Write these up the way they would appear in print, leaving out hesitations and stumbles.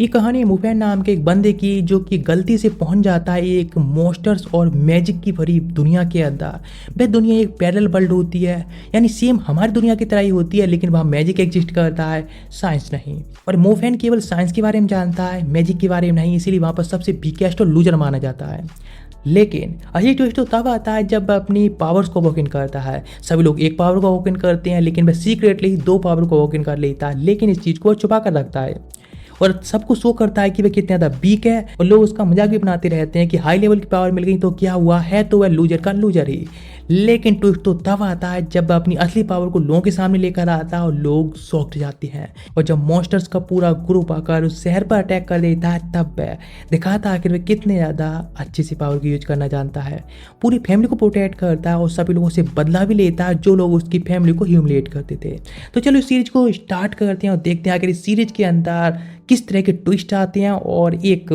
ये कहानी मुफैन नाम के एक बंदे की जो कि गलती से पहुंच जाता है एक मॉन्स्टर्स और मैजिक की भरी दुनिया के अंदर। वह दुनिया एक पैरेलल वर्ल्ड होती है, यानी सेम हमारी दुनिया की तरह ही होती है, लेकिन वहाँ मैजिक एग्जिस्ट करता है, साइंस नहीं। और मुफैन केवल साइंस के बारे में जानता है, मैजिक के बारे में नहीं, इसीलिए वहाँ पर सबसे बिगेस्ट और लूजर माना जाता है। लेकिन अही ट्विस्ट तो तब आता है जब वह अपनी पावर्स को वॉक इन करता है। सभी लोग एक पावर को वॉक इन करते हैं, लेकिन वह सीक्रेटली ही दो पावर को वॉक इन कर लेता है, लेकिन इस चीज़ को वह छुपा कर रखता है और सबको शो करता है कि वह कितना ज़्यादा वीक है। और लोग उसका मजाक भी बनाते रहते हैं कि हाई लेवल की पावर मिल गई तो क्या हुआ, है तो वह लूजर का लूजर ही। लेकिन ट्विस्ट तो तब आता है जब वह अपनी असली पावर को लोगों के सामने लेकर आता है और लोग शॉक्ड जाते हैं। और जब मॉन्स्टर्स का पूरा ग्रुप आकर उस शहर पर अटैक कर देता है, तब वह दिखाता है कि वह कितने ज़्यादा अच्छी सी पावर की यूज करना जानता है। पूरी फैमिली को प्रोटेक्ट करता है और सभी लोगों से बदला भी लेता है जो लोग उसकी फैमिली को ह्यूमिलेट करते थे। तो चलो इस सीरीज को स्टार्ट करते हैं और देखते हैं आखिर इस सीरीज के अंदर किस तरह के ट्विस्ट आते हैं। और एक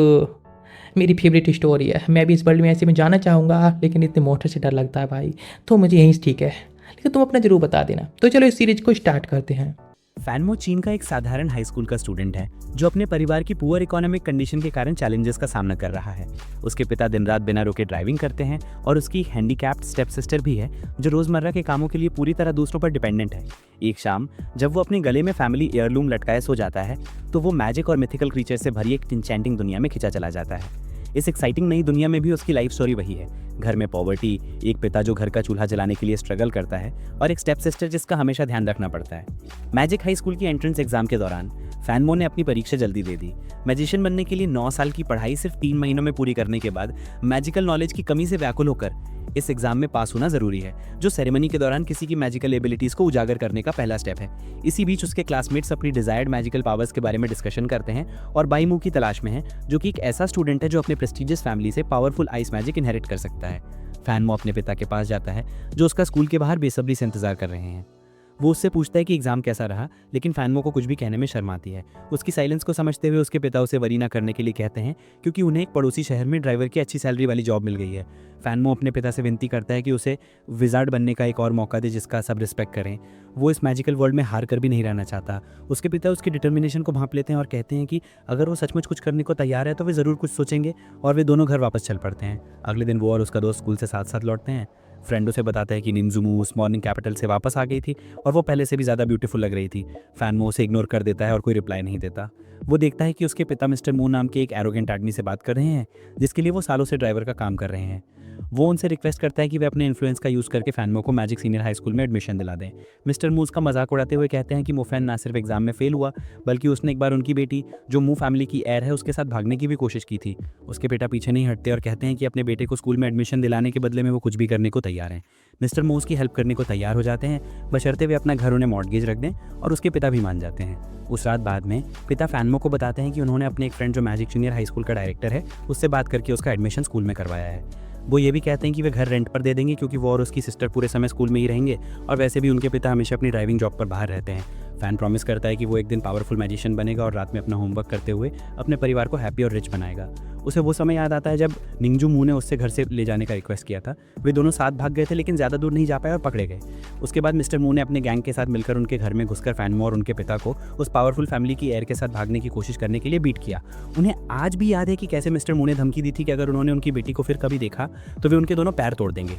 मेरी फेवरेट स्टोरी है, मैं भी इस वर्ल्ड में ऐसे में जाना चाहूँगा, लेकिन इतने मोटर से डर लगता है भाई, तो मुझे यहीं से ठीक है, लेकिन तुम अपना जरूर बता देना। तो चलो इस सीरीज को स्टार्ट करते हैं। फैनमो चीन का एक साधारण हाई स्कूल का स्टूडेंट है जो अपने परिवार की पुअर इकोनॉमिक कंडीशन के कारण चैलेंजेस का सामना कर रहा है। उसके पिता दिन रात बिना रुके ड्राइविंग करते हैं और उसकी हैंडीकैप्ड स्टेप सिस्टर भी है जो रोजमर्रा के कामों के लिए पूरी तरह दूसरों पर डिपेंडेंट है। एक शाम जब वो अपने गले में फैमिली एयरलूम लटकाए सो जाता है तो वो मैजिक और मिथिकल क्रीचर से भरी एक एन्चेंटिंग दुनिया में खिंचा चला जाता है। इस एक्साइटिंग नई दुनिया में भी उसकी लाइफ स्टोरी वही है। घर में पॉवर्टी, एक पिता जो घर का चूल्हा जलाने के लिए स्ट्रगल करता है और एक स्टेप सिस्टर जिसका हमेशा ध्यान रखना पड़ता है। मैजिक हाई स्कूल की एंट्रेंस एग्जाम के दौरान फैनमो ने अपनी परीक्षा जल्दी दे दी। मैजिशियन बनने के लिए 9 साल की पढ़ाई सिर्फ 3 महीनों में पूरी करने के बाद मैजिकल नॉलेज की कमी से व्याकुल होकर इस एग्जाम में पास होना जरूरी है, जो सेरेमनी के दौरान किसी की मैजिकल एबिलिटीज को उजागर करने का पहला स्टेप है। इसी बीच उसके क्लासमेट्स अपनी डिजायर्ड मैजिकल पावर्स के बारे में डिस्कशन करते हैं और बाईमू की तलाश में है, जो कि एक ऐसा स्टूडेंट है जो अपने प्रेस्टिजियस फैमिली से पावरफुल आइस मैजिक इनहेरिट कर सकता है। फैनमो अपने पिता के पास जाता है जो उसका स्कूल के बाहर बेसब्री से इंतजार कर रहे हैं। वो उससे पूछता है कि एग्जाम कैसा रहा, लेकिन फैनमो को कुछ भी कहने में शर्म आती है। उसकी साइलेंस को समझते हुए उसके पिता उसे वरी ना करने के लिए कहते हैं क्योंकि उन्हें एक पड़ोसी शहर में ड्राइवर की अच्छी सैलरी वाली जॉब मिल गई है। फैनमो अपने पिता से विनती करता है कि उसे विजार्ड बनने का एक और मौका दे जिसका सब रिस्पेक्ट करें। वो इस मैजिकल वर्ल्ड में हार कर भी नहीं रहना चाहता। उसके पिता उसकी डिटर्मिनेशन को भांप लेते हैं और कहते हैं कि अगर वो सचमुच कुछ करने को तैयार है तो वे ज़रूर कुछ सोचेंगे, और वे दोनों घर वापस चल पड़ते हैं। अगले दिन वो और उसका दोस्त स्कूल से साथ साथ लौटते हैं। फ्रेंड उसे बताता है कि निंजुमू उस मॉर्निंग कैपिटल से वापस आ गई थी और वो पहले से भी ज़्यादा ब्यूटीफुल लग रही थी। फैनमो उसे इग्नोर कर देता है और कोई रिप्लाई नहीं देता। वो देखता है कि उसके पिता मिस्टर मू नाम के एक एरोगेंट आदमी से बात कर रहे हैं जिसके लिए वो सालों से ड्राइवर का काम कर रहे हैं। वो उनसे रिक्वेस्ट करता है कि वे अपने इन्फ्लुएंस का यूज़ करके फैनमो को मैजिक सीनियर हाई स्कूल में एडमिशन दिला दें। मिस्टर मू उसका मजाक उड़ाते हुए कहते हैं कि मुफैन ना सिर्फ एग्जाम में फेल हुआ, बल्कि उसने एक बार उनकी बेटी जो मू फैमिली की एयर है उसके साथ भागने की भी कोशिश की थी। उसके बेटा पीछे नहीं हटते और कहते हैं कि अपने बेटे को स्कूल में एडमिशन दिलाने के बदले में वो कुछ भी करने को तैयार हैं। मिस्टर मू उसकी हेल्प करने को तैयार हो जाते हैं, बशर्ते वे अपना घर उन्हें मॉर्टगेज रख दें, और उसके पिता भी मान जाते हैं। उस रात बाद में पिता फैनमो को बताते हैं कि उन्होंने अपने एक फ्रेंड जो मैजिक जूनियर हाई स्कूल का डायरेक्टर है उससे बात करके उसका एडमिशन स्कूल में करवाया है। वो ये भी कहते हैं कि वे घर रेंट पर दे देंगे क्योंकि वो और उसकी सिस्टर पूरे समय स्कूल में ही रहेंगे, और वैसे भी उनके पिता हमेशा अपनी ड्राइविंग जॉब पर बाहर रहते हैं। फैन प्रॉमिस करता है कि वो एक दिन पावरफुल मैजिशियन बनेगा और रात में अपना होमवर्क करते हुए अपने परिवार को हैप्पी और रिच बनाएगा। उसे वो समय याद आता है जब निंजू मू ने उससे घर से ले जाने का रिक्वेस्ट किया था। वे दोनों साथ भाग गए थे लेकिन ज़्यादा दूर नहीं जा पाए और पकड़े गए। उसके बाद मिस्टर मू ने अपने गैंग के साथ मिलकर उनके घर में घुसकर फैनमो और उनके पिता को उस पावरफुल फैमिली की एयर के साथ भागने की कोशिश करने के लिए बीट किया। उन्हें आज भी याद है कि कैसे मिस्टर मू ने धमकी दी थी कि अगर उन्होंने उनकी बेटी को फिर कभी देखा तो वे उनके दोनों पैर तोड़ देंगे।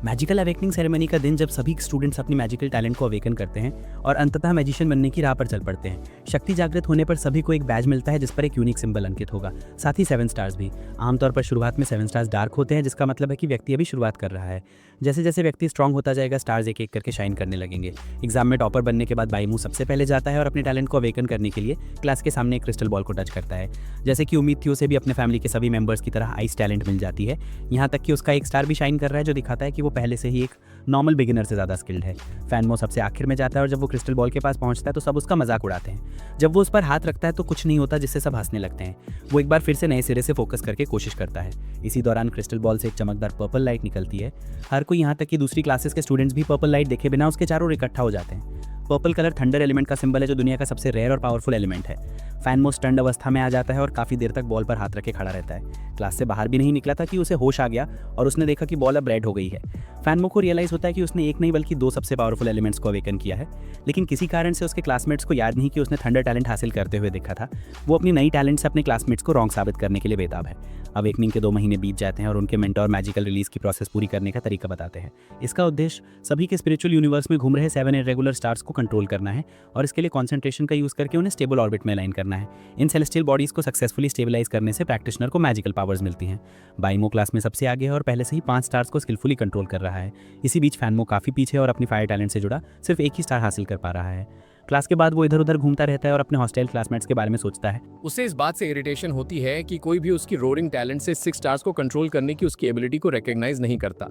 मैजिकल अवेकनिंग सेरेमनी का दिन जब सभी स्टूडेंट्स अपनी मैजिकल टैलेंट को अवेकन करते हैं और अंततः मैजिशियन बनने की राह पर चल पड़ते हैं। शक्ति जागृत होने पर सभी को एक बैज मिलता है जिस पर एक यूनिक सिंबल अंकित होगा, साथ ही 7 स्टार्स भी। आमतौर पर शुरुआत में 7 स्टार्स डार्क होते हैं, जिसका मतलब है कि व्यक्ति अभी शुरुआत कर रहा है। जैसे जैसे व्यक्ति स्ट्रांग होता जाएगा स्टार्स एक एक करके शाइन करने लगेंगे। एग्जाम में टॉपर बनने के बाद बाईमू सबसे पहले जाता है और अपने टैलेंट को अवेकन करने के लिए क्लास के सामने एक क्रिस्टल बॉल को टच करता है। जैसे कि उम्मीद थी उसे भी अपने फैमिली के सभी मेंबर्स की तरह आइस टैलेंट मिल जाती है। यहाँ तक कि उसका एक स्टार भी शाइन कर रहा है जो दिखाता है कि वो पहले से ही एक नॉर्मल बिगिनर से ज़्यादा स्किल्ड है। फैनमो सबसे आखिर में जाता है और जब वो क्रिस्टल बॉल के पास पहुंचता है तो सब उसका मजाक उड़ाते हैं। जब वो उस पर हाथ रखता है तो कुछ नहीं होता, जिससे सब हंसने लगते हैं। वो एक बार फिर से नए सिरे से फोकस करके कोशिश करता है। इसी दौरान क्रिस्टल बॉल से एक चमकदार पर्पल लाइट निकलती है। हर कोई, यहाँ तक कि दूसरी क्लासेस के स्टूडेंट्स भी पर्पल लाइट देखे बिना उसके चारों ओर इकट्ठा हो जाते हैं। पर्पल कलर थंडर एलिमेंट का सिंबल है, जो दुनिया का सबसे रेयर और पावरफुल एलिमेंट है। फैनमो स्टंड अवस्था में आ जाता है और काफ़ी देर तक बॉल पर हाथ रखे खड़ा रहता है। क्लास से बाहर भी नहीं निकला था कि उसे होश आ गया और उसने देखा कि बॉल अब रेड हो गई है। फैनमो को रियलाइज़ होता है कि उसने एक नहीं बल्कि 2 सबसे पावरफुल एलिमेंट्स को अवेकन किया है, लेकिन किसी कारण से उसके क्लासमेट्स को याद नहीं कि उसने थंडर टैलेंट हासिल करते हुए देखा था। वो अपनी नई टैलेंट से अपने क्लासमेट्स को रॉन्ग साबित करने के लिए बेताब है। अवेकनिंग के 2 महीने बीत जाते हैं और उनके मेंटोर मैजिकल रिलीज की प्रोसेस पूरी करने का तरीका बताते हैं। इसका उद्देश्य सभी के स्पिरिचुअल यूनिवर्स में घूम रहे 7 इरेगुलर स्टार्स को कंट्रोल करना है और इसके लिए कंसंट्रेशन का यूज करके उन्हें स्टेबल ऑर्बिट में अलाइन करना है। इन सेलेस्टियल बॉडीज को सक्सेसफुली स्टेबलाइज करने से प्रैक्टिशनर को मैजिकल पावर्स मिलती हैं। बाइमो क्लास में सबसे आगे है और पहले से ही 5 स्टार्स को स्किलफुली कंट्रोल कर रहा है। इसी बीच फैनमो काफ़ी पीछे और अपनी फायर टैलेंट से जुड़ा सिर्फ 1 ही स्टार हासिल कर पा रहा है। क्लास के बाद वो इधर उधर घूमता रहता है और अपने हॉस्टाइल क्लासमेट्स के बारे में सोचता है। उसे इस बात से इरिटेशन होती है कि कोई भी उसकी रोरिंग टैलेंट से 6 स्टार्स को कंट्रोल करने की उसकी एबिलिटी को रिकॉग्नाइज नहीं करता।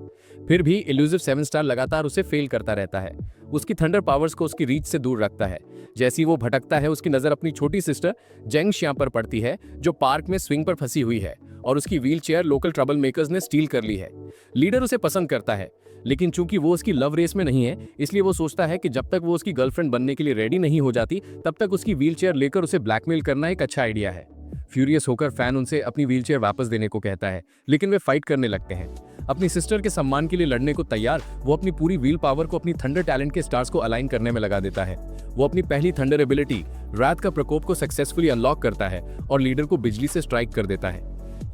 फिर भी इल्यूसिव 7 स्टार लगातार उसे फेल करता रहता है। उसकी थंडर पावर्स को उसकी रीच से दूर रखता है। जैसे ही वो भटकता है, उसकी नज़र अपनी छोटी सिस्टर जेंग शिया पर पड़ती है, जो पार्क में स्विंग पर फंसी हुई है और उसकी wheel chair local trouble makers ने स्टील कर ली है। लीडर उसे पसंद करता है, लेकिन चूंकि वो उसकी लव रेस में नहीं है, इसलिए वो सोचता है कि जब तक वो उसकी गर्लफ्रेंड बनने के लिए रेडी नहीं हो जाती, तब तक उसकी व्हीलचेयर लेकर उसे ब्लैकमेल करना एक अच्छा आइडिया है। फ्यूरियस होकर फैन उनसे अपनी व्हीलचेयर वापस देने को कहता है, लेकिन वे फाइट करने लगते हैं। अपनी सिस्टर के सम्मान के लिए लड़ने को तैयार वो अपनी पूरी व्हील पावर को अपनी थंडर टैलेंट के स्टार्स को अलाइन करने में लगा देता है। वो अपनी पहली थंडर एबिलिटी रात का प्रकोप को सक्सेसफुली अनलॉक करता है और लीडर को बिजली से स्ट्राइक कर देता है।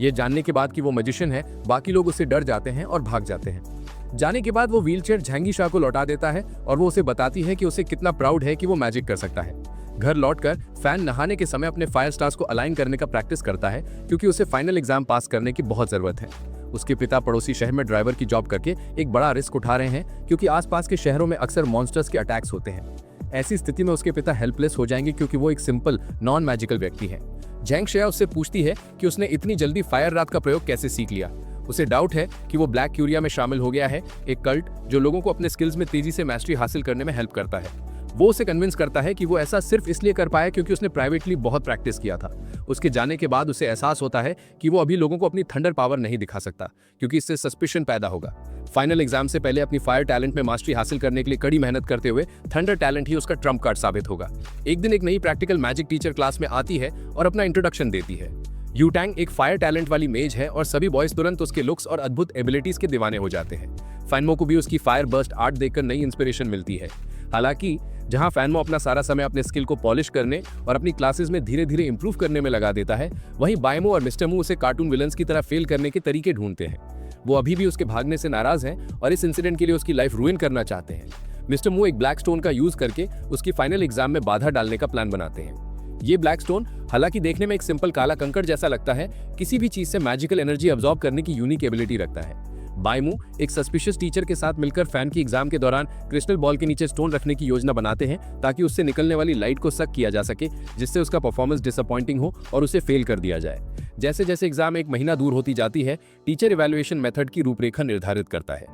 ये जानने के बाद कि वो मैजिशियन है, बाकी लोग उससे डर जाते हैं और भाग जाते हैं। जाने के बाद वो व्हीलचेयर झैंगी शाह को लौटा देता है और वो उसे बताती है कि उसे कितना प्राउड है कि वो मैजिक कर सकता है। घर लौटकर फैन नहाने के समय अपने फायर स्टार्स को अलाइन करने का प्रैक्टिस करता है, क्योंकि उसे फाइनल एग्जाम पास करने की बहुत जरूरत है। उसके पिता पड़ोसी शहर में ड्राइवर की जॉब करके एक बड़ा रिस्क उठा रहे हैं, क्योंकि आसपास के शहरों में अक्सर मॉन्स्टर्स के अटैक्स होते हैं। ऐसी स्थिति में उसके पिता हेल्पलेस हो जाएंगे, क्योंकि वो एक सिंपल नॉन मैजिकल व्यक्ति है। जेंग शिया उससे पूछती है कि उसने इतनी जल्दी फायर रात का प्रयोग कैसे सीख लिया। उसे डाउट है कि वो ब्लैक क्यूरिया में शामिल हो गया है, एक कल्ट जो लोगों को अपने स्किल्स में तेजी से मैस्टरी हासिल करने में हेल्प करता है। वो उसे कन्विंस करता है कि वो ऐसा सिर्फ इसलिए कर पाया क्योंकि उसने प्राइवेटली बहुत प्रैक्टिस किया था। उसके जाने के बाद उसे एहसास होता है कि वो अभी लोगों को अपनी थंडर पावर नहीं दिखा सकता, क्योंकि इससे सस्पिशन पैदा होगा। फाइनल एग्जाम से पहले अपनी फायर टैलेंट में मास्टरी हासिल करने के लिए कड़ी मेहनत करते हुए थंडर टैलेंट ही उसका ट्रम्प कार्ड साबित होगा। एक दिन एक नई प्रैक्टिकल मैजिक टीचर क्लास में आती है और अपना इंट्रोडक्शन देती है। यूटैंग एक फायर टैलेंट वाली मेज है और सभी बॉयज तुरंत उसके लुक्स और अद्भुत एबिलिटीज के दीवाने हो जाते हैं। फैनमो को भी उसकी फायर बर्स्ट आर्ट देखकर नई इंस्पिरेशन मिलती है। हालांकि जहां फैनमो अपना सारा समय अपने स्किल को पॉलिश करने और अपनी क्लासेस में धीरे धीरे इंप्रूव करने में लगा देता है, वहीं बाइमो और मिस्टर मू उसे कार्टून विलन्स की तरह फेल करने के तरीके ढूंढते हैं। वो अभी भी उसके भागने से नाराज हैं और इस इंसिडेंट के लिए उसकी लाइफ रुइन करना चाहते हैं। मिस्टर मू एक ब्लैक स्टोन का यूज करके उसकी फाइनल एग्जाम में बाधा डालने का प्लान बनाते हैं। ये ब्लैक स्टोन हालांकि देखने में एक सिंपल काला कंकड़ जैसा लगता है, किसी भी चीज से मैजिकल एनर्जी अब्सॉर्ब करने की यूनिक एबिलिटी रखता है। बाइमू एक सस्पिशियस टीचर के साथ मिलकर फैन की एग्जाम के दौरान क्रिस्टल बॉल के नीचे स्टोन रखने की योजना बनाते हैं, ताकि उससे निकलने वाली लाइट को सक किया जा सके, जिससे उसका परफॉर्मेंस डिसअपॉइंटिंग हो और उसे फेल कर दिया जाए। जैसे जैसे एग्जाम एक महीना दूर होती जाती है, टीचर इवैल्यूएशन मेथड की रूपरेखा निर्धारित करता है।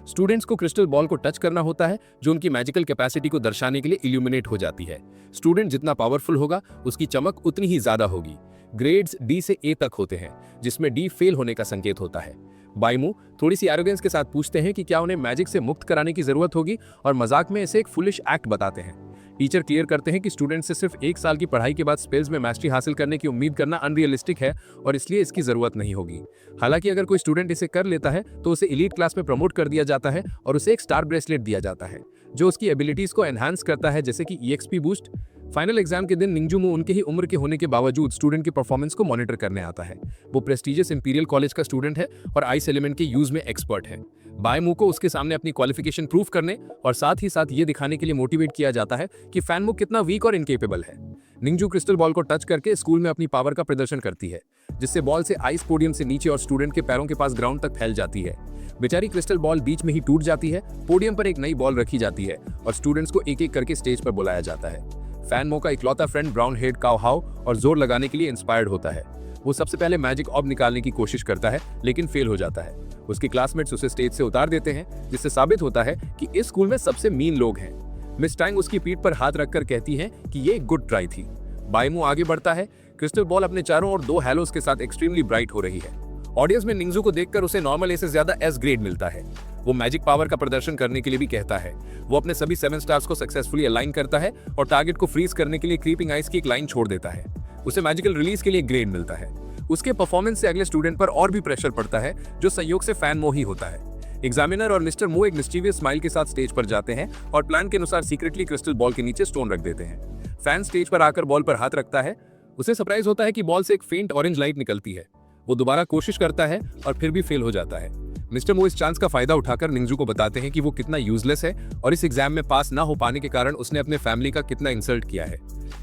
स्टूडेंट्स को क्रिस्टल बॉल को टच करना होता है, जो उनकी मैजिकल कैपेसिटी को दर्शाने के लिए इल्यूमिनेट हो जाती है। स्टूडेंट जितना पावरफुल होगा, उसकी चमक उतनी ही ज्यादा होगी। ग्रेड्स डी से ए तक होते हैं, जिसमें डी फेल होने का संकेत होता है। बाइमू थोड़ी सी एरोगेंस के साथ पूछते हैं कि क्या उन्हें मैजिक से मुक्त कराने की जरूरत होगी, और मजाक में इसे एक फुलिश एक्ट बताते हैं। टीचर क्लियर करते हैं कि स्टूडेंट से सिर्फ 1 साल की पढ़ाई के बाद स्पेल्स में मैस्टरी हासिल करने की उम्मीद करना अनरियलिस्टिक है और इसलिए इसकी जरूरत नहीं होगी। हालांकि अगर कोई स्टूडेंट इसे कर लेता है तो उसे एलीट क्लास में प्रमोट कर दिया जाता है और उसे एक स्टार ब्रेसलेट दिया जाता है, जो उसकी एबिलिटीज को एनहांस करता है, जैसे कि EXP बूस्ट। फाइनल एग्जाम के दिन निंगजूमू उनके ही उम्र के होने के बावजूद स्टूडेंट की परफॉर्मेंस को मॉनिटर करने आता है। वो प्रेस्टिजियस इंपीरियल कॉलेज का स्टूडेंट है और आइस एलिमेंट के यूज में एक्सपर्ट है। बाइमू को उसके सामने अपनी क्वालिफिकेशन प्रूव करने और साथ ही साथ ये दिखाने के लिए मोटिवेट किया जाता है कि फैनमू कितना वीक और इनकेपेबल है। निंगजू क्रिस्टल बॉल को टच करके स्कूल में अपनी पावर का प्रदर्शन करती है, जिससे बॉल से आइस पोडियम से नीचे और स्टूडेंट के पैरों के पास ग्राउंड तक फैल जाती है। बेचारी क्रिस्टल बॉल बीच में ही टूट जाती है। पोडियम पर एक नई बॉल रखी जाती है और स्टूडेंट्स को एक एक करके स्टेज पर बुलाया जाता है। फैनमो का इकलौता friend brown head cow how और जोर लगाने के लिए इंस्पायर्ड होता है। वो सबसे पहले मैजिक ऑब निकालने की कोशिश करता है, लेकिन फेल हो जाता है। उसके क्लासमेट्स उसे स्टेज से उतार देते हैं, जिससे साबित होता है कि इस स्कूल में सबसे मीन लोग हैं। मिस टैंग उसकी पीठ पर हाथ रखकर कहती हैं कि ये एक गुड ट्राई थी। बाइमू आगे बढ़ता है। क्रिस्टल बॉल अपने चारों ओर 2 हैलोस के साथ एक्सट्रीमली ब्राइट हो रही है। ऑडियंस में निंगजू को देखकर उसे नॉर्मल ए से ज्यादा एस ग्रेड मिलता है। वो मैजिक पावर का प्रदर्शन करने के लिए भी कहता है। वो अपने सभी 7 स्टार्स को सक्सेसफुली अलाइन करता है और टारगेट को फ्रीज करने के लिए क्रीपिंग आइस की एक लाइन छोड़ देता है। उसे मैजिकल रिलीज के लिए ग्रेड मिलता है। उसके परफॉर्मेंस से अगले स्टूडेंट पर और भी प्रेशर पड़ता है, जो संयोग से फैन मो ही होता है। एग्जामिनर और मिस्टर मो एक मिस्टीवियस स्माइल के साथ स्टेज पर जाते हैं और प्लान के अनुसार सीक्रेटली क्रिस्टल बॉल के नीचे स्टोन रख देते हैं। फैन स्टेज पर आकर बॉल पर हाथ रखता है। उसे सरप्राइज होता है कि बॉल से एक फेंट ऑरेंज लाइट निकलती है। वो दोबारा कोशिश करता है और फिर भी फेल हो जाता है। मिस्टर मो इस चांस का फायदा उठाकर निंजू को बताते हैं कि वो कितना यूजलेस है और इस एग्जाम में पास ना हो पाने के कारण उसने अपने फैमिली का कितना इंसल्ट किया है।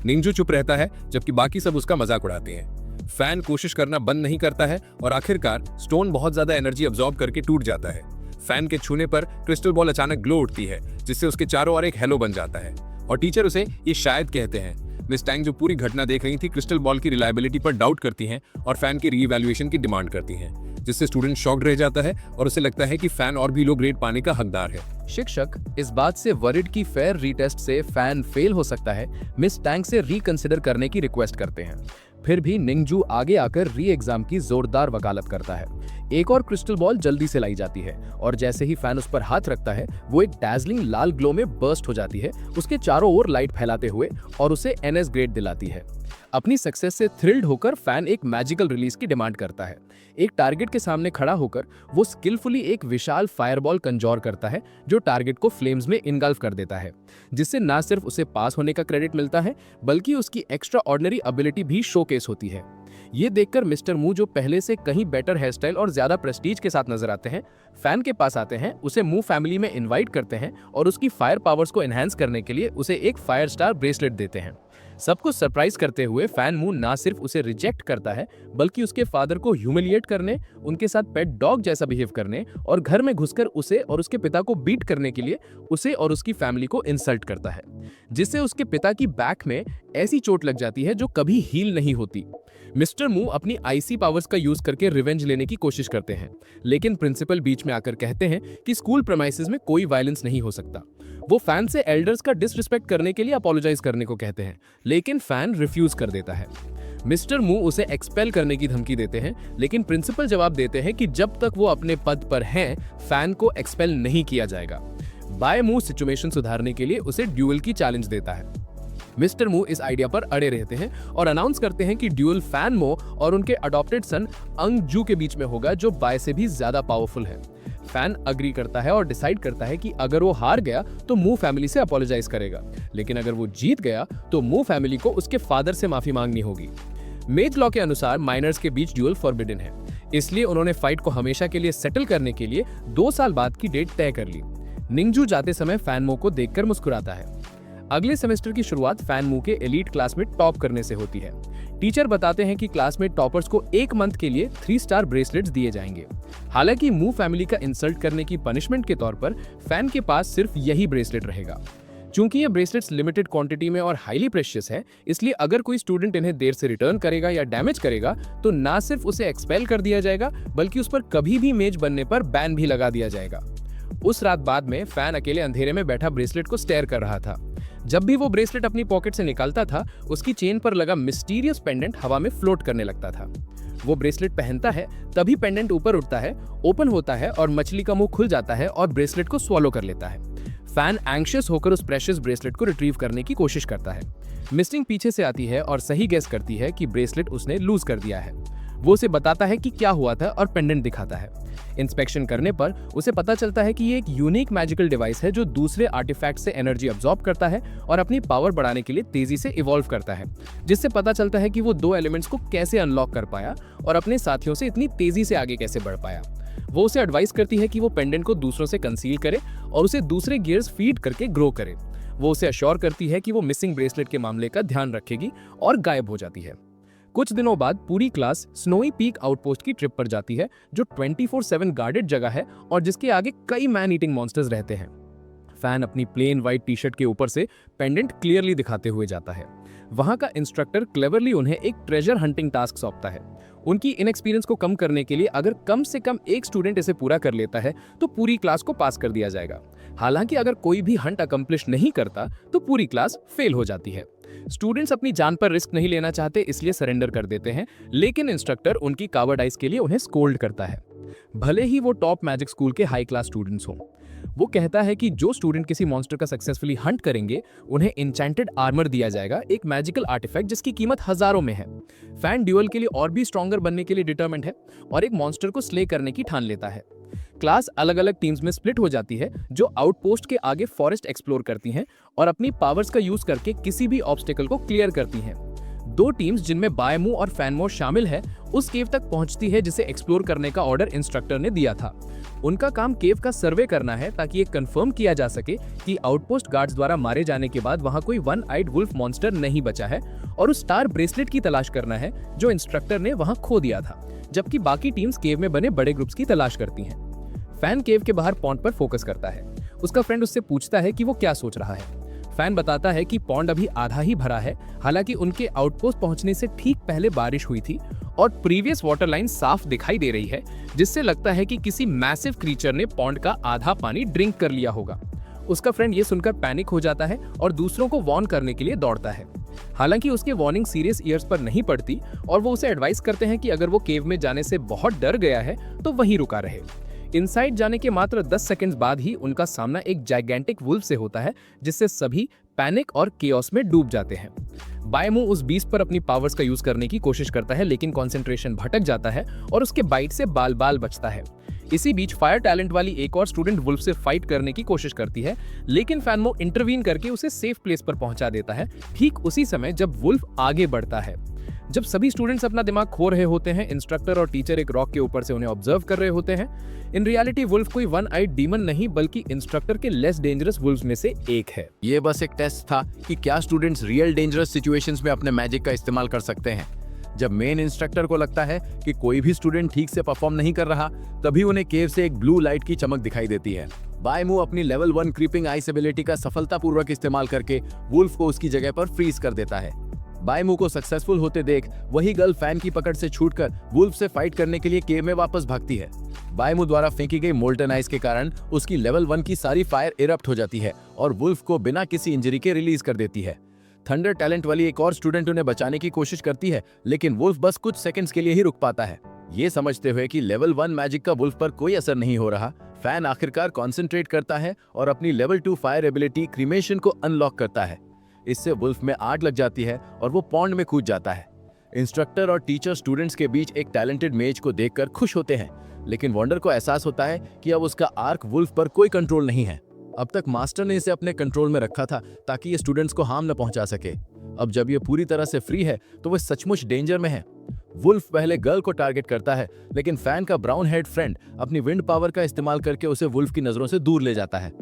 निंजू चुप रहता है जबकि बाकी सब उसका मजाक उड़ाते हैं। फैन कोशिश करना बंद नहीं करता है और आखिरकार स्टोन बहुत ज्यादा एनर्जी अब्सॉर्ब करके टूट जाता है। फैन के छूने पर क्रिस्टल बॉल अचानक ग्लो उठती है, जिससे उसके चारों ओर एक हेलो बन जाता है और टीचर उसे ये शायद कहते हैं। मिस टैंग जो पूरी घटना देख रही थी, क्रिस्टल बॉल की रिलायबिलिटी पर डाउट करती हैं और फैन की रीइवैल्यूएशन की डिमांड करती हैं, जिससे स्टूडेंट शॉक्ड रह जाता है और उसे लगता है कि फैन और भी लो ग्रेड पाने का हकदार है। शिक्षक इस बात से वरिड की फेयर रीटेस्ट से फैन फेल हो सकता है, मिस टैंग से रिकंसिडर करने की रिक्वेस्ट करते हैं। फिर भी निंजू आगे आकर री एग्जाम की जोरदार वकालत करता है। एक और क्रिस्टल बॉल जल्दी से लाई जाती है और जैसे ही फैन उस पर हाथ रखता है, वो एक डैजलिंग लाल ग्लो में बर्स्ट हो जाती है, उसके चारों ओर लाइट फैलाते हुए, और उसे एनएस ग्रेड दिलाती है। अपनी सक्सेस से थ्रिल्ड होकर फैन एक मैजिकल रिलीज की डिमांड करता है। एक टारगेट के सामने खड़ा होकर वो स्किलफुली एक विशाल फायरबॉल कंजोर करता है, जो टारगेट को फ्लेम्स में इनगल्फ कर देता है, जिससे ना सिर्फ उसे पास होने का क्रेडिट मिलता है, बल्कि उसकी एक्स्ट्रा ऑर्डिनरी एबिलिटी भी शोकेस होती है। ये देखकर मिस्टर मू, जो पहले से कहीं बेटर हेयर स्टाइल और ज्यादा प्रेस्टीज के साथ नजर आते हैं, फैन के पास आते हैं, उसे मू फैमिली में इनवाइट करते हैं और उसकी फायर पावर्स को एनहांस करने के लिए उसे एक फायर स्टार ब्रेसलेट देते हैं। सबको सरप्राइज करते हुए फैन मू ना सिर्फ उसे रिजेक्ट करता है, बल्कि उसके फादर को ह्यूमिलिएट करने, उनके साथ पेट डॉग जैसा बिहेव करने और घर में घुसकर उसे और उसके पिता को बीट करने के लिए उसे और उसकी फैमिली को इंसल्ट करता है, जिससे उसके पिता की बैक में ऐसी चोट लग जाती है जो कभी हील नहीं होती। मिस्टर मू अपनी आईसी पावर्स का यूज करके रिवेंज लेने की कोशिश करते हैं, लेकिन प्रिंसिपल बीच में आकर कहते हैं कि स्कूल प्रेमाइसेस में कोई वायलेंस नहीं हो सकता। वो फैन से एल्डर्स का डिसरिस्पेक्ट करने के लिए अपोलोजाइज करने को कहते हैं, लेकिन फैन रिफ्यूज कर देता है। मिस्टर मू उसे एक्सपेल करने की धमकी देते हैं, लेकिन प्रिंसिपल जवाब देते हैं कि जब तक वो अपने पद पर हैं, फैन को एक्सपेल नहीं किया जाएगा। बाय मू सिचुएशन सुधारने के लिए उसे ड्यूअल की चैलेंज देता है। मिस्टर मू इस आइडिया पर अड़े रहते हैं और अनाउंस करते हैं कि ड्यूअल फैन मो और उनके अडॉप्टेड सन अंग जू के बीच में होगा, जो बाय से भी ज्यादा पावरफुल है। फैन अग्री करता है और डिसाइड करता है कि अगर वो हार गया तो मू फैमिली से अपोलोजाइज करेगा, लेकिन अगर वो जीत गया तो मू फैमिली को उसके फादर से माफी मांगनी होगी। मेज लॉ के अनुसार माइनर्स के बीच ड्यूअल फॉरबिडन है, इसलिए उन्होंने फाइट को हमेशा के लिए सेटल करने के लिए 2 साल बाद की डेट तय कर ली। निंजू जाते समय फैन मो को देखकर मुस्कुराता है। अगले सेमेस्टर की शुरुआत फैन मू के एलीट क्लास में टॉप करने से होती है। टीचर बताते हैं कि क्लास में टॉपर्स को 1 मंथ के लिए 3 स्टार ब्रेसलेट्स दिए जाएंगे। हालांकि मू फैमिली का इंसल्ट करने की पनिशमेंट के तौर पर फैन के पास सिर्फ यही ब्रेसलेट रहेगा। चूंकि ये ब्रेसलेट्स लिमिटेड क्वांटिटी में और हाईली प्रेशियस है, इसलिए अगर कोई स्टूडेंट इन्हें देर से रिटर्न करेगा या डैमेज करेगा तो ना सिर्फ उसे एक्सपेल कर दिया जाएगा, बल्कि उस पर कभी भी मेज बनने पर बैन भी लगा दिया जाएगा। उस रात बाद में फैन अकेले अंधेरे में बैठा ब्रेसलेट को स्टेयर कर रहा था। जब भी वो ब्रेसलेट अपनी पॉकेट से निकालता था, उसकी चेन पर लगा मिस्टीरियस पेंडेंट हवा में फ्लोट करने लगता था। वो ब्रेसलेट पहनता है, तभी पेंडेंट ऊपर उठता है, ओपन होता है और मछली का मुंह खुल जाता है और ब्रेसलेट को स्वॉलो कर लेता है। फैन एंग्शियस होकर उस प्रेशियस ब्रेसलेट को रिट्रीव करने की कोशिश करता है। मिस्टिंग पीछे से आती है और सही गेस करती है कि ब्रेसलेट उसने लूज कर दिया है। वो उसे बताता है कि क्या हुआ था और पेंडेंट दिखाता है। इंस्पेक्शन करने पर उसे पता चलता है कि ये एक यूनिक मैजिकल डिवाइस है जो दूसरे आर्टिफैक्ट से एनर्जी अब्सॉर्ब करता है और अपनी पावर बढ़ाने के लिए तेजी से इवॉल्व करता है, जिससे पता चलता है कि वो 2 एलिमेंट्स को कैसे अनलॉक कर पाया और अपने साथियों से इतनी तेजी से आगे कैसे बढ़ पाया। वो उसे एडवाइस करती है कि वो पेंडेंट को दूसरों से कंसील करे और उसे दूसरे गियर्स फीड करके ग्रो करे। वो उसे अश्योर करती है कि वो मिसिंग ब्रेसलेट के मामले का ध्यान रखेगी और गायब हो जाती है। कुछ दिनों बाद पूरी क्लास स्नोई पीक आउटपोस्ट की ट्रिप पर जाती है, जो 24/7 गार्डेड जगह है और जिसके आगे कई मैन ईटिंग मॉन्स्टर्स रहते हैं। फैन अपनी प्लेन व्हाइट टी शर्ट के ऊपर से पेंडेंट क्लियरली दिखाते हुए जाता है। वहां का इंस्ट्रक्टर क्लेवरली उन्हें एक ट्रेजर हंटिंग टास्क सौंपता है। उनकी इनएक्सपीरियंस को कम करने के लिए अगर कम से कम एक स्टूडेंट इसे पूरा कर लेता है तो पूरी क्लास को पास कर दिया जाएगा। हालांकि अगर कोई भी हंट अकम्प्लिश नहीं करता तो पूरी क्लास फेल हो जाती है। स्टूडेंट्स अपनी जान पर रिस्क नहीं लेना चाहते, इसलिए सरेंडर कर देते हैं, लेकिन इंस्ट्रक्टर उनकी कावर्डाइज के लिए उन्हें स्कोल्ड करता है। भले ही वो टॉप मैजिक स्कूल के हाई क्लास स्टूडेंट्स हों। वो कहता है कि जो स्टूडेंट किसी मॉन्स्टर का सक्सेसफुली हंट करेंगे उन्हें इंचेंटेड आर्मर दिया जाएगा, एक मैजिकल आर्टिफैक्ट जिसकी कीमत हजारों में है। फैन ड्यूअल के लिए और भी स्ट्रॉन्गर बनने के लिए डिटरमिन्ड है और एक मॉन्स्टर को स्ले करने की ठान लेता है। क्लास अलग अलग टीम्स में स्प्लिट हो जाती है जो आउटपोस्ट के आगे फॉरेस्ट एक्सप्लोर करती हैं और अपनी पावर्स का यूज करके किसी भी ऑब्स्टिकल को क्लियर करती हैं। दो टीम्स जिनमें बायमू और फैनमो शामिल है उस केव तक पहुंचती है जिसे एक्सप्लोर करने का ऑर्डर इंस्ट्रक्टर ने दिया था। उनका काम केव का सर्वे करना है ताकि ये कंफर्म किया जा सके कि आउटपोस्ट गार्ड्स द्वारा मारे जाने के बाद वहां कोई वन आइड वुल्फ मॉन्स्टर नहीं बचा है, और उस स्टार ब्रेसलेट की तलाश करना है जो इंस्ट्रक्टर ने वहां खो दिया था, जबकि बाकी टीम्स केव में बने बड़े ग्रुप्स की तलाश करती हैं। फैन केव के बाहर पॉन्ड पर फोकस करता है। उसका फ्रेंड उससे पूछता है कि वो क्या सोच रहा है। फैन बताता है कि पॉन्ड अभी आधा ही भरा है, हालांकि उनके आउटपोस्ट पहुंचने से ठीक पहले बारिश हुई थी और प्रीवियस वाटर लाइन साफ दिखाई दे रही है, जिससे लगता है कि किसी मैसिव क्रीचर ने पॉन्ड का आधा पानी ड्रिंक कर लिया होगा। उसका फ्रेंड ये सुनकर पैनिक हो जाता है और दूसरों को वार्न करने के लिए दौड़ता है। हालांकि उसके वार्निंग सीरियस ईयर्स पर नहीं पड़ती और वो उसे एडवाइस करते हैं कि अगर वो केव में जाने से बहुत डर गया है तो वहीं रुका रहे। इनसाइड जाने के मात्र 10 सेकंड्स बाद ही उनका सामना एक जाइगेंटिक वुल्फ से होता है, जिससे सभी पैनिक और केओस में डूब जाते हैं। बायमू उस बीस्ट पर अपनी पावर्स का यूज करने की कोशिश करता है, लेकिन कंसंट्रेशन भटक जाता है और उसके बाइट से बाल बाल बचता है। इसी बीच फायर टैलेंट वाली एक और स्टूडेंट वुल्फ से फाइट करने की कोशिश करती है, लेकिन फैनमो इंटरवीन करके उसे सेफ प्लेस पर पहुंचा देता है, ठीक उसी समय जब वुल्फ आगे बढ़ता है। जब सभी स्टूडेंट्स अपना दिमाग खो रहे होते हैं, इंस्ट्रक्टर और टीचर एक रॉक के ऊपर से उन्हें ऑब्जर्व कर रहे होते हैं। इन रियलिटी वुल्फ कोई वन आइड डीमन नहीं बल्कि इंस्ट्रक्टर के लेस डेंजरस वुल्फ्स में से एक है। ये बस एक टेस्ट था कि क्या स्टूडेंट्स रियल डेंजरस सिचुएशंस में अपने मैजिक का इस्तेमाल कर सकते हैं। जब मेन इंस्ट्रक्टर को लगता है कि कोई भी स्टूडेंट ठीक से परफॉर्म नहीं कर रहा, तभी उन्हें केव से एक ब्लू लाइट की चमक दिखाई देती है। बायमू अपनी लेवल 1 क्रीपिंग आइस एबिलिटी का सफलतापूर्वक इस्तेमाल करके वुल्फ को उसकी जगह पर फ्रीज कर देता है। बायमू को सक्सेसफुल होते देख वही गर्ल फैन की पकड़ से छूटकर वुल्फ से फाइट करने के लिए केव में वापस भागती है। बायमू द्वारा फेंकी गई मोल्टन आइस के कारण उसकी लेवल 1 की सारी फायर इरप्ट हो जाती है और वुल्फ को बिना किसी इंजरी के रिलीज कर देती है। थंडर टैलेंट वाली एक और स्टूडेंट उन्हें बचाने की कोशिश करती है, लेकिन वुल्फ बस कुछ सेकंड्स के लिए ही रुक पाता है। ये समझते हुए कि लेवल 1 मैजिक का वुल्फ पर कोई असर नहीं हो रहा, फैन आखिरकार कॉन्सेंट्रेट करता है और अपनी लेवल 2 फायर एबिलिटी क्रीमेशन को अनलॉक करता है। इससे वुल्फ में आग लग जाती है और वो पॉन्ड में कूद जाता है। इंस्ट्रक्टर और टीचर स्टूडेंट्स के बीच एक टैलेंटेड मेज को देखकर खुश होते हैं, लेकिन वंडर को एहसास होता है कि अब उसका आर्क वुल्फ पर कोई कंट्रोल नहीं है। अब तक मास्टर ने इसे अपने कंट्रोल में रखा था ताकि ये स्टूडेंट्स को हार्म न पहुंचा सके। अब जब ये पूरी तरह से फ्री है तो वह सचमुच डेंजर में है। वुल्फ पहले गर्ल को टारगेट करता है, लेकिन फैन का ब्राउन हेड फ्रेंड अपनी विंड पावर का इस्तेमाल करके उसे वुल्फ की नजरों से दूर ले जाता है।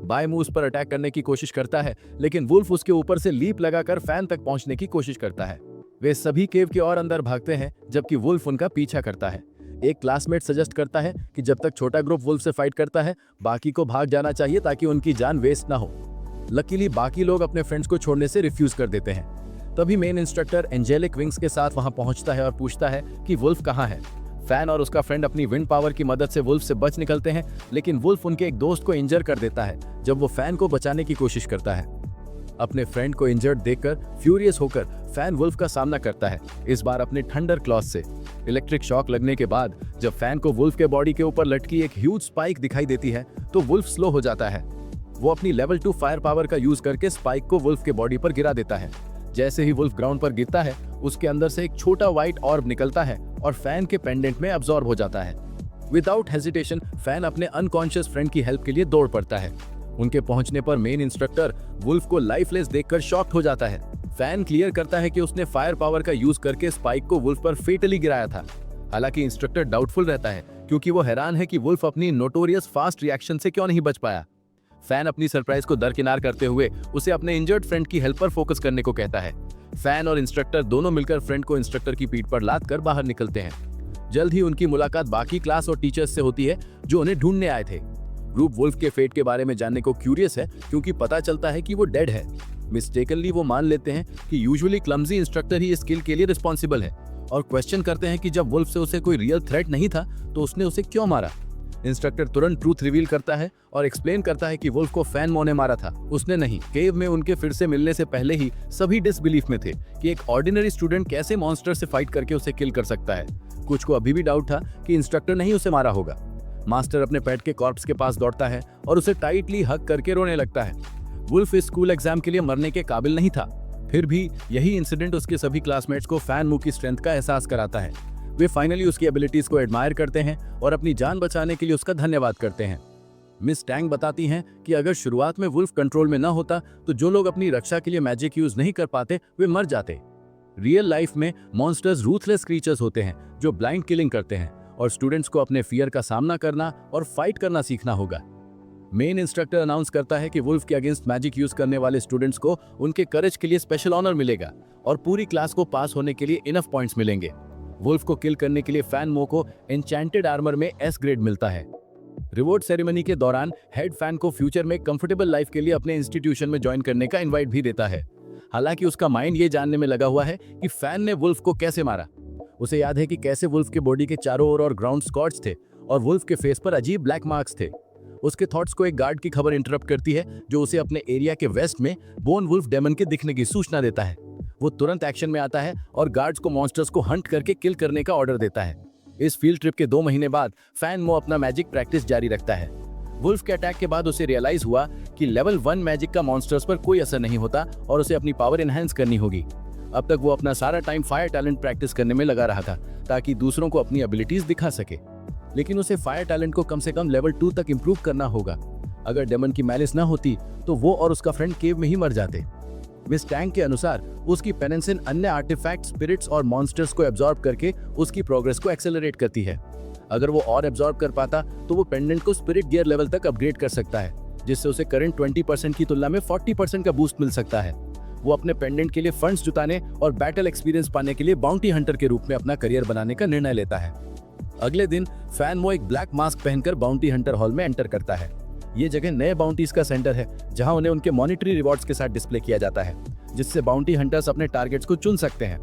बायमू उस पर अटैक करने की कोशिश करता है, लेकिन वुल्फ उसके ऊपर से लीप लगाकर फैन तक पहुंचने की कोशिश करता है। वे सभी केव की ओर अंदर भागते हैं, जबकि वुल्फ उनका पीछा करता है। एक क्लासमेट सजेस्ट करता है कि जब तक छोटा ग्रुप वुल्फ से फाइट करता है, बाकी को भाग जाना चाहिए ताकि उनकी जान वेस्ट ना हो। लकीली बाकी लोग अपने फ्रेंड्स को छोड़ने से रिफ्यूज कर देते हैं। तभी मेन इंस्ट्रक्टर एंजेलिक विंग्स के साथ वहां पहुंचता है और पूछता है कि वुल्फ कहां है। फैन और उसका फ्रेंड अपनी विंड पावर की मदद से वुल्फ से बच निकलते हैं, लेकिन वुल्फ उनके एक दोस्त को इंजर कर देता है जब वो फैन को बचाने की कोशिश करता है। अपने फ्रेंड को इंजर्ड देखकर फ्यूरियस होकर फैन वुल्फ का सामना करता है, इस बार अपने थंडर क्लॉज से। इलेक्ट्रिक शॉक लगने के बाद जब फैन को वुल्फ के बॉडी के ऊपर लटकी एक ह्यूज स्पाइक दिखाई देती है तो वुल्फ स्लो हो जाता है। वो अपनी लेवल 2 फायर पावर का यूज करके स्पाइक को वुल्फ के बॉडी पर गिरा देता है। जैसे ही वुल्फ ग्राउंड पर गिरता है, उसके अंदर से एक छोटा व्हाइट ऑर्ब निकलता है और फैन के पेंडेंट में अब्सॉर्ब हो जाता है। विदाउट हेजिटेशन फैन अपने अनकॉन्शियस फ्रेंड की हेल्प के लिए दौड़ पड़ता है। उनके पहुंचने पर मेन इंस्ट्रक्टर वुल्फ को लाइफलेस देखकर शॉक्ड हो जाता है। फैन क्लियर करता है कि उसने फायर पावर का यूज करके स्पाइक को वुल्फ पर फेटली गिराया था। हालांकि इंस्ट्रक्टर डाउटफुल रहता है, क्योंकि वो हैरान है कि वुल्फ अपनी नोटोरियस फास्ट रिएक्शन से क्यों नहीं बच पाया। फैन अपनी सरप्राइज को दरकिनार करते हुए उसे अपने इंजर्ड फ्रेंड की हेल्प पर फोकस करने को कहता है। फैन और इंस्ट्रक्टर दोनों मिलकर फ्रेंड को इंस्ट्रक्टर की पीठ पर लाद कर बाहर निकलते हैं। जल्द ही उनकी मुलाकात बाकी क्लास और टीचर्स से होती है जो उन्हें ढूंढने आए थे। ग्रुप वुल्फ के फेट के बारे में जानने को क्यूरियस है, क्योंकि पता चलता है कि वो डेड है। मिस्टेकनली वो मान लेते हैं कि यूजुअली क्लमजी इंस्ट्रक्टर ही इस किल के लिए रिस्पॉन्सिबल है और क्वेश्चन करते हैं कि जब वुल्फ से उसे कोई रियल थ्रेट नहीं था तो उसने उसे क्यों मारा। इंस्ट्रक्टर तुरंत ट्रूथ रिवील करता है और एक्सप्लेन करता है कि वुल्फ को फैन मो ने मारा था, उसने नहीं। केव में उनके फिर से मिलने से पहले ही सभी डिसबिलीफ में थे कि एक ऑर्डिनरी स्टूडेंट कैसे मॉन्स्टर से फाइट करके उसे किल कर सकता है। कुछ को अभी भी डाउट था कि इंस्ट्रक्टर ने ही उसे मारा होगा। मास्टर अपने पेट के कॉर्प्स के पास दौड़ता है और उसे टाइटली हग करके रोने लगता है। वुल्फ इस स्कूल एग्जाम के लिए मरने के काबिल नहीं था, फिर भी यही इंसिडेंट उसके सभी क्लासमेट्स को फैन मू की स्ट्रेंथ का एहसास कराता है। वे फाइनली उसकी एबिलिटीज को एडमायर करते हैं और अपनी जान बचाने के लिए उसका धन्यवाद करते हैं। मिस टैंग बताती हैं कि अगर शुरुआत में वुल्फ कंट्रोल में न होता तो जो लोग अपनी रक्षा के लिए मैजिक यूज नहीं कर पाते वे मर जाते। रियल लाइफ में मॉन्स्टर्स रूथलेस क्रीचर्स होते हैं जो ब्लाइंड किलिंग करते हैं और स्टूडेंट्स को अपने फियर का सामना करना और फाइट करना सीखना होगा। मेन इंस्ट्रक्टर अनाउंस करता है कि वुल्फ के अगेंस्ट मैजिक यूज करने वाले स्टूडेंट्स को उनके करेज के लिए स्पेशल ऑनर मिलेगा और पूरी क्लास को पास होने के लिए इनफ पॉइंट्स मिलेंगे। वुल्फ को किल करने के लिए फैन मो को एन्चेंटेड आर्मर में एस ग्रेड मिलता है। रिवॉर्ड सेरेमनी के दौरान हेड फैन को फ्यूचर में कंफर्टेबल लाइफ के लिए अपने इंस्टीट्यूशन में ज्वाइन करने का इनवाइट भी देता है। हालांकि उसका माइंड ये जानने में लगा हुआ है कि फैन ने वुल्फ को कैसे मारा। उसे याद है कि कैसे वुल्फ के बॉडी के चारों ओर ग्राउंड स्कॉट्स थे और वुल्फ के फेस पर अजीब ब्लैक मार्क्स थे। उसके थॉट्स को एक गार्ड की खबर इंटरप्ट करती है जो उसे अपने एरिया के वेस्ट में बोन वुल्फ डेमन के दिखने की सूचना देता है। वो तुरंत एक्शन में आता है और गार्ड्स को मॉन्स्टर्स को हंट करके किल करने का ऑर्डर देता है। इस फील्ड ट्रिप के 2 महीने बाद फैन मो अपना मैजिक प्रैक्टिस जारी रखता है। वुल्फ के अटैक के बाद उसे रियलाइज हुआ कि लेवल 1 मैजिक का मॉन्स्टर्स पर कोई असर नहीं होता और उसे अपनी पावर एनहांस करनी होगी। अब तक वो अपना सारा टाइम फायर टैलेंट प्रैक्टिस करने में लगा रहा था ताकि दूसरों को अपनी एबिलिटीज दिखा सके, लेकिन उसे फायर टैलेंट को कम से कम लेवल 2 तक इंप्रूव करना होगा। अगर डेमन की मैलिस ना होती तो वो और उसका फ्रेंड केव में ही मर जाते। मिस टैंग के अनुसार उसकी पेनिसिन अन्य आर्टिफैक्ट, स्पिरिट्स और मॉन्स्टर्स को एब्जॉर्ब करके उसकी प्रोग्रेस को एक्सेलरेट करती है। अगर वो और एब्जॉर्ब कर पाता तो वो पेंडेंट को स्पिरिट गियर लेवल तक अपग्रेड कर सकता है, जिससे उसे करंट 20% की तुलना में 40% का बूस्ट मिल सकता है। वो अपने पेंडेंट के लिए फंड्स जुटाने और बैटल एक्सपीरियंस पाने के लिए बाउंटी हंटर के रूप में अपना करियर बनाने का निर्णय लेता है। अगले दिन फैन मो एक ब्लैक मास्क पहनकर बाउंटी हंटर हॉल में एंटर करता है। ये जगह नए बाउंटीज का सेंटर है जहां उन्हें उनके मॉनिटरी रिवॉर्ड्स के साथ डिस्प्ले किया जाता है, जिससे बाउंटी हंटर्स अपने टारगेट्स को चुन सकते हैं।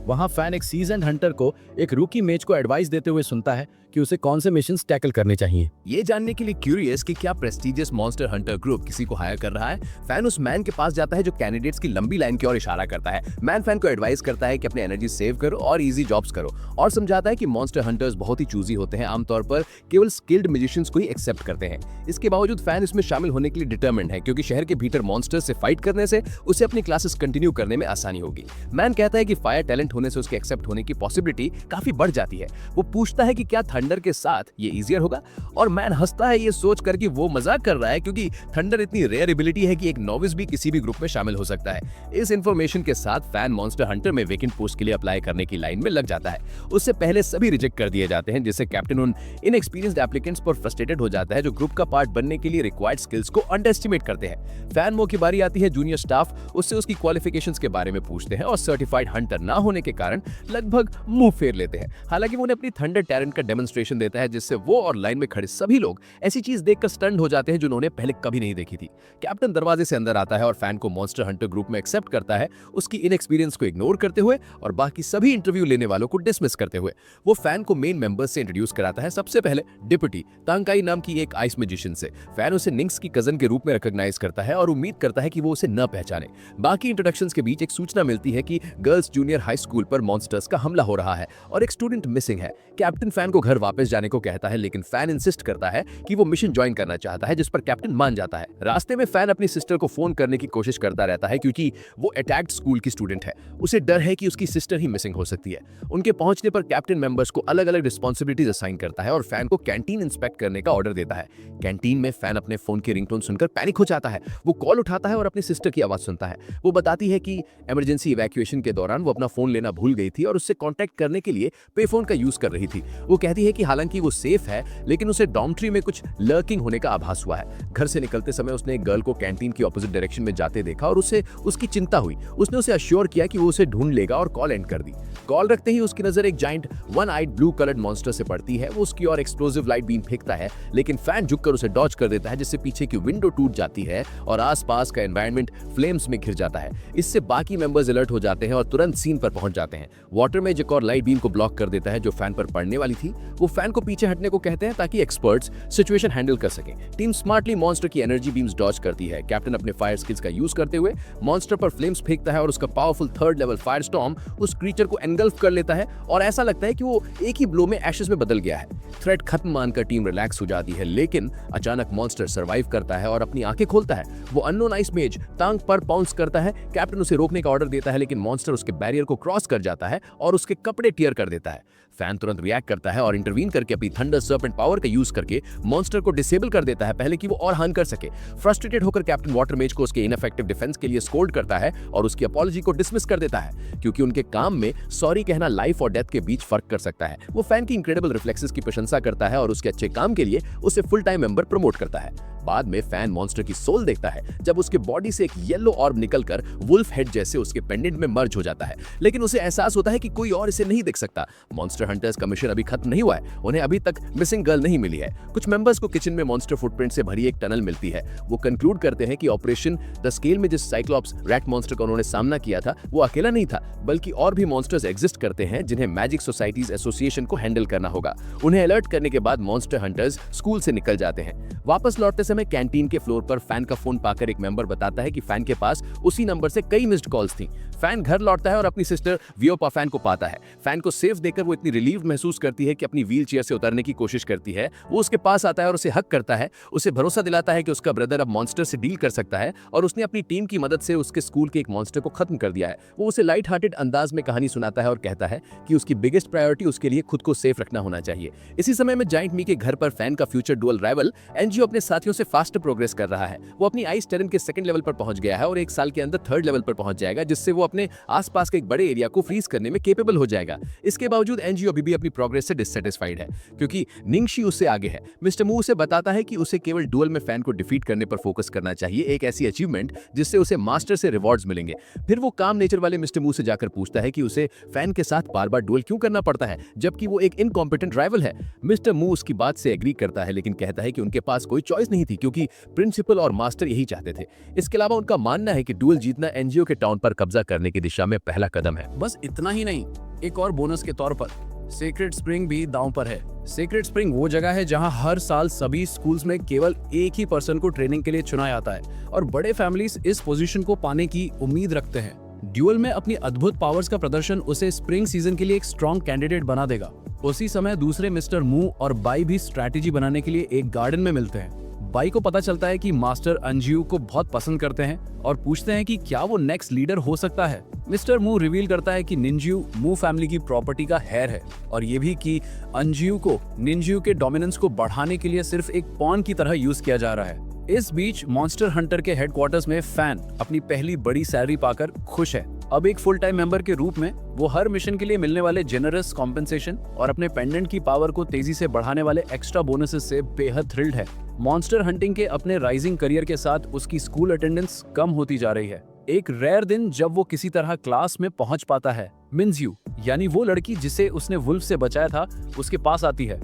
वहां फैन एक सीजन्ड हंटर को एक रूकी मेज को एडवाइस देते हुए सुनता है कि उसे कौन से मिशंस टैकल करने चाहिए। ये जानने के लिए क्यूरियस कि क्या प्रेस्टिजियस मॉन्स्टर हंटर ग्रुप किसी को हायर कर रहा है, फैन उस मैन के पास जाता है जो कैंडिडेट्स की लंबी लाइन की ओर इशारा करता है। मैन फैन को एडवाइस करता है कि अपनी एनर्जी सेव करो और इजी जॉब्स करो, और समझाता है कि मॉन्स्टर हंटर्स बहुत ही चूजी होते हैं, आमतौर पर केवल स्किल्ड म्यूजिशियंस को ही एक्सेप्ट करते हैं। इसके बावजूद फैन इसमें शामिल होने के लिए डिटरमिन्ड है, क्योंकि शहर के भीतर मॉन्स्टर्स से फाइट करने से उसे अपनी क्लासेस कंटिन्यू करने में आसानी होगी। मैन कहता है कि फायर टैलेंट होने से उसके एक्सेप्ट होने की पॉसिबिलिटी काफी बढ़ जाती है। वो पूछता है कि क्या थंडर के साथ ये इजियर होगा, और मैन हंसता है ये सोचकर कि वो मजाक कर रहा है, क्योंकि थंडर इतनी रेयर एबिलिटी है कि एक नोविस भी किसी भी ग्रुप में शामिल हो सकता है। इस इंफॉर्मेशन के साथ फैन मॉन्स्टर हंटर में वेकेंट पोस्ट के लिए अप्लाई करने की लाइन में लग जाता है। उससे पहले सभी रिजेक्ट कर दिए जाते हैं, जिससे कैप्टन उन इनएक्सपीरियंस्ड एप्लीकेंट्स पर फ्रस्ट्रेटेड हो जाता है जो ग्रुप का पार्ट बनने के लिए रिक्वायर्ड स्किल्स को अंडरएस्टिमेट करते हैं। फैन मो की बारी आती है। जूनियर स्टाफ उससे उसकी क्वालिफिकेशंस के बारे में पूछते हैं और सर्टिफाइड हंटर ना होने के कारण लगभग मुंह फेर लेते हैं। हालांकि वो उन्हें अपनी थंडर टैलेंट का डेमोन्स्ट्रेशन देता है, जिससे वो और लाइन में खड़े सभी लोग ऐसी चीज देखकर स्टन्ड हो जाते हैं जो उन्होंने पहले कभी नहीं देखी थी। कैप्टन दरवाजे से अंदर आता है और फैन को मॉन्स्टर हंटर ग्रुप में एक्सेप्ट करता है, उसकी इनएक्सपीरियंस को इग्नोर करते हुए और बाकी सभी इंटरव्यू लेने वालों को डिसमिस करते हुए। वो फैन को मेन मेंबर्स से इंट्रोड्यूस कराता है। सबसे पहले डिप्टी तांकाई नाम की एक आइस मैजिशियन से। फैन उसे निंक्स की कजन के रूप में रिकॉग्नाइज करता है और उम्मीद करता है कि वो उसे न पहचाने। बाकी इंट्रोडक्शंस के बीच एक सूचना मिलती है कि गर्ल्स जूनियर हाई स्कूल पर मॉन्स्टर्स का हमला हो रहा है और एक स्टूडेंट मिसिंग है। कैप्टन फैन को घर वापस जाने को कहता है, लेकिन फैन इंसिस्ट करता है कि वो मिशन ज्वाइन करना चाहता है, जिस पर कैप्टन मान जाता है। रास्ते में फैन अपनी सिस्टर को फोन करने की कोशिश करता रहता है, क्योंकि वो अटैक्ड स्कूल की स्टूडेंट है। उसे डर है कि उसकी सिस्टर ही मिसिंग हो सकती है। उनके पहुंचने पर कैप्टन मेंबर्स को अलग अलग रिस्पॉन्सिबिलिटीज असाइन करता है और फैन को कैंटीन इंस्पेक्ट करने का ऑर्डर देता है। कैंटीन में फैन अपने फोन की रिंगटोन सुनकर पैनिक हो जाता है। वो कॉल उठाता है और अपनी सिस्टर की आवाज सुनता है। वो बताती है कि इमरजेंसी इवैक्यूएशन के दौरान वो अपना फोन लेना भूल गई थी और उससे कांटेक्ट करने के लिए पे फोन का यूज कर रही थी। वो कहती है कि हालांकि वो सेफ है, लेकिन उसे डॉर्मिटरी में कुछ लर्किंग होने का आभास हुआ है। घर से निकलते समय उसने एक गर्ल को कैंटीन की ऑपोजिट डायरेक्शन में जाते देखा और उसे उसकी चिंता हुई। उसने उसे अश्योर किया कि वो उसे ढूंढ लेगा और कॉल एंड कर दी। कॉल रखते ही उसकी नजर एक giant one eyed blue coloured monster से पड़ती है। वो उसकी ओर एक्सप्लोसिव लाइट बीम फेंकता है, लेकिन फैन झुककर उसे डॉज कर देता है, जिससे पीछे की विंडो टूट जाती है और आसपास का एनवायरनमेंट फ्लेम्स में घिर जाता है। इससे बाकी मेंबर्स अलर्ट हो जाते हैं और तुरंत सीन पर पहुंच पहुंच जाते हैं। वाटर मैजिक और लाइट बीम को ब्लॉक कर देता है जो फैन पर पड़ने वाली थी। वो फैन को पीछे हटने को कहते हैं ताकि एक्सपर्ट्स सिचुएशन हैंडल कर सकें। टीम स्मार्टली मॉन्स्टर की एनर्जी बीम्स डॉज करती है। कैप्टन अपने फायर स्किल्स का यूज करते हुए मॉन्स्टर पर फ्लेम्स फेंकता है और उसका powerful 3rd level fire storm उस क्रीचर को एनगल्फ कर लेता है और ऐसा लगता है कि वो एक ही ब्लो में एशेस में बदल गया है। थ्रेट खत्म मानकर टीम रिलैक्स हो जाती है, लेकिन अचानक मॉन्स्टर सर्वाइव करता है और अपनी आंखें खोलता है। वो अननोन आइस मेज टांग पर पाउंस करता है। कैप्टन उसे रोकने का ऑर्डर देता है, लेकिन मॉन्स्टर उसके बैरियर को क्रॉस कर जाता है और उसके कपड़े टियर कर देता है। फैन तुरंत रिएक्ट करता है और इंटरवीन करके अपनी थंडर सर्पेंट पावर का यूज करके मॉन्स्टर को डिसेबल कर देता है पहले कि वो और हार्म कर सके। फ्रस्ट्रेटेड होकर कैप्टन वाटर मेज को उसके इनफेक्टिव डिफेंस के लिए स्कोल्ड करता है और उसकी अपॉलॉजी को डिसमिस कर देता है, क्योंकि उनके काम में सॉरी कहना लाइफ और डेथ के बीच फर्क कर सकता है। वो फैन की इनक्रेडिबल रिफ्लेक्सेस की प्रशंसा करता है और उसके अच्छे काम के लिए उसे फुल टाइम मेंबर प्रमोट करता है। बाद में फैन मॉन्स्टर की सोल देखता है जब उसके बॉडी से एक येलो ऑर्ब निकलकर वुल्फ हेड जैसे उसके पेंडेंट में मर्ज हो जाता है, लेकिन उसे एहसास होता है कि कोई और इसे नहीं देख सकता। मॉन्स्टर हंटर्स का मिशन अभी खत्म नहीं हुआ है, उन्हें अभी तक मिसिंग गर्ल नहीं मिली है। कुछ मेंबर्स को किचन में मॉन्स्टर फुटप्रिंट से भरी एक टनल मिलती है। वो कंक्लूड करते हैं कि ऑपरेशन द स्केल में जिस साइक्लॉप्स रैट मॉन्स्टर का उन्होंने सामना किया था वो अकेला नहीं था, बल्कि और भी मॉन्स्टर्स एग्जिस्ट करते हैं जिन्हें मैजिक सोसाइटीज एसोसिएशन को हैंडल करना होगा। उन्हें अलर्ट करने के बाद मॉन्स्टर हंटर्स स्कूल से निकल जाते हैं। वापस लौटते समय कैंटीन के फ्लोर पर फैन का फोन पाकर एक मेंबर बताता है कि फैन के पास उसी नंबर से कई मिस्ड कॉल्स थी। फैन घर लौटता है और अपनी सिस्टर वियोपा फैन को पाता है। फैन को सेफ देकर वो इतनी रिलीव महसूस करती है कि अपनी व्हील चेयर से उतरने की कोशिश करती है। वो उसके पास आता है और उसे हक करता है, उसे भरोसा दिलाता है कि उसका ब्रदर अब मॉन्स्टर से डील कर सकता है और उसने अपनी टीम की मदद से उसके स्कूल के एक मॉन्स्टर को खत्म कर दिया है। वो उसे लाइट हार्टेड अंदाज में कहानी सुनाता है और कहता है कि उसकी बिगेस्ट प्रायोरिटी उसके लिए खुद को सेफ रखना होना चाहिए। इसी समय में जाइंट मी के घर पर फैन का फ्यूचर डुअल राइवल एनजीओ अपने साथियों से फास्ट प्रोग्रेस कर रहा है। वो अपनी आइस टेरन के 2nd लेवल पर पहुंच गया है और 1 साल के अंदर 3rd लेवल पर पहुंच जाएगा, जिससे वो अपने आसपास के एक बड़े एरिया को फ्रीज करने में केपेबल हो जाएगा। इसके बावजूद एनजीओ अभी भी अपनी प्रोग्रेस से डिससैटिस्फाइड है, क्योंकि निंगशी उससे आगे है। मिस्टर मू उसे बताता है कि उसे केवल डुअल में फैन को डिफीट करने पर फोकस करना चाहिए, एक ऐसी अचीवमेंट जिससे उसे मास्टर से रिवॉर्ड्स मिलेंगे। फिर वो काम नेचर वाले मिस्टर मू से जाकर पूछता है कि उसे फैन के साथ बार बार डुअल क्यों करना पड़ता है, जबकि वो एक इनकॉम्पिटेंट राइवल है। मिस्टर मू उसकी बात से एग्री करता है, लेकिन कहता है कि उनके पास कोई चॉइस नहीं थी, क्योंकि प्रिंसिपल और मास्टर यही चाहते थे। इसके अलावा उनका मानना है कि डुअल जीतना एनजीओ के टाउन पर कब्जा करने की दिशा में पहला कदम है। बस इतना ही नहीं, एक और बोनस के तौर पर सेक्रेड स्प्रिंग भी दांव पर है। सेक्रेड स्प्रिंग वो जगह है जहां हर साल सभी स्कूल्स में केवल एक ही पर्सन को ट्रेनिंग के लिए चुना जाता है और बड़े फैमिलीज इस पोजीशन को पाने की उम्मीद रखते हैं। ड्यूल में अपनी अद्भुत पावर्स का प्रदर्शन उसे स्प्रिंग सीजन के लिए एक स्ट्रॉन्ग कैंडिडेट बना देगा। उसी समय दूसरे मिस्टर मू और बाई भी स्ट्रैटेजी बनाने के लिए एक गार्डन में मिलते हैं। बाई को पता चलता है कि मास्टर अंजियो को बहुत पसंद करते हैं और पूछते हैं कि क्या वो नेक्स्ट लीडर हो सकता है। मिस्टर मू रिवील करता है कि निंजियो मू फैमिली की प्रॉपर्टी का हेयर है और ये भी कि अंजियो को निंजियो के डोमिनेंस को बढ़ाने के लिए सिर्फ एक पॉन की तरह यूज किया जा रहा है। इस बीच मॉन्स्टर हंटर के हेडक्वार्टर्स में फैन अपनी पहली बड़ी सैलरी पाकर खुश है। अब एक फुल टाइम मेंबर के रूप में वो हर मिशन के लिए मिलने वाले जेनरस कॉम्पेंसेशन और अपने पेंडेंट की पावर को तेजी से बढ़ाने वाले एक्स्ट्रा बोनसेस से बेहद थ्रिल्ड है। मॉन्स्टर हंटिंग के अपने राइजिंग करियर के साथ उसकी स्कूल अटेंडेंस कम होती जा रही है। एक रेयर दिन जब वो किसी तरह क्लास में पहुंच पाता है, मिन्ज्यू यानी वो लड़की जिसे उसने वुल्फ से बचाया था उसके पास आती है।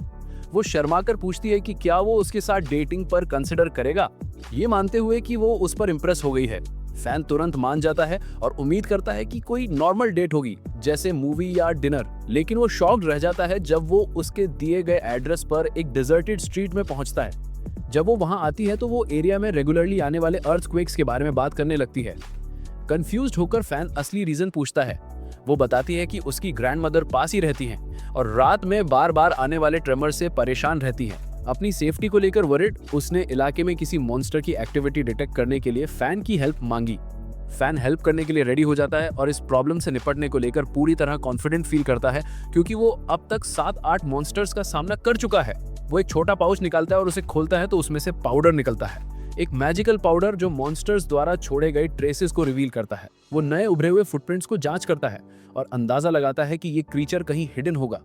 वो शर्माकर पूछती है कि क्या वो उसके साथ डेटिंग पर कंसिडर करेगा, ये मानते हुए कि वो उस पर इम्प्रेस हो गई है। फैन तुरंत मान जाता है और उम्मीद करता है कि कोई नॉर्मल डेट होगी जैसे मूवी या डिनर, लेकिन वो शॉक्ड रह जाता है जब वो उसके दिए गए एड्रेस पर एक डिजर्टेड स्ट्रीट में पहुंचता है। जब वो वहां आती है तो वो एरिया में रेगुलरली आने वाले अर्थक्वेक्स के बारे में बात करने लगती है। कंफ्यूज्ड होकर फैन असली रीजन पूछता है। वो बताती है कि उसकी ग्रैंडमदर पास ही रहती हैं और रात में बार बार आने वाले ट्रेमर से परेशान रहती हैं। अपनी सेफ्टी को लेकर वरिड उसने इलाके में किसी मॉन्स्टर की एक्टिविटी डिटेक्ट करने के लिए फैन की हेल्प मांगी। फैन हेल्प करने के लिए रेडी हो जाता है और इस प्रॉब्लम से निपटने को लेकर पूरी तरह कॉन्फिडेंट फील करता है, क्योंकि वो अब तक 7-8 मॉन्स्टर्स का सामना कर चुका है। वो एक छोटा पाउच निकालता है और उसे खोलता है तो उसमें से पाउडर निकलता है, एक मैजिकल पाउडर जो मॉन्स्टर्स द्वारा छोड़े गए ट्रेसेस को रिवील करता है। वो नए उभरे हुए फुटप्रिंट्स को जांच करता है और अंदाजा लगाता है कि ये क्रीचर कहीं हिडन होगा।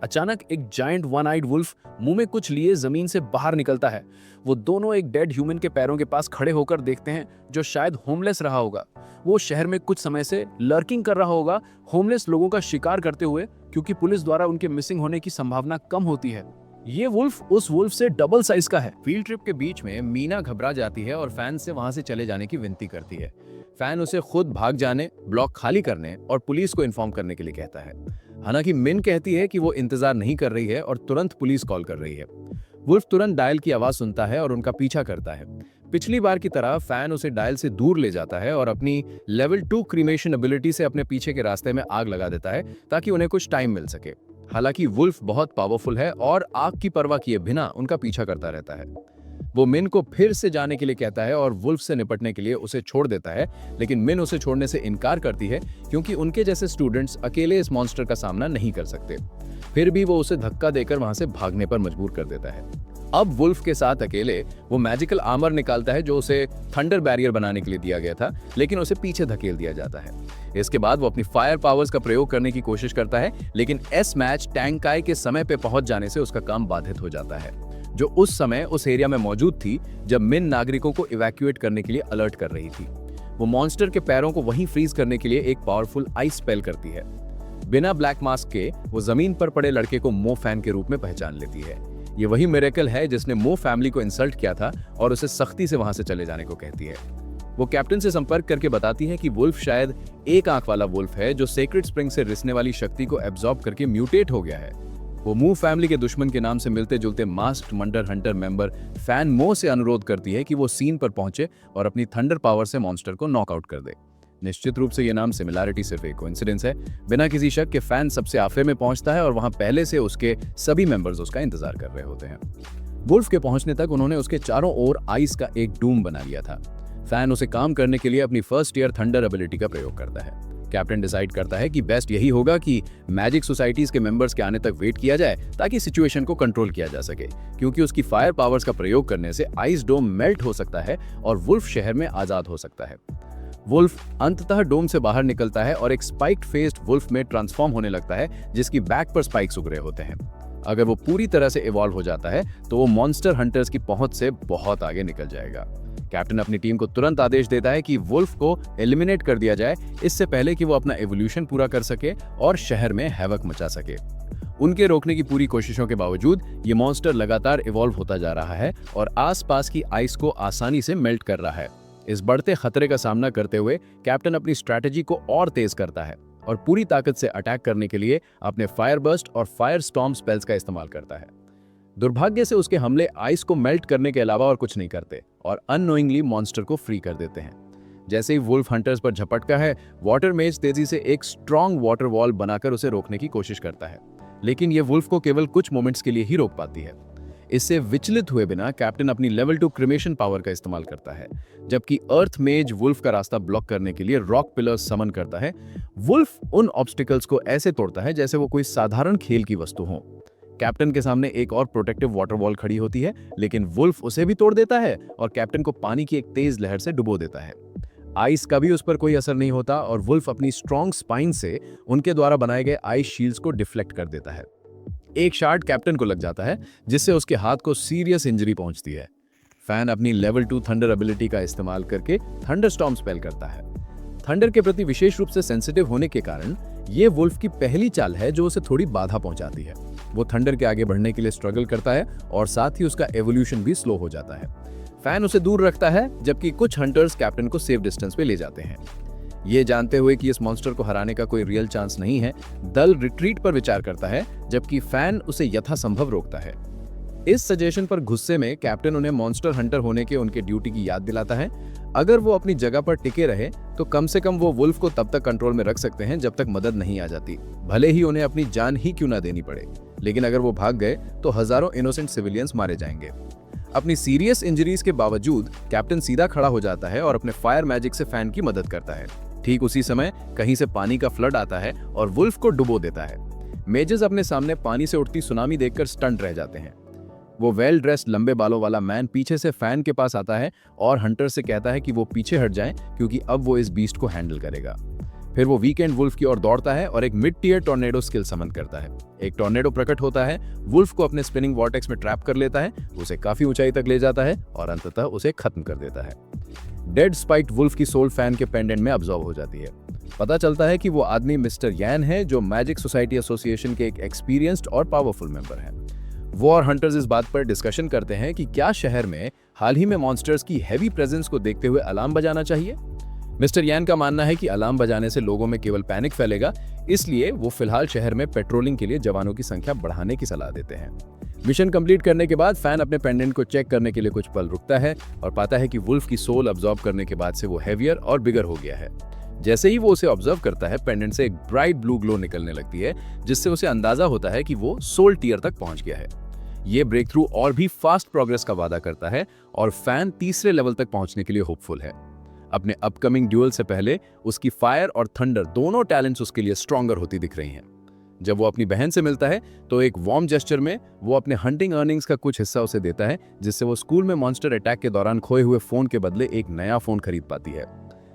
अचानक एक जायंट वन आइड वुल्फ मुंह में कुछ लिए जमीन से बाहर निकलता है। वो दोनों एक डेड ह्यूमन के पैरों के पास खड़े होकर देखते हैं, जो शायद होमलेस रहा होगा। वो शहर में कुछ समय से लर्किंग कर रहा होगा, होमलेस लोगों का शिकार करते हुए, क्योंकि पुलिस द्वारा उनके मिसिंग होने की संभावना कम होती है। ये वुल्फ उस वुल्फ से डबल साइज का है। फील्ड ट्रिप के बीच में मीना घबरा जाती है और फैन से वहां से चले जाने की विनती करती है। फैन उसे खुद भाग जाने, ब्लॉक खाली करने और पुलिस को इन्फॉर्म करने के लिए कहता है। हालांकि मिन कहती है कि वो इंतजार नहीं कर रही है और तुरंत पुलिस कॉल कर रही है। वुल्फ तुरंत डायल की आवाज सुनता है और उनका पीछा करता है। पिछली बार की तरह फैन उसे डायल से दूर ले जाता है और अपनी लेवल 2 क्रीमेशन एबिलिटी से अपने पीछे के रास्ते में आग लगा देता है ताकि उन्हें कुछ टाइम मिल सके। हालांकि वुल्फ बहुत पावरफुल है और आग की परवाह किए बिना उनका पीछा करता रहता है। वो मिन को फिर से जाने के लिए कहता है और वुल्फ से निपटने के लिए उसे छोड़ देता है, लेकिन मिन उसे छोड़ने से इनकार करती है क्योंकि उनके जैसे स्टूडेंट्स अकेले इस मॉन्स्टर का सामना नहीं कर सकते। फिर भी वो उसे धक्का देकर वहां से भागने पर मजबूर कर देता है। अब वुल्फ के साथ अकेले वो मैजिकल आर्मर निकालता है जो उसे थंडर बैरियर बनाने के लिए दिया गया था, लेकिन उसे पीछे धकेल दिया जाता है। इसके बाद वो अपनी फायर पावर्स का प्रयोग करने की कोशिश करता है, लेकिन एस मैच टैंकाई के समय पे पहुंच जाने से उसका काम बाधित हो जाता है, जो उस समय उस एरिया में मौजूद थी जब मिन नागरिकों को इवैक्यूएट करने के लिए अलर्ट कर रही थी। वो मॉन्स्टर के पैरों को वहीं फ्रीज करने के लिए एक पावरफुल आइस स्पेल करती है। बिना ब्लैक मास्क के वो जमीन पर पड़े लड़के को मो फैन के रूप में पहचान लेती है। ये वही मिरेकल है जिसने मो फैमिली को इंसल्ट किया था और उसे सख्ती से वहां से चले जाने को कहती है। वो कैप्टन से संपर्क करके बताती है कि वुल्फ शायद एक आंख वाला वुल्फ है जो सेक्रेड स्प्रिंग से रिसने वाली शक्ति को एब्जॉर्ब करके म्यूटेट हो गया है। वो मो फैमिली के दुश्मन के नाम से मिलते जुलते मास्क्ड मंडर हंटर मेंबर फैन मो से अनुरोध करती है कि वो सीन पर पहुंचे और अपनी थंडर पावर से मॉन्स्टर को नॉकआउट कर दे। निश्चित रूप से ये नाम सिमिलैरिटी सिर्फ एक कोइंसिडेंस है। बिना किसी शक के फैन सबसे आखिर में पहुंचता है और वहां पहले से उसके सभी मेंबर्स उसका इंतजार कर रहे होते हैं। वुल्फ के पहुंचने तक उन्होंने उसके चारों ओर आइस का एक डूम बना लिया था। फैन उसे काम करने के लिए अपनी फर्स्ट ईयर थंडर एबिलिटी का प्रयोग करता है। कैप्टन डिसाइड करता है कि बेस्ट यही होगा कि मैजिक सोसाइटीज के मेंबर्स के आने तक वेट किया जाए ताकि सिचुएशन को कंट्रोल किया जा सके, क्योंकि उसकी फायर पावर्स का प्रयोग करने से आइस डोम मेल्ट हो सकता है और वुल्फ शहर में आजाद हो सकता है। वुल्फ अंततः डोम से बाहर निकलता है और एक स्पाइक्ड फेस्ड वुल्फ में ट्रांसफॉर्म होने लगता है जिसकी बैक पर स्पाइक्स उग रहे होते हैं। अगर वो पूरी तरह से इवॉल्व हो जाता है तो वो मॉन्स्टर हंटर्स की पहुंच से बहुत आगे निकल जाएगा। कैप्टन अपनी टीम को तुरंत आदेश देता है कि वुल्फ को एलिमिनेट कर दिया जाए, इससे पहले कि वो अपना एवोल्यूशन पूरा कर सके और शहर में हैवक मचा सके। उनके रोकने की पूरी कोशिशों के बावजूद ये मॉन्स्टर लगातार इवॉल्व होता जा रहा है और आसपास की आइस को आसानी से मेल्ट कर रहा है। इस बढ़ते खतरे का सामना करते हुए कैप्टन अपनी स्ट्रैटेजी को और तेज करता है और पूरी ताकत से अटैक करने के लिए अपने फायर बर्स्ट और फायर स्टॉर्म स्पेल्स का इस्तेमाल करता है। दुर्भाग्य से उसके हमले आइस को मेल्ट करने के अलावा और कुछ नहीं करते और अननोइंगली मॉन्स्टर को फ्री कर देते हैं। जैसे ही वुल्फ हंटर्स पर झपटता है, वाटर मेज तेजी से एक स्ट्रॉन्ग वाटर वॉल बनाकर उसे रोकने की कोशिश करता है, लेकिन ये वुल्फ को केवल कुछ मोमेंट्स के लिए ही रोक पाती है। इससे विचलित हुए बिना कैप्टन अपनी लेवल 2 क्रिमेशन पावर का इस्तेमाल करता है, जबकि अर्थ मेज वुल्फ का रास्ता ब्लॉक करने के लिए रॉक पिलर्स समन करता है। वुल्फ उन ऑब्स्टिकल्स को ऐसे तोड़ता है जैसे वो कोई साधारण खेल की वस्तु हो। कैप्टन के सामने एक और प्रोटेक्टिव वाटर वॉल खड़ी होती है, लेकिन वुल्फ उसे भी तोड़ देता है और कैप्टन को पानी की एक तेज लहर से डुबो देता है। आइस का भी उस पर कोई असर नहीं होता और वुल्फ अपनी स्ट्रॉन्ग स्पाइन से उनके द्वारा बनाए गए आइस शील्ड्स को डिफ्लेक्ट कर देता है। एक शार्ट कैप्टन को लग जाता है जिससे उसके हाथ को सीरियस इंजरी पहुंचती है। फैन अपनी लेवल 2 थंडर एबिलिटी का इस्तेमाल करके थंडरस्टॉर्म स्पेल करता है। थंडर के प्रति विशेष रूप से सेंसिटिव होने के कारण ये वुल्फ की पहली चाल है जो उसे थोड़ी बाधा पहुंचाती है। वो थंडर के आगे बढ़ने के लिए स्ट्रगल करता है और साथ ही उसका एवोल्यूशन भी स्लो हो जाता है। फैन उसे दूर रखता है जबकि कुछ हंटर्स कैप्टन को सेफ डिस्टेंस पे ले जाते हैं। ये जानते हुए कि इस मॉन्स्टर को हराने का कोई रियल चांस नहीं है, दल रिट्रीट पर विचार करता है, जबकि फैन उसे यथासंभव रोकता है। इस सजेशन पर गुस्से में कैप्टन उन्हें मॉन्स्टर हंटर होने के उनके ड्यूटी की याद दिलाता है। अगर वो अपनी जगह पर टिके रहे तो कम से कम वो वुल्फ को तब तक कंट्रोल में रख सकते हैं जब तक मदद नहीं आ जाती, भले ही उन्हें अपनी जान ही क्यों ना देनी पड़े। लेकिन अगर वो भाग गए तो हजारों इनोसेंट सिविलियंस मारे जाएंगे। अपनी सीरियस इंजरीज के बावजूद कैप्टन सीधा खड़ा हो जाता है और अपने फायर मैजिक से फैन की मदद करता है। ठीक उसी समय कहीं से पानी का फ्लड आता है और वुल्फ को डुबो देता है। मेजेस अपने सामने पानी से उठती सुनामी देखकर स्टंट रह जाते हैं। वो वेल ड्रेस्ड लंबे बालों वाला मैन पीछे से फैन के पास आता है और हंटर से कहता है कि वो पीछे हट जाएं क्योंकि अब वो इस बीस्ट को हैंडल करेगा। फिर वो वीकेंड वुल्फ की ओर दौड़ता है और एक मिड टियर टॉर्नेडो स्किल समन करता है। एक टॉर्नेडो प्रकट होता है, वुल्फ को अपने स्पिनिंग वॉर्टेक्स में ट्रैप कर लेता है, उसे काफी ऊंचाई तक ले जाता है और अंततः उसे खत्म कर देता है। डेड स्पाइक्ड वुल्फ की सोल फैन के पेंडेंट में अब्जॉर्ब हो जाती है। पता चलता है कि वो आदमी मिस्टर यैन है जो मैजिक सोसाइटी एसोसिएशन के एक एक्सपीरियंस्ड और पावरफुल मेंबर हैं। वो और हंटर्स इस बात पर डिस्कशन करते हैं कि क्या शहर में हाल ही में मॉन्स्टर्स की हैवी प्रेजेंस को देखते हुए अलार्म बजाना चाहिए। मिस्टर यान का मानना है कि अलार्म बजाने से लोगों में केवल पैनिक फैलेगा, इसलिए वो फिलहाल शहर में पेट्रोलिंग के लिए जवानों की संख्या बढ़ाने की सलाह देते हैं। मिशन कंप्लीट करने के बाद फैन अपने पेंडेंट को चेक करने के लिए कुछ पल रुकता है और पाता है कि वुल्फ की सोल अब्सॉर्ब करने के बाद से वो हेवियर और बिगर हो गया है। जैसे ही वो उसे ऑब्जर्व करता है, पेंडेंट से एक ब्राइट ब्लू ग्लो निकलने लगती है, जिससे उसे अंदाजा होता है कि वो सोल टियर तक पहुंच गया है। ये ब्रेक थ्रू और भी फास्ट प्रोग्रेस का वादा करता है और फैन तीसरे लेवल तक पहुंचने के लिए होपफुल है। अपने अपकमिंग ड्यूल से पहले उसकी फायर और थंडर दोनों टैलेंट्स उसके लिए स्ट्रॉन्गर होती दिख रही हैं। जब वो अपनी बहन से मिलता है तो एक वार्म जेस्चर में वो अपने हंटिंग अर्निंग्स का कुछ हिस्सा उसे देता है, जिससे वो स्कूल में मॉन्स्टर अटैक के दौरान खोए हुए फोन के बदले एक नया फोन खरीद पाती है।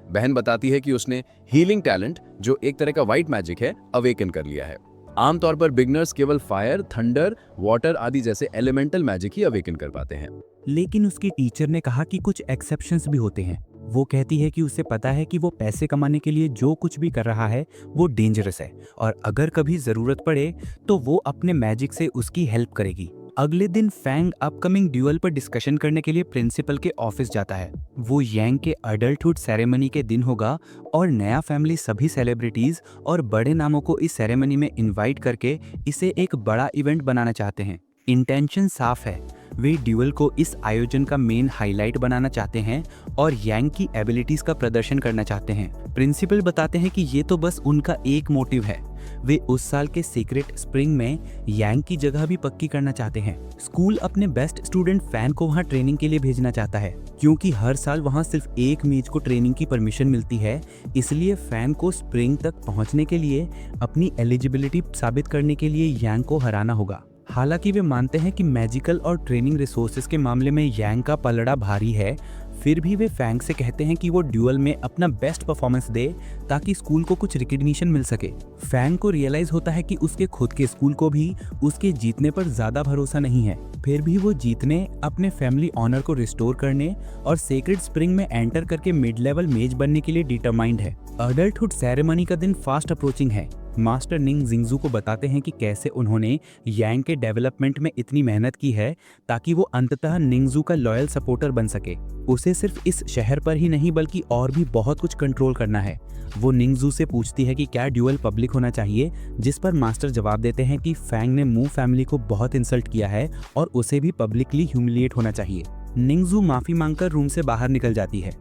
बहन बताती है कि उसने हीलिंग टैलेंट, जो एक तरह का व्हाइट मैजिक है, अवेकन कर लिया है। आमतौर पर बिगनर्स केवल फायर, थंडर, वाटर आदि जैसे एलिमेंटल मैजिक ही अवेकन कर पाते हैं। लेकिन उसकी टीचर ने कहा कि कुछ एक्सेप्शंस भी होते हैं। वो कहती है कि उसे पता है कि वो पैसे कमाने के लिए जो कुछ भी कर रहा है वो डेंजरस है और अगर कभी जरूरत पड़े तो वो अपने मैजिक से उसकी हेल्प करेगी। अगले दिन फैंग अपकमिंग ड्यूअल पर डिस्कशन करने के लिए प्रिंसिपल के ऑफिस जाता है। वो यांग के अडल्टहुड सेरेमनी के दिन होगा और नया फैमिली सभी सेलिब्रिटीज और बड़े नामों को इस सेरेमनी में इनवाइट करके इसे एक बड़ा इवेंट बनाना चाहते हैं। इंटेंशन साफ है, वे ड्यूअल को इस आयोजन का मेन हाईलाइट बनाना चाहते हैं और यांग की एबिलिटीज का प्रदर्शन करना चाहते हैं। प्रिंसिपल बताते हैं कि ये तो बस उनका एक मोटिव है, वे उस साल के सीक्रेट स्प्रिंग में यांग की जगह भी पक्की करना चाहते हैं। स्कूल अपने बेस्ट स्टूडेंट फैन को वहां ट्रेनिंग के लिए भेजना चाहता है, क्योंकि हर साल वहां सिर्फ एक मेज को ट्रेनिंग की परमिशन मिलती है, इसलिए फैन को स्प्रिंग तक पहुंचने के लिए अपनी एलिजिबिलिटी साबित करने के लिए यांग को हराना होगा। हालांकि वे मानते हैं कि मैजिकल और ट्रेनिंग रिसोर्सेज के मामले में यांग का पलड़ा भारी है, फिर भी वे फैंग से कहते हैं कि वो ड्यूअल में अपना बेस्ट परफॉर्मेंस दे ताकि स्कूल को कुछ रिकग्निशन मिल सके। फैंग को रियलाइज होता है कि उसके खुद के स्कूल को भी उसके जीतने पर ज्यादा भरोसा नहीं है, फिर भी वो जीतने, अपने फैमिली ऑनर को रिस्टोर करने और सेक्रेड स्प्रिंग में एंटर करके मिड लेवल मेज बनने के लिए डिटरमाइंड है। अडल्टहुड सेरेमनी का दिन फास्ट अप्रोचिंग है। मास्टर निंग जिंगजू को बताते हैं कि कैसे उन्होंने यांग के डेवलपमेंट में इतनी मेहनत की है ताकि वो अंततः निंगजू का लॉयल सपोर्टर बन सके। उसे सिर्फ इस शहर पर ही नहीं बल्कि और भी बहुत कुछ कंट्रोल करना है। वो निंगजू से पूछती है कि क्या ड्यूअल पब्लिक होना चाहिए, जिस पर मास्टर जवाब देते हैं कि फैंग ने मू फैमिली को बहुत इंसल्ट किया है और उसे भी पब्लिकली ह्यूमिलिएट होना चाहिए। निंगजू माफी मांगकर रूम से बाहर निकल जाती है।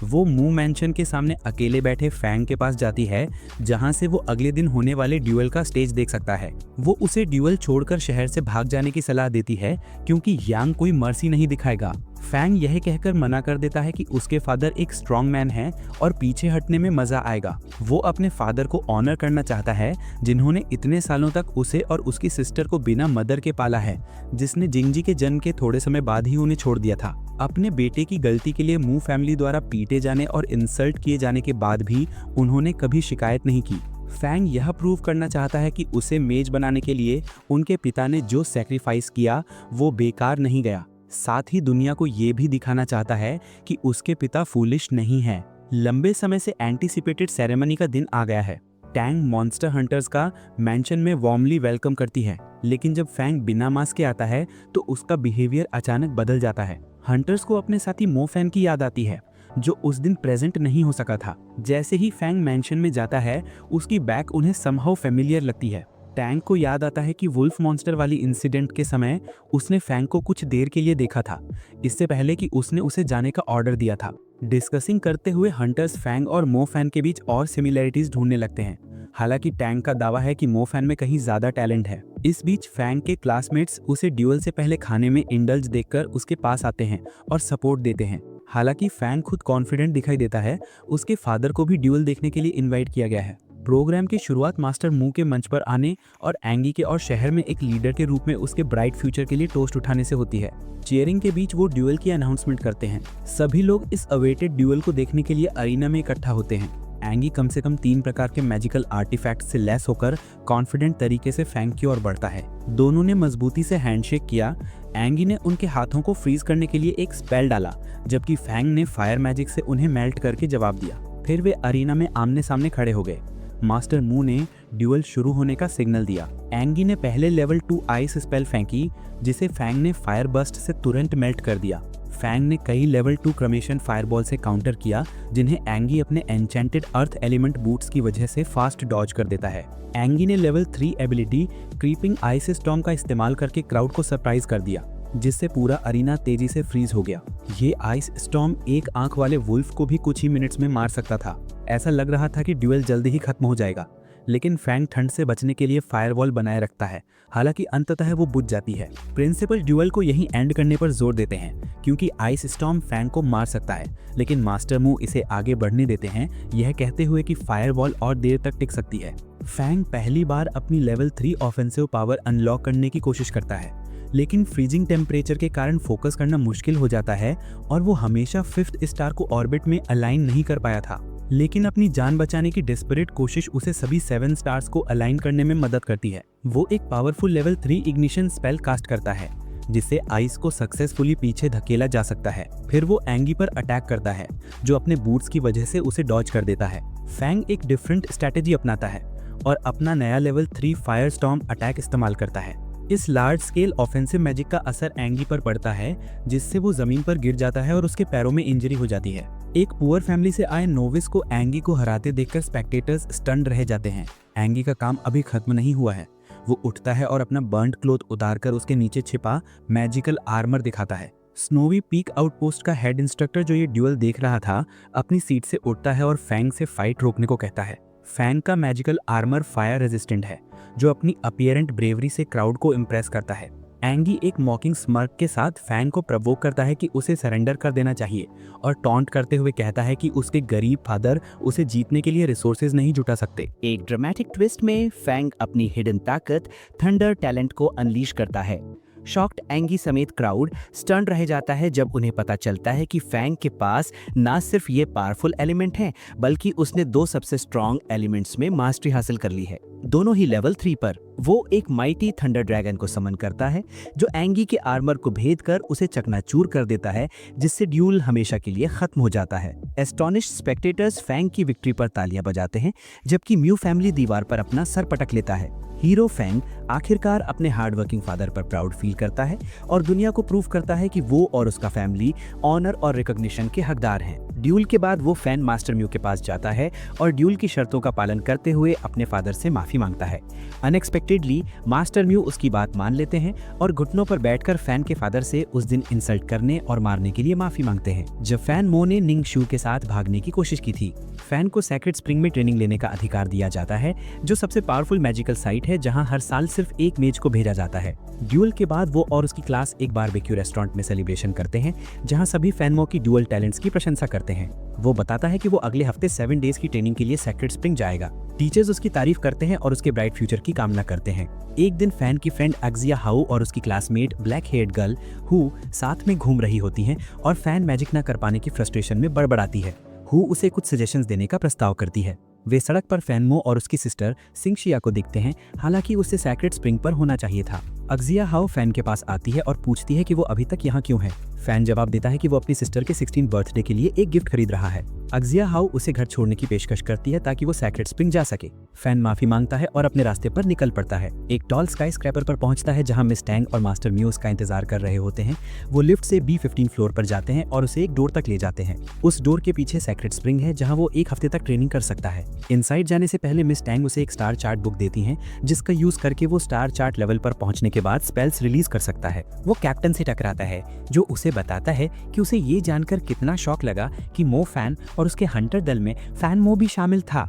वो मू मैंशन के सामने अकेले बैठे फैंग के पास जाती है, जहां से वो अगले दिन होने वाले ड्यूअल का स्टेज देख सकता है। वो उसे ड्यूअल छोड़कर शहर से भाग जाने की सलाह देती है, क्योंकि यांग कोई मर्सी नहीं दिखाएगा। फैंग यह कहकर मना कर देता है कि उसके फादर एक स्ट्रॉन्ग मैन है और पीछे हटने में मजा आएगा। वो अपने फादर को ऑनर करना चाहता है, जिन्होंने इतने सालों तक उसे और उसकी सिस्टर को बिना मदर के पाला है, जिसने जिंगजी के जन्म के थोड़े समय बाद ही उन्हें छोड़ दिया था। अपने बेटे की गलती के लिए मू फैमिली द्वारा पीटे जाने और इंसल्ट किए जाने के बाद भी उन्होंने कभी शिकायत नहीं की। फैंग यह प्रूव करना चाहता है कि उसे मेज बनाने के लिए उनके पिता ने जो सैक्रिफाइस किया वो बेकार नहीं गया। साथ ही दुनिया को ये भी दिखाना चाहता है कि उसके पिता फूलिश नहीं है। लंबे समय से एंटीसिपेटेड सेरेमनी का दिन आ गया है। टैंग मॉन्स्टर हंटर्स का मैंशन में वार्मली वेलकम करती है, लेकिन जब फैंग बिना मास्क के आता है तो उसका बिहेवियर अचानक बदल जाता है। हंटर्स को अपने साथी मो फैन की याद आती है, जो उस दिन प्रेजेंट नहीं हो सका था। जैसे ही फैंग मैंशन में जाता है, उसकी बैक उन्हें समहाउ फेमिलियर लगती है। टैंग को याद आता है कि वुल्फ मॉन्स्टर वाली इंसिडेंट के समय उसने फैंग को कुछ देर के लिए देखा था, इससे पहले कि उसने उसे जाने का ऑर्डर दिया था। डिस्कसिंग करते हुए हंटर्स फैंग और मो फैन के बीच और सिमिलैरिटीज ढूंढने लगते हैं। हालांकि टैंग का दावा है कि मो फैन में कहीं ज्यादा टैलेंट है। इस बीच फैंग के क्लासमेट्स उसे ड्यूअल से पहले खाने में इंडल्ज देखकर उसके पास आते हैं और सपोर्ट देते हैं। हालांकि फैंग खुद कॉन्फिडेंट दिखाई देता है, उसके फादर को भी ड्यूअल देखने के लिए इन्वाइट किया गया है। प्रोग्राम की शुरुआत मास्टर मू के मंच पर आने और एंगी के और शहर में एक लीडर के रूप में उसके ब्राइट फ्यूचर के लिए टोस्ट उठाने से होती है। चीयरिंग के बीच वो ड्यूअल की अनाउंसमेंट करते हैं। सभी लोग इस अवेटेड ड्यूअल को देखने के लिए अरीना में इकट्ठा होते हैं। एंगी कम से कम 3 प्रकार के मैजिकल आर्टिफैक्ट से लैस होकर कॉन्फिडेंट तरीके से फैंग की ओर बढ़ता है। दोनों ने मजबूती से हैंडशेक किया। एंगी ने उनके हाथों को फ्रीज करने के लिए एक स्पेल डाला, जबकि फैंग ने फायर मैजिक से उन्हें मेल्ट करके जवाब दिया। फिर वे अरीना में आमने सामने खड़े हो गए। मास्टर मू ने ड्यूअल शुरू होने का सिग्नल दिया। एंगी ने पहले लेवल 2 आइस स्पेल फेंकी, जिसे फैंग ने फायर बर्स्ट से तुरंत मेल्ट कर दिया। फैंग ने कई लेवल 2 क्रमेशन फायरबॉल से काउंटर किया, जिन्हें एंगी अपने एन्चेंटेड अर्थ एलिमेंट बूट्स की वजह से फास्ट डॉज कर देता है। एंगी ने level 3 ability creeping ice storm का इस्तेमाल करके क्राउड को सरप्राइज कर दिया, जिससे पूरा अरीना तेजी से फ्रीज हो गया। ये आइस स्टॉर्म एक आंख वाले वुल्फ को भी कुछ ही मिनट्स में मार सकता था। ऐसा लग रहा था कि ड्यूअल जल्दी ही खत्म हो जाएगा, लेकिन फैंग ठंड से बचने के लिए फायरवॉल बनाए रखता है। हालांकि अंततः वो बुझ जाती है। प्रिंसिपल ड्यूअल को यहीं एंड करने पर जोर देते हैं, क्योंकि आइस स्टॉर्म फैंग को मार सकता है, लेकिन मास्टर मू इसे आगे बढ़ने देते हैं, यह कहते हुए कि फायरवॉल और देर तक टिक सकती है। फैंग पहली बार अपनी लेवल 3 ऑफेंसिव पावर अनलॉक करने की कोशिश करता है, लेकिन फ्रीजिंग टेम्परेचर के कारण फोकस करना मुश्किल हो जाता है और वो हमेशा 5th स्टार को ऑर्बिट में अलाइन नहीं कर पाया था। लेकिन अपनी जान बचाने की डेस्परेट कोशिश उसे सभी 7 स्टार्स को अलाइन करने में मदद करती है। वो एक powerful level 3 ignition spell cast करता है, जिससे आइस को सक्सेसफुली पीछे धकेला जा सकता है। फिर वो एंगी पर अटैक करता है, जो अपने बूट्स की वजह से उसे डॉज कर देता है। फैंग एक डिफरेंट स्ट्रेटेजी अपनाता है और अपना नया लेवल 3 फायर स्टॉर्म अटैक इस्तेमाल करता है। इस लार्ज स्केल ऑफेंसिव मैजिक का असर एंगी पर पड़ता है, जिससे वो जमीन पर गिर जाता है और उसके पैरों में इंजरी हो जाती है। एक पुअर फैमिली से आए नोविस को एंगी को हराते देखकर स्पेक्टेटर्स स्टन्ड रह जाते हैं। एंगी का काम अभी खत्म नहीं हुआ है। वो उठता है और अपना बर्न्ड क्लोथ उतारकर उसके नीचे छिपा मैजिकल आर्मर दिखाता है। स्नोवी पीक आउटपोस्ट का हेड इंस्ट्रक्टर, जो ये ड्यूअल देख रहा था, अपनी सीट से उठता है और फैंग से फाइट रोकने को कहता है। फैंग का मैजिकल आर्मर फायर रेजिस्टेंट है, जो अपनी अपीयरेंट ब्रेवरी से क्राउड को इम्प्रेस करता है। एंगी एक मॉकिंग स्मर्क के साथ फैंग को प्रवोक करता है कि उसे सरेंडर कर देना चाहिए और टॉन्ट करते हुए कहता है कि उसके गरीब फादर उसे जीतने के लिए रिसोर्सेज नहीं जुटा सकते। एक ड्रामेटिक ट्विस्ट में फैंग अपनी हिडन ताकत थंडर टैलेंट को अनलीश करता है। शॉक्ड एंगी समेत क्राउड स्टन रह जाता है जब उन्हें पता चलता है कि फैंग के पास ना सिर्फ ये पावरफुल एलिमेंट हैं, बल्कि उसने 2 सबसे स्ट्रॉन्ग एलिमेंट्स में मास्टरी हासिल कर ली है, दोनों ही लेवल 3 पर। वो एक माइटी थंडर ड्रैगन को समन करता है, जो एंगी के आर्मर को भेद कर उसे चकनाचूर कर देता है, जिससे ड्यूल हमेशा के लिए खत्म हो जाता है। एस्टोनिश्ड स्पेक्टेटर्स फैंग की विक्ट्री पर तालियां बजाते हैं, जबकि म्यू फैमिली दीवार पर अपना सर पटक लेता है। हीरो फैंग आखिरकार अपने हार्डवर्किंग फादर पर प्राउड फील करता है और दुनिया को प्रूव करता है कि वो और उसका फैमिली ऑनर और रिकॉग्निशन के हकदार हैं। ड्यूल के बाद वो फैन मास्टर म्यू के पास जाता है और ड्यूल की शर्तों का पालन करते हुए अपने फादर से माफी मांगता है। अनएक्सपेक्टेडली मास्टर म्यू उसकी बात मान लेते हैं और घुटनों पर बैठकर फैन के फादर से उस दिन इंसल्ट करने और मारने के लिए माफी मांगते हैं, जब फैन मो ने निंग शू के साथ भागने की कोशिश की थी। फैन को सेक्रेट स्प्रिंग में ट्रेनिंग लेने का अधिकार दिया जाता है, जो सबसे पावरफुल मैजिकल साइट है जहां हर साल सिर्फ एक मेज को भेजा जाता है। ड्यूल के बाद वो और उसकी क्लास एक बारबेक्यू रेस्टोरेंट में सेलिब्रेशन करते हैं, जहां सभी फैनमो की ड्यूअल टैलेंट्स की प्रशंसा करते हैं। वो बताता है कि वो अगले हफ्ते 7 डेज की ट्रेनिंग के लिए सेक्रेट स्प्रिंग जाएगा। टीचर्स उसकी तारीफ करते हैं और उसके ब्राइट फ्यूचर की कामना करते हैं। एक दिन फैन की फ्रेंड अक्सिया हाउ और उसकी classmate black heard girl who साथ में घूम रही होती हैं और फैन मैजिक न कर पाने की फ्रस्ट्रेशन में बड़बड़ाती है। हु उसे कुछ सजेशंस देने का प्रस्ताव करती है। वे सड़क पर फैनमो और उसकी सिस्टर सिंगशिया को दिखते हैं, हालांकि उसे सेक्रेट स्प्रिंग पर होना चाहिए था। अक्सिया हाउ फैन के पास आती है और पूछती है कि वो अभी तक यहाँ क्यों है। फैन जवाब देता है कि वो अपनी सिस्टर के 16th बर्थडे के लिए एक गिफ्ट खरीद रहा है। अक्सिया हाउ उसे घर छोड़ने की पेशकश करती है ताकि वो सेक्रेट स्प्रिंग जा सके। फैन माफी मांगता है और अपने रास्ते पर निकल पड़ता है। एक टॉल स्काई स्क्रैपर पर पहुंचता है जहां मिस टैंग और मास्टर म्यू उसका इंतजार कर रहे होते हैं। वो लिफ्ट से B15 फ्लोर पर जाते हैं और उसे एक डोर तक ले जाते हैं। उस डोर के पीछे सेक्रेट स्प्रिंग है जहां वो 1 हफ्ते तक ट्रेनिंग कर सकता है। इनसाइड जाने से पहले मिस टैंग उसे एक स्टार चार्ट बुक देती हैं, जिसका यूज करके वो स्टार चार्ट लेवल पर पहुंचने के बाद स्पेल्स रिलीज कर सकता है। वो कैप्टन से टकराता है, जो उसे बताता है कि उसे ये जानकर कितना शॉक लगा कि मो फैन और उसके हंटर दल में फैन मो भी शामिल था।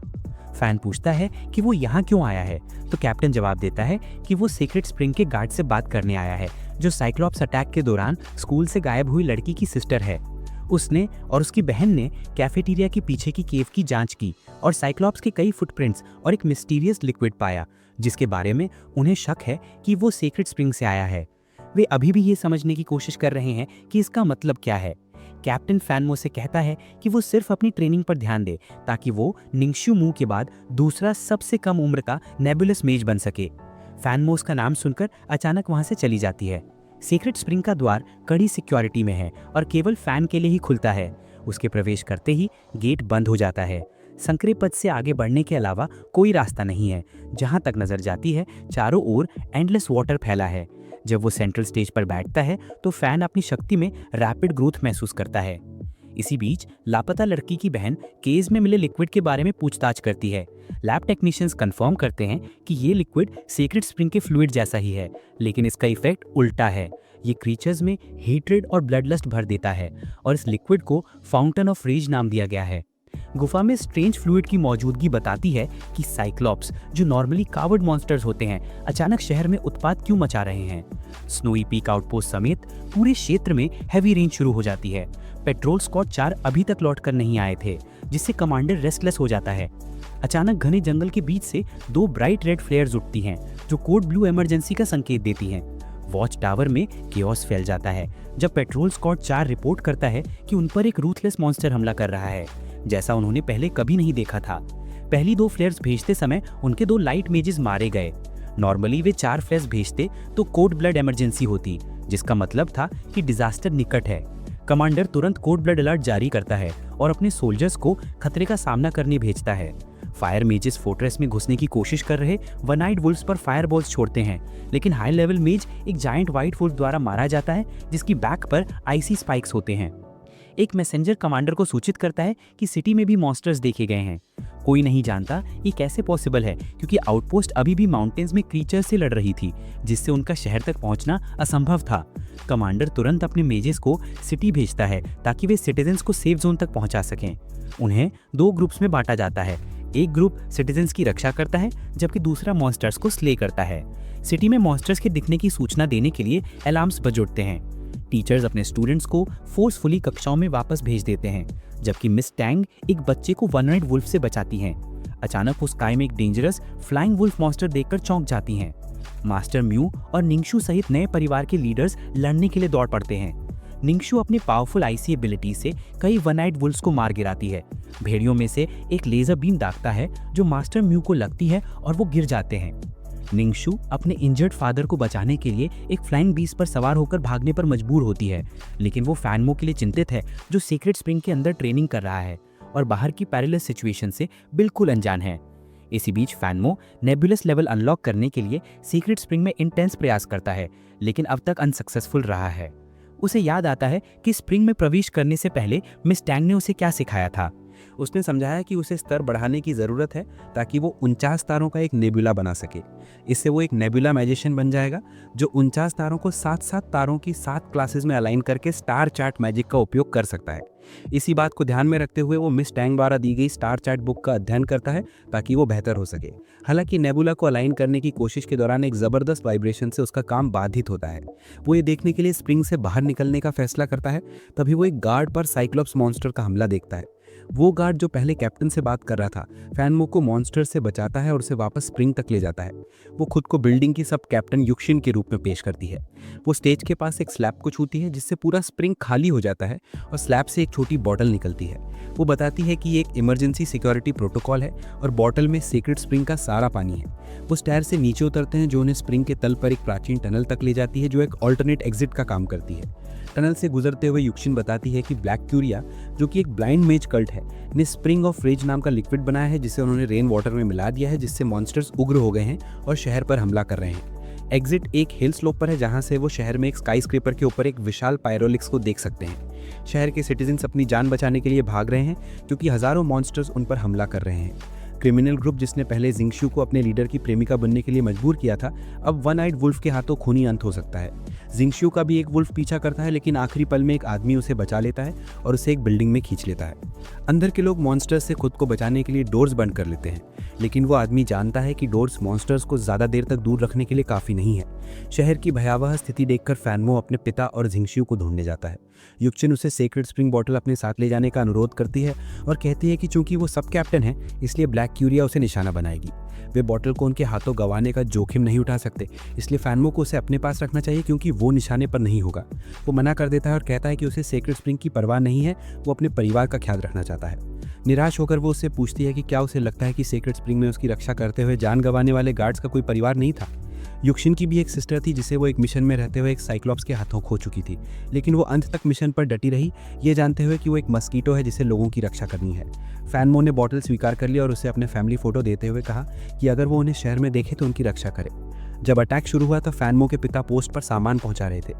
फैन पूछता है कि वो यहाँ क्यों आया है, तो कैप्टन जवाब देता है कि वो सीक्रेट स्प्रिंग के गार्ड से बात करने आया है, जो साइक्लॉप्स अटैक के दौरान स्कूल से गायब हुई लड़की की सिस्टर है। उसने और उसकी बहन ने कैफेटेरिया के पीछे की केव की जांच की और साइक्लॉप्स के कई फुटप्रिंट्स और एक मिस्टीरियस लिक्विड पाया, जिसके बारे में उन्हें शक है कि वो सीक्रेट स्प्रिंग से आया है। वे अभी भी ये समझने की कोशिश कर रहे हैं कि इसका मतलब क्या है। कैप्टन फैनमो से कहता है कि वो सिर्फ अपनी ट्रेनिंग पर ध्यान दे ताकि वो निंगशू मू के बाद दूसरा सबसे कम उम्र का नेबुलस मेज बन सके। फैनमो उसका नाम सुनकर अचानक वहां से चली जाती है। सीक्रेट स्प्रिंग का द्वार कड़ी सिक्योरिटी में है और केवल फैन के लिए ही खुलता है। उसके प्रवेश करते ही गेट बंद हो जाता है। संकरे पथ से आगे बढ़ने के अलावा कोई रास्ता नहीं है। जहां तक नजर जाती है चारों ओर एंडलेस वाटर फैला है। जब वो सेंट्रल स्टेज पर बैठता है तो फैन अपनी शक्ति में रैपिड ग्रोथ महसूस करता है। इसी बीच लापता लड़की की बहन केज में मिले लिक्विड के बारे में पूछताछ करती है। लैब टेक्नीशियंस कंफर्म करते हैं कि ये लिक्विड सीक्रेट स्प्रिंग के फ्लूइड जैसा ही है, लेकिन इसका इफेक्ट उल्टा है। ये क्रीचर्स में हेट्रेड और ब्लडलस्ट भर देता है और इस लिक्विड को फाउंटेन ऑफ रेज नाम दिया गया है। गुफा में स्ट्रेंज फ्लूइड की मौजूदगी बताती है कि साइक्लॉप्स, जो नॉर्मली कावर्ड मॉन्स्टर्स होते हैं, अचानक शहर में उत्पात क्यों मचा रहे हैं। स्नोई पीक आउटपोस्ट समेत पूरे क्षेत्र में हैवी रेन शुरू हो जाती है। पेट्रोल स्क्वाड 4 अभी तक लौट कर नहीं आए थे, जिससे कमांडर रेस्टलेस हो जाता है। अचानक घने जंगल के बीच से 2 ब्राइट रेड फ्लेयर्स उठती हैं, जो कोड ब्लू इमरजेंसी का संकेत देती हैं। वॉच टावर में केओस फैल जाता है जब पेट्रोल स्क्वाड 4 रिपोर्ट करता है कि उन पर एक रूथलेस मॉन्स्टर हमला कर रहा है, जैसा उन्होंने पहले कभी नहीं देखा था। पहली 2 फ्लेयर्स भेजते समय उनके 2 लाइट मेजेस मारे गए। नॉर्मली वे 4 फ्लेयर्स भेजते तो कोड ब्लड इमरजेंसी होती, जिसका मतलब था कि डिजास्टर निकट है। कमांडर तुरंत कोड ब्लड अलर्ट जारी करता है और अपने सोल्जर्स को खतरे का सामना करने भेजता है। फायर मेजेस फोर्ट्रेस में घुसने की कोशिश कर रहे वन आइड वुल्फ्स पर फायरबॉल्स छोड़ते हैं, लेकिन हाई लेवल मेज एक जायंट व्हाइट वुल्फ द्वारा मारा जाता है, जिसकी बैक पर आईसी स्पाइक्स होते हैं। एक मैसेंजर कमांडर को सूचित करता है कि सिटी में भी मॉन्स्टर्स देखे गए हैं। कोई नहीं जानता ये कैसे पॉसिबल है, क्योंकि आउटपोस्ट अभी भी माउंटेन्स में क्रीचर्स से लड़ रही थी, जिससे उनका शहर तक पहुंचना असंभव था। कमांडर तुरंत अपने मेजेस को सिटी भेजता है ताकि वे सिटीजन्स को सेफ जोन तक पहुंचा सकें। उन्हें 2 ग्रुप्स में बांटा जाता है। एक ग्रुप सिटीजन्स की रक्षा करता है, जबकि दूसरा मॉन्स्टर्स को स्ले करता है। सिटी में मॉन्स्टर्स के दिखने की सूचना देने के लिए अलार्म्स बज उठते हैं। टीचर्स अपने स्टूडेंट्स को फोर्सफुली कक्षाओं में वापस भेज देते हैं, जबकि मिस टैंग एक बच्चे को वन आइड वुल्फ से बचाती हैं। अचानक वो स्काई में एक डेंजरस फ्लाइंग वुल्फ मॉन्स्टर देखकर चौंक जाती हैं। मास्टर म्यू और निंगशु सहित नए परिवार के लीडर्स लड़ने के लिए दौड़ पड़ते हैं। निंगशु अपनी पावरफुल आईसी एबिलिटी से कई वन आइड वुल्फ्स को मार गिराती है। भेड़ियों में से एक लेजर बीम दागता है जो मास्टर म्यू को लगती है और वो गिर जाते हैं। निंगशु अपने इंजर्ड फादर को बचाने के लिए एक फ्लाइंग बीस्ट पर सवार होकर भागने पर मजबूर होती है, लेकिन वो फैनमो के लिए चिंतित है, जो सीक्रेट स्प्रिंग के अंदर ट्रेनिंग कर रहा है और बाहर की पैरेलल सिचुएशन से बिल्कुल अनजान है। इसी बीच फैनमो नेबुलस लेवल अनलॉक करने के लिए सीक्रेट स्प्रिंग में इंटेंस प्रयास करता है, लेकिन अब तक अनसक्सेसफुल रहा है। उसे याद आता है कि स्प्रिंग में प्रवेश करने से पहले मिस टैंग ने उसे क्या सिखाया था। उसने समझाया कि उसे स्तर बढ़ाने की ज़रूरत है ताकि वो 49 तारों का एक नेबुला बना सके। इससे वो एक नेबुला मैजिशियन बन जाएगा, जो 49 तारों को 7-7 तारों की 7 क्लासेस में अलाइन करके स्टार चार्ट मैजिक का उपयोग कर सकता है। इसी बात को ध्यान में रखते हुए वो मिस टैंग द्वारा दी गई स्टार चार्ट बुक का अध्ययन करता है ताकि वो बेहतर हो सके। हालांकि नेबुला को अलाइन करने की कोशिश के दौरान एक ज़बरदस्त वाइब्रेशन से उसका काम बाधित होता है। वो ये देखने के लिए स्प्रिंग से बाहर निकलने का फैसला करता है। तभी वो एक गार्ड पर साइक्लोप्स मॉन्स्टर का हमला देखता है। वो गार्ड जो पहले कैप्टन से बात कर रहा था, फैनमो को मॉन्स्टर से बचाता है और उसे वापस स्प्रिंग तक ले जाता है। वो खुद को बिल्डिंग की सब कैप्टन युक्शिन के रूप में पेश करती है। वो स्टेज के पास एक स्लैब को छूती है, जिससे पूरा स्प्रिंग खाली हो जाता है और स्लैब से एक छोटी बॉटल निकलती है। वो बताती है कि ये एक इमरजेंसी सिक्योरिटी प्रोटोकॉल है और बॉटल में सीक्रेट स्प्रिंग का सारा पानी है। वो स्टैर से नीचे उतरते हैं, जो उन्हें स्प्रिंग के तल पर एक प्राचीन टनल तक ले जाती है, जो एक ऑल्टरनेट एग्जिट का काम करती है। टनल से गुजरते हुए युक्शिन बताती है कि ब्लैक क्यूरिया, जो कि एक ब्लाइंड मेज कल्ट है, ने स्प्रिंग ऑफ रेज नाम का लिक्विड बनाया है, जिसे उन्होंने रेन वाटर में मिला दिया है, जिससे मॉन्स्टर्स उग्र हो गए हैं और शहर पर हमला कर रहे हैं। एग्जिट एक हिल स्लोप पर है, जहां से वो शहर में एक स्काई स्क्रेपर के ऊपर एक विशाल पायरोलिक्स को देख सकते हैं। शहर के सिटीजन्स अपनी जान बचाने के लिए भाग रहे हैं, क्योंकि हजारों मॉन्स्टर्स उन पर हमला कर रहे हैं। क्रिमिनल ग्रुप, जिसने पहले जिंगशु को अपने लीडर की प्रेमिका बनने के लिए मजबूर किया था, अब वन आइड वुल्फ के हाथों खूनी अंत हो सकता है। जिंगशु का भी एक वुल्फ पीछा करता है, लेकिन आखिरी पल में एक आदमी उसे बचा लेता है और उसे एक बिल्डिंग में खींच लेता है। अंदर के लोग मॉन्स्टर्स से खुद को बचाने के लिए डोर्स बंद कर लेते हैं, लेकिन वो आदमी जानता है कि डोर्स मॉन्स्टर्स को ज़्यादा देर तक दूर रखने के लिए काफ़ी नहीं है। शहर की भयावह स्थिति देखकर फैनमो अपने पिता और जिंगशु को ढूंढने जाता है। युक्चिन उसे सीक्रेट स्प्रिंग बॉटल अपने साथ ले जाने का अनुरोध करती है और कहती है कि चूंकि वो सब कैप्टन है, इसलिए ब्लैक क्यूरिया उसे निशाना बनाएगी। वे बॉटल को उनके हाथों गंवाने का जोखिम नहीं उठा सकते, इसलिए फैनमो को उसे अपने पास रखना चाहिए, क्योंकि वो निशाने पर नहीं होगा। वो मना कर देता है और कहता है कि उसे सीक्रेट स्प्रिंग की परवाह नहीं है, वो अपने परिवार का ख्याल रखना चाहता है। निराश होकर वो उससे पूछती है कि क्या उसे लगता है कि सीक्रेट स्प्रिंग में उसकी रक्षा करते हुए जान गंवाने वाले गार्ड्स का कोई परिवार नहीं था। युक्शिन की भी एक सिस्टर थी जिसे वो एक मिशन में रहते हुए एक साइक्लॉप्स के हाथों खो चुकी थी, लेकिन वो अंत तक मिशन पर डटी रही, ये जानते हुए कि वो एक मस्कीटो है जिसे लोगों की रक्षा करनी है। फैनमो ने बॉटल स्वीकार कर लिया और उसे अपने फैमिली फोटो देते हुए कहा कि अगर वो उन्हें शहर में देखे तो उनकी रक्षा करे। जब अटैक शुरू हुआ तो फैनमो के पिता पोस्ट पर सामान पहुंचा रहे थे।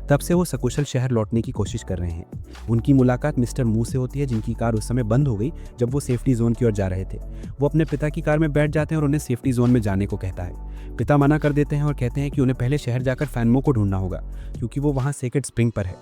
तब से वो सकुशल शहर लौटने की कोशिश कर रहे हैं। उनकी मुलाकात मिस्टर मू से होती है, जिनकी कार उस समय बंद हो गई जब वो सेफ्टी जोन की ओर जा रहे थे। वो अपने पिता की कार में बैठ जाते हैं और उन्हें सेफ्टी जोन में जाने को कहता है। पिता मना कर देते हैं और कहते हैं कि उन्हें पहले शहर जाकर फैनमो को ढूंढना होगा क्योंकि वो वहाँ सेक्रेट स्प्रिंग पर है।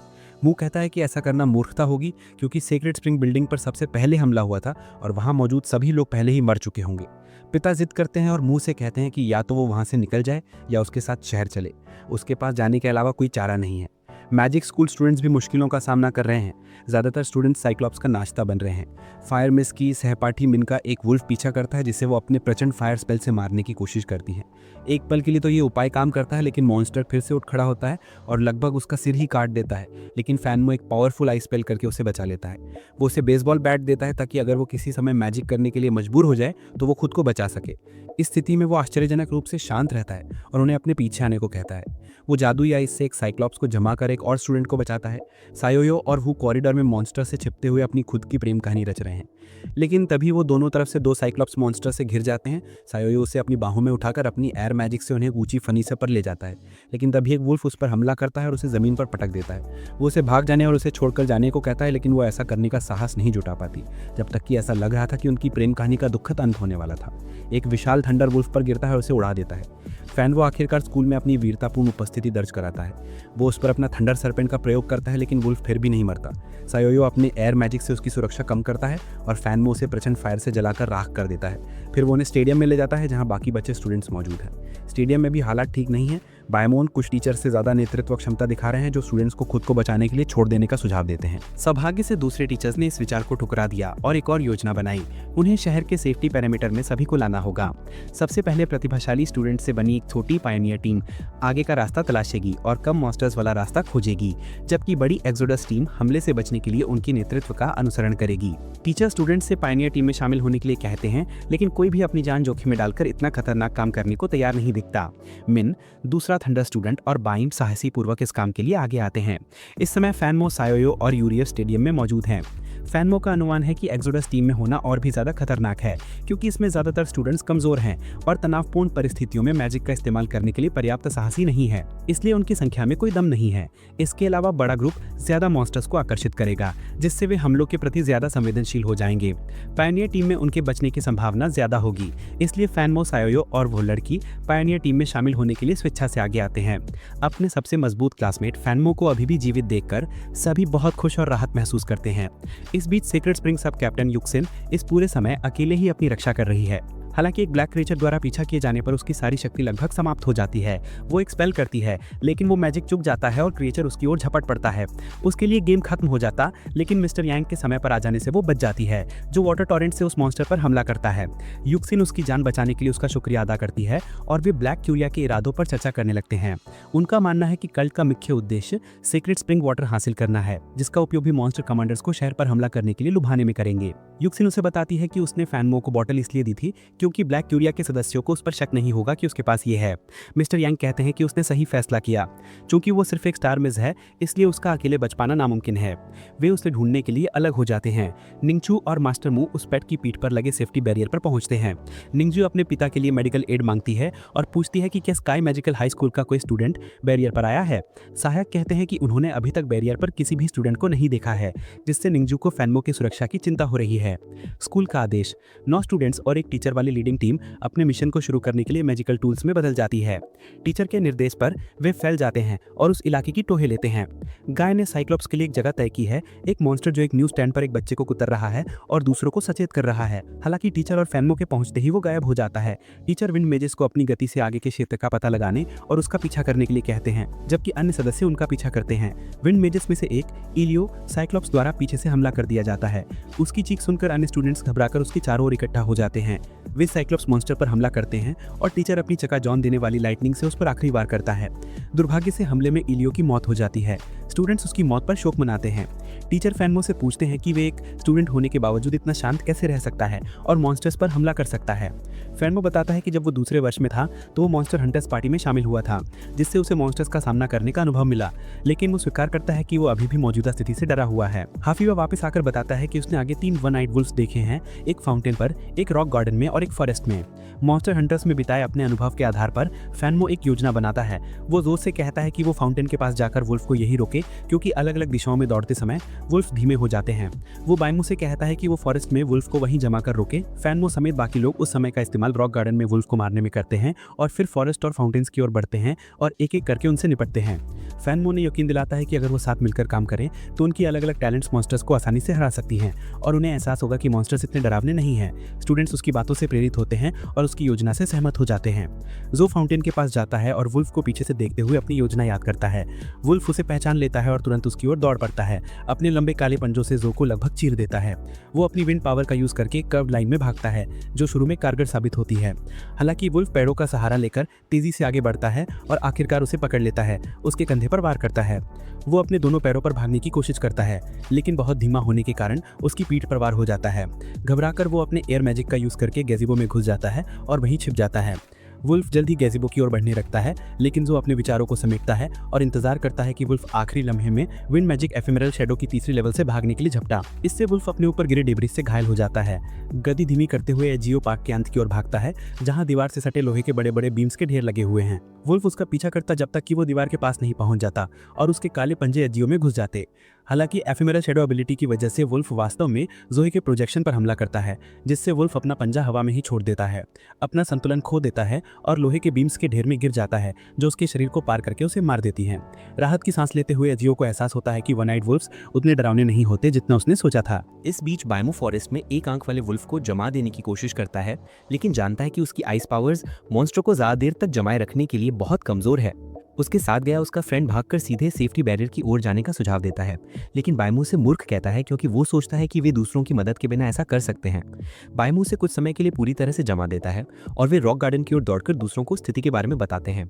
मू कहता है कि ऐसा करना मूर्खता होगी क्योंकि सेक्रेट स्प्रिंग बिल्डिंग पर सबसे पहले हमला हुआ था और वहाँ मौजूद सभी लोग पहले ही मर चुके होंगे। पिता जिद करते हैं और मू से कहते हैं कि या तो वो वहाँ से निकल जाए या उसके साथ शहर चले। उसके पास जाने के अलावा कोई चारा नहीं है। मैजिक स्कूल स्टूडेंट्स भी मुश्किलों का सामना कर रहे हैं। ज़्यादातर स्टूडेंट्स साइक्लॉप्स का नाश्ता बन रहे हैं। फायर मिस की सहपाठी मिन का एक वुल्फ पीछा करता है जिसे वो अपने प्रचंड फायर स्पेल से मारने की कोशिश करती है। एक पल के लिए तो ये उपाय काम करता है, लेकिन मॉन्स्टर फिर से उठ खड़ा होता है और लगभग उसका सिर ही काट देता है, लेकिन फैनमो एक पावरफुल आई स्पेल करके उसे बचा लेता है। वो उसे बेसबॉल बैट देता है ताकि अगर वो किसी समय मैजिक करने के लिए मजबूर हो जाए तो वो खुद को बचा सके। इस स्थिति में वो आश्चर्यजनक रूप से शांत रहता है और उन्हें अपने पीछे आने को कहता है। वो जादुई आइस से एक साइक्लॉप्स को जमा कर एक और स्टूडेंट को बचाता है। सायोयो और वो कॉरिडोर में मॉन्स्टर से छिपते हुए अपनी खुद की प्रेम कहानी रच रहे हैं, लेकिन तभी वो दोनों तरफ से 2 साइक्लॉप्स मॉन्स्टर से घिर जाते हैं। सायोयो उसे अपनी बाहों में उठाकर अपनी एयर मैजिक से उन्हें ऊंची फर्नीचर पर ले जाता है, लेकिन तभी एक वुल्फ उस पर हमला करता है और उसे जमीन पर पटक देता है। वो उसे भाग जाने और उसे छोड़कर जाने को कहता है, लेकिन वो ऐसा करने का साहस नहीं जुटा पाती, जब तक कि ऐसा लग रहा था कि उनकी प्रेम कहानी का दुखद अंत होने वाला था। एक विशाल थंडर वुल्फ पर गिरता है और उसे उड़ा देता है। फैन वो आखिरकार स्कूल में अपनी वीरतापूर्ण उपस्थिति दर्ज कराता है। वो उस पर अपना थंडर सरपेंट का प्रयोग करता है, लेकिन वुल्फ फिर भी नहीं मरता। सायोयो अपने एयर मैजिक से उसकी सुरक्षा कम करता है और फैनमो उसे प्रचंड फायर से जलाकर राख कर देता है। फिर वो उन्हें स्टेडियम में ले जाता है जहां बाकी बचे स्टूडेंट्स मौजूद हैं। स्टेडियम में भी हालात ठीक नहीं है। बायमोन कुछ टीचर से ज्यादा नेतृत्व क्षमता दिखा रहे हैं जो स्टूडेंट्स को खुद को बचाने के लिए छोड़ देने का सुझाव देते हैं। सौभाग्य से दूसरे टीचर्स ने इस विचार को ठुकरा दिया और एक और योजना बनाई। उन्हें शहर के सेफ्टी पैरामीटर में सभी को लाना होगा। सबसे पहले प्रतिभाशाली स्टूडेंट से बनी एक छोटी पायनियर टीम आगे का रास्ता तलाशेगी और कम मॉन्स्टर्स वाला रास्ता खोजेगी, जबकि बड़ी एक्सोडस टीम हमले से बचने के लिए उनके नेतृत्व का अनुसरण करेगी। टीचर स्टूडेंट्स से पायनियर टीम में शामिल होने के लिए कहते हैं, लेकिन कोई भी अपनी जान जोखिम में डालकर इतना खतरनाक काम करने को तैयार नहीं दिखता। मिन, दूसरा थंडर स्टूडेंट, और बाइम साहसी पूर्वक इस काम के लिए आगे आते हैं। इस समय फैनमो, सायोयो और यूरियस स्टेडियम में मौजूद हैं। फैनमो का अनुमान है कि एक्सोडस टीम में होना और भी ज्यादा खतरनाक है क्योंकि इसमें ज्यादातर स्टूडेंट्स कमजोर हैं और तनावपूर्ण परिस्थितियों में मैजिक का इस्तेमाल करने के लिए पर्याप्त साहसी नहीं है, इसलिए उनकी संख्या में कोई दम नहीं है। इसके अलावा बड़ा ग्रुप ज्यादा मॉन्स्टर्स को आकर्षित करेगा जिससे वे हमलों के प्रति ज्यादा संवेदनशील हो जाएंगे। पायनियर टीम में उनके बचने की संभावना ज्यादा होगी, इसलिए फैनमो, सायोयो और वो लड़की पायनियर टीम में शामिल होने के लिए स्वेच्छा से आगे आते हैं। अपने सबसे मजबूत क्लासमेट फैनमो को अभी भी जीवित देखकर सभी बहुत खुश और राहत महसूस करते हैं। इस बीच सीक्रेट स्प्रिंग सब कैप्टन युक्सिन इस पूरे समय अकेले ही अपनी रक्षा कर रही है। हालांकि एक ब्लैक क्रीचर द्वारा पीछा किए जाने पर उसकी सारी शक्ति लगभग समाप्त हो जाती है। वो एक स्पेल करती है, लेकिन वो मैजिक चुक जाता है और क्रीचर उसकी ओर झपट पड़ता है। उसके लिए गेम खत्म हो जाता, लेकिन मिस्टर यांग के समय पर आ जाने से वो बच जाती है, जो वाटर टॉरेंट से उस मॉन्स्टर पर हमला करता है। युक्सिन उसकी जान बचाने के लिए उसका शुक्रिया अदा करती है और वे ब्लैक क्यूरिया के इरादों पर चर्चा करने लगते हैं। उनका मानना है कि कल्ट का मुख्य उद्देश्य सीक्रेट स्प्रिंग वाटर हासिल करना है, जिसका उपयोग भी मॉन्स्टर कमांडर्स को शहर पर हमला करने के लिए लुभाने में करेंगे। युक्सिन उसे बताती है कि उसने फैनमो को बॉटल इसलिए दी थी क्योंकि ब्लैक क्यूरिया के सदस्यों को उस पर शक नहीं होगा कि उसके पास ये है। मिस्टर यांग कहते हैं कि उसने सही फैसला किया। चूंकि वो सिर्फ एक स्टार मिस है, इसलिए उसका अकेले बच पाना नामुमकिन है। वे उसे ढूंढने के लिए अलग हो जाते हैं। निंगचू और मास्टर मू उस पेट की पीठ पर लगे सेफ्टी बैरियर पर पहुंचते हैं। निंगचू अपने पिता के लिए मेडिकल एड मांगती है और पूछती है कि क्या स्काई मैजिकल हाई स्कूल का कोई स्टूडेंट बैरियर पर आया है। सहायक कहते हैं कि उन्होंने अभी तक बैरियर पर किसी भी स्टूडेंट को नहीं देखा है, जिससे निंगचू को फैनमो की सुरक्षा की चिंता हो रही है। स्कूल का आदेश, 9 स्टूडेंट्स और एक टीचर वाली लीडिंग टीम अपने मिशन को शुरू करने के लिए मैजिकल टूल्स में बदल जाती है। टीचर के निर्देश पर वे फैल जाते हैं और उस इलाके की टोहे लेते हैं। गाय ने साइक्लोप्स के लिए एक जगह तय की है, एक मॉन्स्टर जो एक न्यूज स्टैंड पर एक बच्चे को कुतर रहा है और दूसरों को सचेत कर रहा है। हालांकि टीचर और फैनमो के पहुंचते ही वो गायब हो जाता है। टीचर विंड मेजेस को अपनी गति से आगे के क्षेत्र का पता लगाने और उसका पीछा करने के लिए कहते हैं, जबकि अन्य सदस्य उनका पीछा करते हैं। विंड मेजेस में से एक, इलियो, साइक्लोप्स द्वारा पीछे से हमला कर दिया जाता है। उसकी चीख सुनकर अन्य स्टूडेंट्स घबराकर उसकी चारों ओर इकट्ठा हो जाते हैं। वे साइक्लोप्स मॉन्स्टर पर हमला करते हैं और टीचर अपनी चकाचौंध देने वाली लाइटनिंग से उस पर आखिरी वार करता है। दुर्भाग्य से हमले में इलियो की मौत हो जाती है। स्टूडेंट्स उसकी मौत पर शोक मनाते हैं। टीचर फैनमो से पूछते हैं कि वे एक स्टूडेंट होने के बावजूद इतना शांत कैसे रह सकता है और मॉन्स्टर्स पर हमला कर सकता है। फैनमो बताता है कि जब वो दूसरे वर्ष में था तो वो मॉन्स्टर हंटर्स पार्टी में शामिल हुआ था, जिससे उसे मॉन्स्टर्स का सामना करने का अनुभव मिला, लेकिन वो स्वीकार करता है कि वो अभी भी मौजूदा स्थिति से डरा हुआ है। हाफीवा वापस आकर बताता है कि उसने आगे 3 वन आइड वुल्फ्स देखे हैं, एक फाउंटेन पर, एक रॉक गार्डन में और एक फॉरेस्ट में। मॉन्स्टर हंटर्स में बिताए अपने अनुभव के आधार पर फैनमो एक योजना बनाता है। वो जोर से कहता है कि वो फाउंटेन के पास जाकर वुल्फ को यही रोके, क्योंकि अलग अलग दिशाओं में दौड़ते समय वुल्फ धीमे हो जाते हैं। वो बायमो से कहता है कि वो फॉरेस्ट में वुल्फ को वहीं जमा कर रोके। फैनमो समेत बाकी लोग उस समय का इस्तेमाल रॉक गार्डन में वुल्फ को मारने में करते हैं और फिर फॉरेस्ट और फाउंटेन्स की ओर बढ़ते हैं और एक एक करके उनसे निपटते हैं। फैनमो ने यकीन दिलाता है कि अगर वो साथ मिलकर काम करें तो उनकी अलग अलग टैलेंट्स मॉन्स्टर्स को आसानी से हरा सकती हैं और उन्हें एहसास होगा कि मॉन्स्टर्स इतने डरावने नहीं हैं। स्टूडेंट्स उसकी बातों से प्रेरित होते हैं और उसकी योजना से सहमत हो जाते हैं। जो फाउंटेन के पास जाता है और वुल्फ को पीछे से देखते हुए अपनी योजना याद करता है। वुल्फ उसे पहचान लेता है और तुरंत उसकी ओर दौड़ पड़ता है। अपने लंबे काले पंजों से जो को लगभग चीर देता है। वो अपनी विंड पावर का यूज करके कर्व लाइन में भागता है, जो शुरू में कारगर साबित होती है। हालांकि वुल्फ पैरों का सहारा लेकर तेजी से आगे बढ़ता है और आखिरकार उसे पकड़ लेता है, उसके कंधे पर वार करता है। वो अपने दोनों पैरों पर भागने की कोशिश करता है, लेकिन बहुत धीमा होने के कारण उसकी पीठ पर वार हो जाता है। घबराकर वो अपने एयर मैजिक का यूज करके गैज़िबो में घुस जाता है और वहीं छिप जाता है। वुल्फ जल्द ही गैज़िबो की ओर बढ़ने लगता है, लेकिन जो अपने विचारों को समेटता है और इंतजार करता है कि वुल्फ आखिरी लम्हे में विंड मैजिक एफेमेरल शैडो की तीसरी लेवल से भागने के लिए झपटा। इससे वुल्फ अपने ऊपर गिरे डिब्रिज से घायल हो जाता है। गति धीमी करते हुए एजियो पार्क के अंत की ओर भागता है, जहां दीवार से सटे लोहे के बड़े बड़े बीम्स के ढेर लगे हुए हैं। वुल्फ उसका पीछा करता जब तक कि वो दीवार के पास नहीं पहुंच जाता और उसके काले पंजे एजियो में घुस जाते। हालांकि एफेमेरल शैडो एबिलिटी की वजह से वुल्फ वास्तव में जोए के प्रोजेक्शन पर हमला करता है, जिससे वुल्फ अपना पंजा हवा में ही छोड़ देता है, अपना संतुलन खो देता है और लोहे के बीम्स के ढेर में गिर जाता है, जो उसके शरीर को पार करके उसे मार देती हैं। राहत की सांस लेते हुए एजियो को एहसास होता है कि वन आइड वुल्फ्स उतने डरावने नहीं होते जितना उसने सोचा था। इस बीच बायमो फॉरेस्ट में एक आंख वाले वुल्फ को जमा देने की कोशिश करता है, लेकिन जानता है कि उसकी आइस पावर्स मॉन्स्टर को ज्यादा देर तक जमाए रखने के लिए बहुत कमजोर है। उसके साथ गया उसका फ्रेंड भागकर सीधे सेफ्टी बैरियर की ओर जाने का सुझाव देता है, लेकिन बायमू से मूर्ख कहता है, क्योंकि वो सोचता है कि वे दूसरों की मदद के बिना ऐसा कर सकते हैं। बायमू से कुछ समय के लिए पूरी तरह से जमा देता है और वे रॉक गार्डन की ओर दौड़कर दूसरों को स्थिति के बारे में बताते हैं।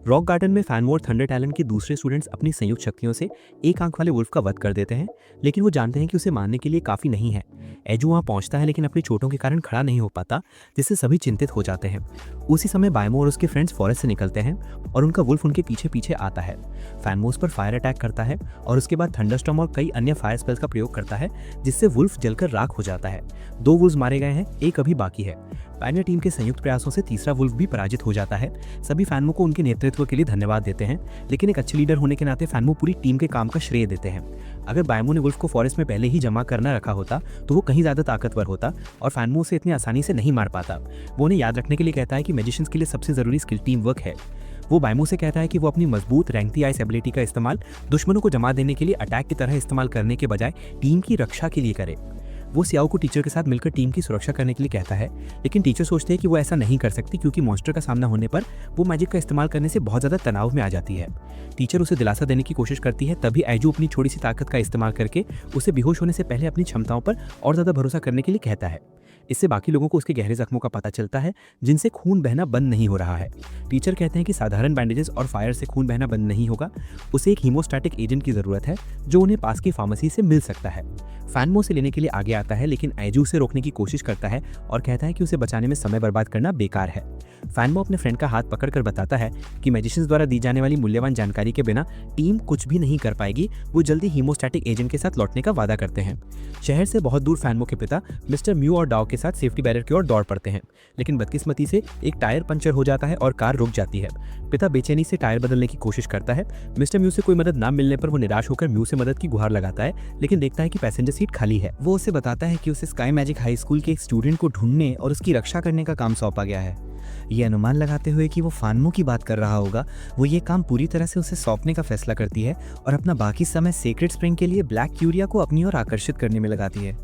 रॉक गार्डन में फैनमोर थंडर टैलेंट के दूसरे स्टूडेंट्स अपनी संयुक्त शक्तियों से एक आंख वाले वुल्फ का वध कर देते हैं, लेकिन वो जानते हैं कि उसे मारने के लिए काफी नहीं है। एजू वहां पहुंचता है, लेकिन अपनी चोटों के कारण खड़ा नहीं हो पाता, जिससे सभी चिंतित हो जाते हैं। उसी समय बायमो और उसके फ्रेंड्स फॉरेस्ट से निकलते हैं और उनका वुल्फ उनके पीछे पीछे आता है। फैनमोस पर फायर अटैक करता है और उसके बाद थंडरस्टॉर्म और कई अन्य फायर स्पेल्स का प्रयोग करता है, जिससे वुल्फ जलकर राख हो जाता है। 2 वुल्फ मारे गए हैं, एक अभी बाकी है। पायनियर टीम के संयुक्त प्रयासों से तीसरा वुल्फ भी पराजित हो जाता है। सभी फैनमो को उनके नेतृत्व के लिए धन्यवाद देते हैं, लेकिन एक अच्छे लीडर होने के नाते फैनमो पूरी टीम के काम का श्रेय देते हैं। अगर बायमो ने वुल्फ को फॉरेस्ट में पहले ही जमा करना रखा होता तो वो कहीं ज्यादा ताकतवर होता और फैनमो से इतनी आसानी से नहीं मार पाता। वो उन्हें याद रखने के लिए कहता है कि मैजिशियंस के लिए सबसे जरूरी स्किल टीम वर्क है। वो बायमो से कहता है कि वो अपनी मजबूत रैंकती आइस एबिलिटी का इस्तेमाल दुश्मनों को जमा देने के लिए अटैक की तरह इस्तेमाल करने के बजाय टीम की रक्षा के लिए करे। वो सियाओ को टीचर के साथ मिलकर टीम की सुरक्षा करने के लिए कहता है, लेकिन टीचर सोचते हैं कि वो ऐसा नहीं कर सकती, क्योंकि मॉन्स्टर का सामना होने पर वो मैजिक का इस्तेमाल करने से बहुत ज़्यादा तनाव में आ जाती है। टीचर उसे दिलासा देने की कोशिश करती है, तभी एजू अपनी छोटी सी ताकत का इस्तेमाल करके उसे बेहोश होने से पहले अपनी क्षमताओं पर और ज़्यादा भरोसा करने के लिए कहता है। इससे बाकी लोगों को उसके गहरे जख्मों का पता चलता है, जिनसे खून बहना बंद नहीं हो रहा है। टीचर कहते हैं कि साधारण बैंडेजेस और फायर से खून बहना बंद नहीं होगा, उसे एक हीमोस्टैटिक एजेंट की जरूरत है जो उन्हें पास की फार्मेसी से मिल सकता है। फैनमो से लेने के लिए आगे आता है, लेकिन एजू उसे रोकने की कोशिश करता है और कहता है कि उसे बचाने में समय बर्बाद करना बेकार है। फैनमो अपने फ्रेंड का हाथ पकड़कर बताता है कि मैजिशियंस द्वारा दी जाने वाली मूल्यवान जानकारी के बिना टीम कुछ भी नहीं कर पाएगी। वो जल्दी हीमोस्टैटिक एजेंट के साथ लौटने का वादा करते हैं। शहर से बहुत दूर फैनमो के पिता मिस्टर म्यू और डाओ के साथ सेफ्टी बैरियर की ओर दौड़ पड़ते हैं, लेकिन बदकिस्मती से एक टायर पंचर हो जाता है और कार रुक जाती है। पिता बेचैनी से टायर बदलने की कोशिश करता है। मिस्टर म्यू से कोई मदद ना मिलने पर वो निराश होकर म्यू से मदद की गुहार लगाता है, लेकिन देखता है कि पैसेंजर सीट खाली है। वो उसे बताता है कि उसे स्काई मैजिक हाई स्कूल के एक स्टूडेंट को ढूंढने और उसकी रक्षा करने का काम सौंपा गया है। ये अनुमान लगाते हुए कि वो फानमो की बात कर रहा होगा, वो ये काम पूरी तरह से उसे सौंपने का फैसला करती है और अपना बाकी समय सेक्रेट स्प्रिंग के लिए ब्लैक क्यूरिया को अपनी ओर आकर्षित करने में लगाती है।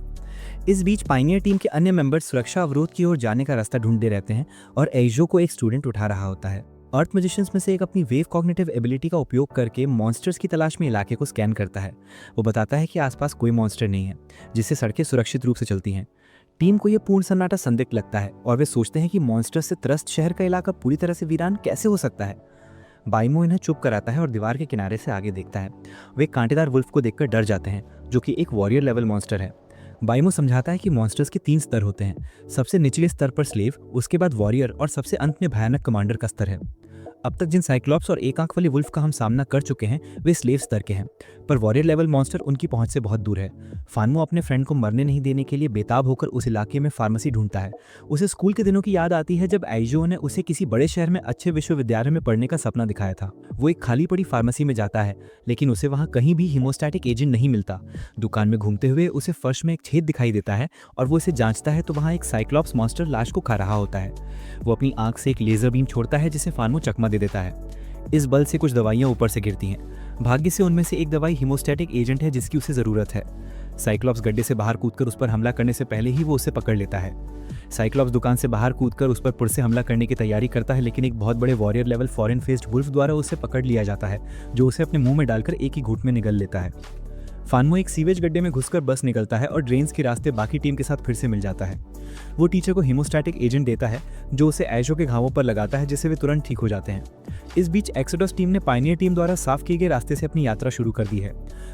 इस बीच पायनियर टीम के अन्य मेंबर्स सुरक्षा अवरोध की ओर जाने का रास्ता ढूंढते रहते हैं और एजो को एक स्टूडेंट उठा रहा होता है। अर्थ मैजिशियंस में से एक अपनी वेव कॉग्निटिव एबिलिटी का उपयोग करके मॉन्स्टर्स की तलाश में इलाके को स्कैन करता है। वो बताता है कि आसपास कोई मॉन्स्टर नहीं है, जिससे सड़कें सुरक्षित रूप से चलती हैं। टीम को यह पूर्ण सन्नाटा संदिग्ध लगता है और वे सोचते हैं कि मॉन्स्टर से त्रस्त शहर का इलाका पूरी तरह से वीरान कैसे हो सकता है। बाइमो इन्हें चुप कराता है और दीवार के किनारे से आगे देखता है। वे कांटेदार वुल्फ को देखकर डर जाते हैं, जो कि एक वॉरियर लेवल मॉन्स्टर है। बाइमो समझाता है कि मॉन्स्टर्स के 3 स्तर होते हैं। सबसे निचले स्तर पर स्लेव, उसके बाद वॉरियर और सबसे अंत में भयानक कमांडर का स्तर है। अब तक जिन साइक्लॉप्स और एक आंख वाली वुल्फ का हम सामना कर चुके हैं वे स्लेव स्तर के हैं, पर वॉरियर लेवल मॉन्स्टर उनकी पहुंच से बहुत दूर है। फानमो अपने फ्रेंड को मरने नहीं देने के लिए बेताब होकर उस इलाके में फार्मेसी ढूंढता है। उसे स्कूल के दिनों की याद आती है जब आइजो ने उसे किसी बड़े शहर में अच्छे विश्वविद्यालय में पढ़ने का सपना दिखाया था। वो एक खाली पड़ी फार्मेसी में जाता है, लेकिन उसे वहाँ कहीं भी हीमोस्टैटिक एजेंट नहीं मिलता। दुकान में घूमते हुए उसे फर्श में एक छेद दिखाई देता है और वो इसे जांचता है तो वहाँ एक साइक्लॉप्स मॉन्स्टर लाश को खा रहा होता है। वो अपनी आंख से एक लेजर बीम छोड़ता है जिसे फानमो चकमा दे देता है। इस बल से कुछ दवाइयां ऊपर से गिरती हैं। भाग्य से उनमें से एक दवाई हीमोस्टैटिक एजेंट है जिसकी उसे ज़रूरत है। साइक्लॉप्स गड्ढे से बाहर कूदकर उस पर हमला करने से पहले ही वो उसे पकड़ लेता है। साइक्लॉप्स दुकान से बाहर कूदकर उस पर पुर से हमला करने की तैयारी करता है, लेकिन एक बहुत बड़े warrior level foreign faced wolf द्वारा उसे पकड़ लिया जाता है, जो उसे अपने मुंह में डालकर एक ही घूंट में निगल लेता है। फानमो एक सीवेज गड्ढे में घुसकर बस निकलता है और ड्रेन्स के रास्ते बाकी टीम के साथ फिर से मिल जाता है। वो टीचर को हीमोस्टैटिक एजेंट देता है जो उसे आइजो के घावों पर लगाता है, जिससे वे तुरंत ठीक हो जाते हैं। इस बीच एक्सोडस टीम ने पायनियर टीम द्वारा साफ किए गए रास्ते से अपनी यात्रा शुरू कर दी है।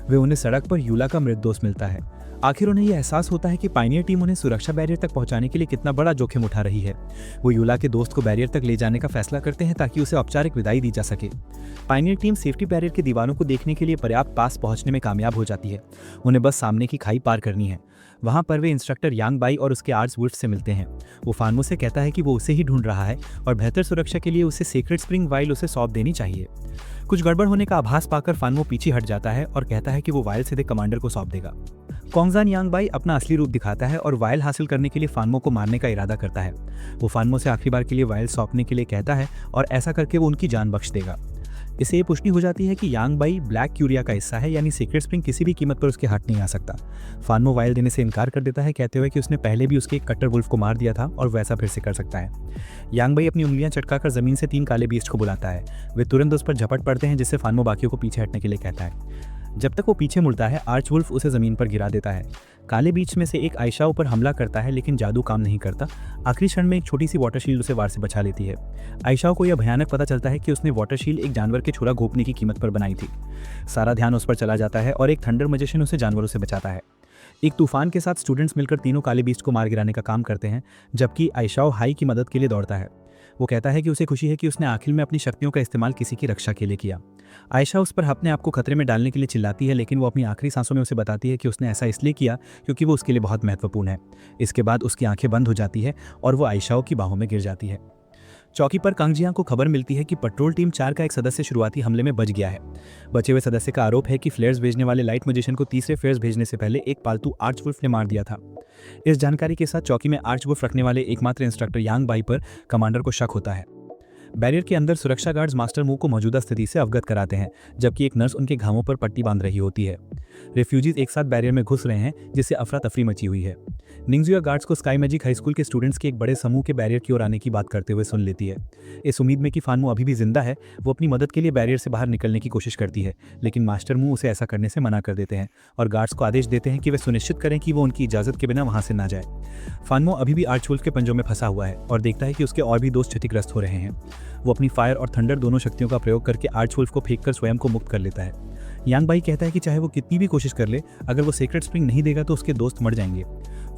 वे उन्हें सड़क पर यूला का मृत दोस्त मिलता है। आखिर उन्हें यह एहसास होता है कि पायनियर टीम उन्हें सुरक्षा बैरियर तक पहुंचाने के लिए कितना बड़ा जोखिम उठा रही है। वो यूला के दोस्त को बैरियर तक ले जाने का फैसला करते हैं ताकि उसे औपचारिक विदाई दी जा सके। पायनियर टीम सेफ्टी बैरियर की दीवारों को देखने के लिए पर्याप्त पास पहुंचने में कामयाब हो जाती है। उन्हें बस सामने की खाई पार करनी है। वहां पर वे इंस्ट्रक्टर यांग बाई और उसके आर्ट्स वुल्फ से मिलते हैं। वो फानमो से कहता है कि वो उसे ही ढूंढ रहा है और बेहतर सुरक्षा के लिए उसे सीक्रेट स्प्रिंग वाइल उसे सौंप देनी चाहिए। कुछ गड़बड़ होने का आभास पाकर फानमो पीछे हट जाता है और कहता है कि वो वाइल सीधे कमांडर को सौंप देगा। कोंगजान यांग बाई अपना असली रूप दिखाता है और वाइल हासिल करने के लिए फानमो को मारने का इरादा करता है। वो फानमो से आखिरी बार के लिए वाइल सौंपने के लिए कहता है और ऐसा करके वो उनकी जान बख्श देगा। इससे ये पुष्टि हो जाती है कि यांग बाई ब्लैक क्यूरिया का हिस्सा है, यानी सीक्रेट स्प्रिंग किसी भी कीमत पर उसके हाथ नहीं आ सकता। फानमो वाइल देने से इनकार कर देता है, कहते हुए कि उसने पहले भी उसके एक कट्टर वुल्फ को मार दिया था और वैसा फिर से कर सकता है। यांग बाई अपनी उंगलियां चटकाकर जमीन से 3 काले बीस्ट को बुलाता है। वे तुरंत उस पर झपट पड़ते हैं, जिससे फानमो बाकियों को पीछे हटने के लिए कहता है। जब तक वो पीछे मुड़ता है, आर्च वुल्फ उसे जमीन पर गिरा देता है। काले बीच में से एक आयशा ऊपर हमला करता है, लेकिन जादू काम नहीं करता। आखिरी क्षण में एक छोटी सी वाटर शील्ड उसे वार से बचा लेती है। आयशा को यह भयानक पता चलता है कि उसने वाटर शील्ड एक जानवर के छुरा घोंपने की कीमत पर बनाई थी। सारा ध्यान उस पर चला जाता है और एक थंडर मैजिशियन उसे जानवरों से बचाता है। एक तूफान के साथ स्टूडेंट्स मिलकर तीनों काले बीस्ट को मार गिराने का काम करते हैं, जबकि आयशा हाई की मदद के लिए दौड़ता है। वो कहता है कि उसे खुशी है कि उसने आखिर में अपनी शक्तियों का इस्तेमाल किसी की रक्षा के लिए किया। आयशा उस पर अपने आप को खतरे में डालने के लिए चिल्लाती है, लेकिन वो अपनी आखिरी सांसों में उसे बताती है कि उसने ऐसा इसलिए किया क्योंकि वो उसके लिए बहुत महत्वपूर्ण है। इसके बाद उसकी आंखें बंद हो जाती है और वो आयशा की बाहों में गिर जाती है। चौकी पर कांगजियांग को खबर मिलती है कि पेट्रोल टीम 4 का एक सदस्य शुरुआती हमले में बच गया है। बचे हुए सदस्य का आरोप है कि फ्लेयर्स भेजने वाले लाइट मैजिशियन को तीसरे फ्लेयर्स भेजने से पहले एक पालतू आर्च वुल्फ ने मार दिया था। इस जानकारी के साथ चौकी में आर्च वुल्फ रखने वाले एकमात्र इंस्ट्रक्टर यांग बाई पर कमांडर को शक होता है। बैरियर के अंदर सुरक्षा गार्ड्स मास्टर मू को मौजूदा स्थिति से अवगत कराते हैं, जबकि एक नर्स उनके घावों पर पट्टी बांध रही होती है। रेफ्यूजीज एक साथ बैरियर में घुस रहे हैं, जिससे अफरा तफरी मची हुई है। निंगजुआ गार्ड्स को स्काई मैजिक हाई स्कूल के स्टूडेंट्स के एक बड़े समूह के बैरियर की ओर आने की बात करते हुए सुन लेती है। इस उम्मीद में कि फानमो अभी भी जिंदा है, वो अपनी मदद के लिए बैरियर से बाहर निकलने की कोशिश करती है, लेकिन मास्टर मू उसे ऐसा करने से मना कर देते हैं और गार्ड्स को आदेश देते हैं कि वे सुनिश्चित करें कि वो उनकी इजाजत के बिना वहां से ना जाए। फानमो अभी भी आर्च वुल्फ के पंजों में फंसा हुआ है और देखता है कि उसके और भी दोस्त क्षतिग्रस्त हो रहे हैं। वो अपनी फायर और थंडर दोनों शक्तियों का प्रयोग करके आर्च वुल्फ को फेंककर स्वयं को मुक्त कर लेता है। यांग बाई कहता है कि चाहे वो कितनी भी कोशिश कर ले, अगर वो सीक्रेट स्प्रिंग नहीं देगा तो उसके दोस्त मर जाएंगे।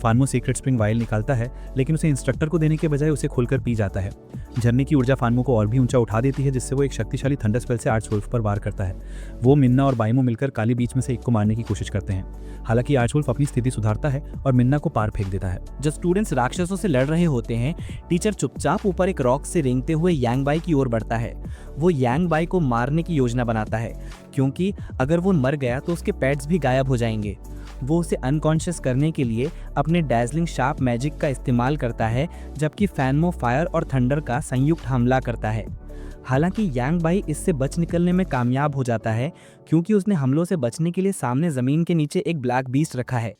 फानमो सीक्रेट स्प्रिंग वाइल निकालता है, लेकिन उसे इंस्ट्रक्टर को देने के बजाय उसे खोलकर पी जाता है। झरने की ऊर्जा फानमो को और भी ऊंचा उठा देती है, जिससे वो एक शक्तिशाली थंडर स्पेल से आर्च वुल्फ पर वार करता है। वो, मिन्ना और बाइमो मिलकर काली बीच में से एक को मारने की कोशिश करते हैं। हालांकि आर्च वुल्फ अपनी स्थिति सुधारता है और मिन्ना को पार फेंक देता है। जब स्टूडेंट्स राक्षसों से लड़ रहे होते हैं, टीचर चुपचाप ऊपर एक रॉक से रेंगते हुए यांग बाई की ओर बढ़ता है। वो यांग बाई को मारने की योजना बनाता है, क्योंकि अगर वो मर गया तो उसके पैड्स भी गायब हो जाएंगे। वो उसे अनकॉन्शियस करने के लिए अपने डैजलिंग शार्प मैजिक का इस्तेमाल करता है, जबकि फैनमो फायर और थंडर का संयुक्त हमला करता है। हालांकि यांग बाई इससे बच निकलने में कामयाब हो जाता है, क्योंकि उसने हमलों से बचने के लिए सामने जमीन के नीचे एक ब्लैक बीस्ट रखा है।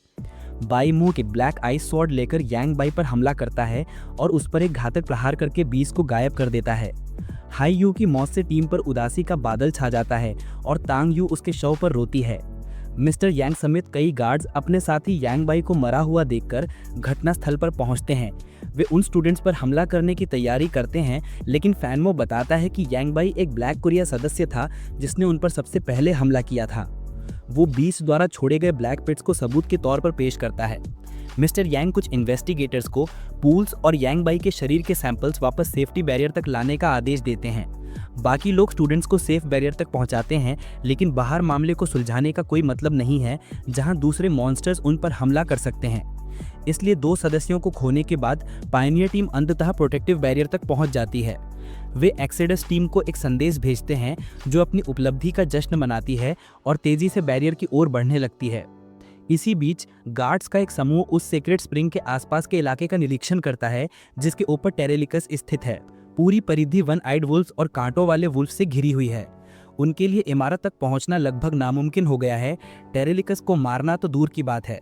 बाई मुंह के ब्लैक आइस स्वॉर्ड लेकर यांग बाई पर हमला करता है और उस पर एक घातक प्रहार करके बीस्ट को गायब कर देता है। हाई यू की मौत से टीम पर उदासी का बादल छा जाता है और तांग यू उसके शव पर रोती है। मिस्टर यांग समेत कई गार्ड्स अपने साथी यांग बाई को मरा हुआ देखकर घटनास्थल पर पहुंचते हैं। वे उन स्टूडेंट्स पर हमला करने की तैयारी करते हैं, लेकिन फैनमो बताता है कि यांग बाई एक ब्लैक कोरिया सदस्य था जिसने उन पर सबसे पहले हमला किया था। वो 20 द्वारा छोड़े गए ब्लैक पिट्स को सबूत के तौर पर पेश करता है। मिस्टर यांग कुछ इन्वेस्टिगेटर्स को पूल्स और यांग बाई के शरीर के सैंपल्स वापस सेफ्टी बैरियर तक लाने का आदेश देते हैं। बाकी लोग स्टूडेंट्स को सेफ बैरियर तक पहुंचाते हैं, लेकिन बाहर मामले को सुलझाने का कोई मतलब नहीं है जहां दूसरे मॉन्स्टर्स उन पर हमला कर सकते हैं। इसलिए 2 सदस्यों को खोने के बाद पायनियर टीम अंततः प्रोटेक्टिव बैरियर तक पहुंच जाती है। वे एक्सेडस टीम को एक संदेश भेजते हैं जो अपनी उपलब्धि का जश्न मनाती है और तेजी से बैरियर की ओर बढ़ने लगती है। इसी बीच गार्ड्स का एक समूह उस सीक्रेट स्प्रिंग के आसपास के इलाके का निरीक्षण करता है जिसके ऊपर टेरेलिकस स्थित है। पूरी परिधि वन आइड वुल्फ्स और कांटों वाले वुल्फ से घिरी हुई है। उनके लिए इमारत तक पहुंचना लगभग नामुमकिन हो गया है। टेरेलिकस को मारना तो दूर की बात है।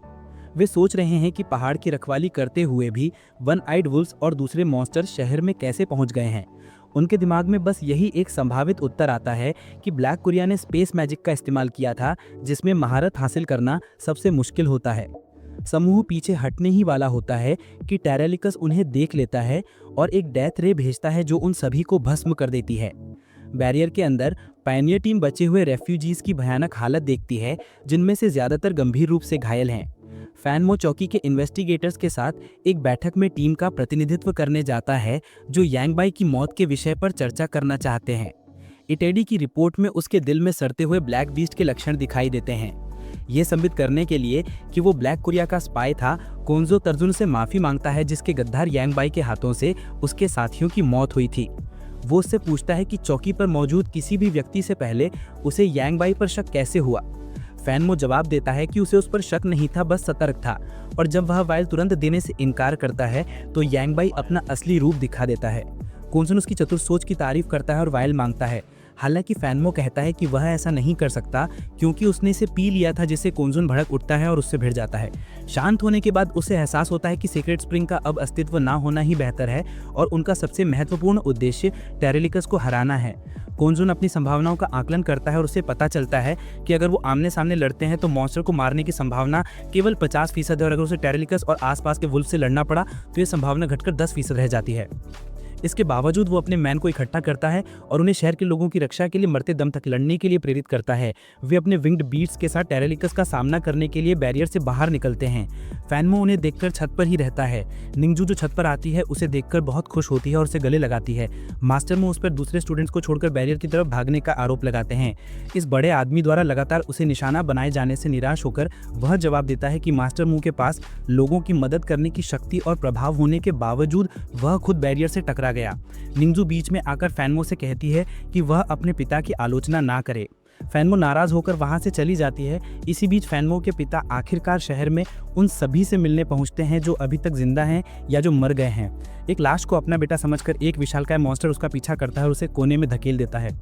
वे सोच रहे हैं कि पहाड़ की रखवाली करते हुए भी वन आइड वुल्फ्स और दूसरे मॉन्स्टर शहर में कैसे पहुंच गए हैं। उनके दिमाग में बस यही एक संभावित उत्तर आता है कि ब्लैक कोरिया ने स्पेस मैजिक का इस्तेमाल किया था, जिसमें महारत हासिल करना सबसे मुश्किल होता है। समूह पीछे हटने ही वाला होता है कि टेरेलिकस उन्हें देख लेता है और एक डेथ रे भेजता है जो उन सभी को भस्म कर देती है। बैरियर के अंदर पायनियर टीम बचे हुए रेफ्यूजीज की भयानक हालत देखती है, जिनमें से ज्यादातर गंभीर रूप से घायल हैं। फैनमो चौकी के इन्वेस्टिगेटर्स के साथ एक बैठक में टीम का प्रतिनिधित्व करने जाता है जो यांग बाई की मौत के विषय पर चर्चा करना चाहते हैं। इटेडी की रिपोर्ट में उसके दिल में सड़ते हुए ब्लैक बीस्ट के लक्षण दिखाई देते हैं। ये संबित करने के लिए कि वो ब्लैक कोरिया का स्पाई था, कोंजो तर्जुन से माफी मांगता है जिसके गद्दार यांग बाई के हाथों से उसके साथियों की मौत हुई थी। वो उससे पूछता है कि चौकी पर मौजूद किसी भी व्यक्ति से पहले उसे यांग बाई पर शक कैसे हुआ। फैनमो जवाब देता है कि उसे उस पर शक नहीं था, बस सतर्क था, और जब वह वाइल तुरंत देने से इनकार करता है तो यांग बाई अपना असली रूप दिखा देता है। कोंजुन उसकी चतुर सोच की तारीफ करता है और वाइल मांगता है। हालांकि फैनमो कहता है कि वह ऐसा नहीं कर सकता क्योंकि उसने इसे पी लिया था, जिससे कोंजुन भड़क उठता है और उससे भिड़ जाता है। शांत होने के बाद उसे एहसास होता है कि सीक्रेट स्प्रिंग का अब अस्तित्व ना होना ही बेहतर है और उनका सबसे महत्वपूर्ण उद्देश्य टेरेलिकस को हराना है। कोंजुन अपनी संभावनाओं का आकलन करता है और उसे पता चलता है कि अगर वो आमने सामने लड़ते हैं तो मॉन्स्टर को मारने की संभावना केवल 50% है और अगर उसे टेरेलिकस और आसपास के वुल्फ से लड़ना पड़ा तो ये संभावना घटकर 10% रह जाती है। इसके बावजूद वो अपने मैन को इकट्ठा करता है और उन्हें शहर के लोगों की रक्षा के लिए मरते दम तक लड़ने के लिए प्रेरित करता है। वे अपने विंग्ड बीट्स के साथ टेरेलिकस का सामना करने के लिए बैरियर से बाहर निकलते हैं। फैनमो उन्हें देखकर छत पर ही रहता है। निंगजू जो छत पर आती है उसे देखकर बहुत खुश होती है और उसे गले लगाती है। मास्टर मो उस पर दूसरे स्टूडेंट्स को छोड़कर बैरियर की तरफ भागने का आरोप लगाते हैं। इस बड़े आदमी द्वारा लगातार उसे निशाना बनाए जाने से निराश होकर वह जवाब देता है कि मास्टर मो के पास लोगों की मदद करने की शक्ति और प्रभाव होने के बावजूद वह खुद बैरियर से टकरा गया। निंगजू बीच में आकर फैनमो से कहती है कि वह अपने पिता की आलोचना ना करे। फैनमो नाराज होकर वहां से चली जाती है। इसी बीच फैनमो के पिता आखिरकार शहर में उन सभी से मिलने पहुंचते हैं जो अभी तक जिंदा हैं या जो मर गए हैं। एक लाश को अपना बेटा समझकर एक विशालकाय मॉन्स्टर उसका पीछा करता है और उसे कोने में धकेल देता है।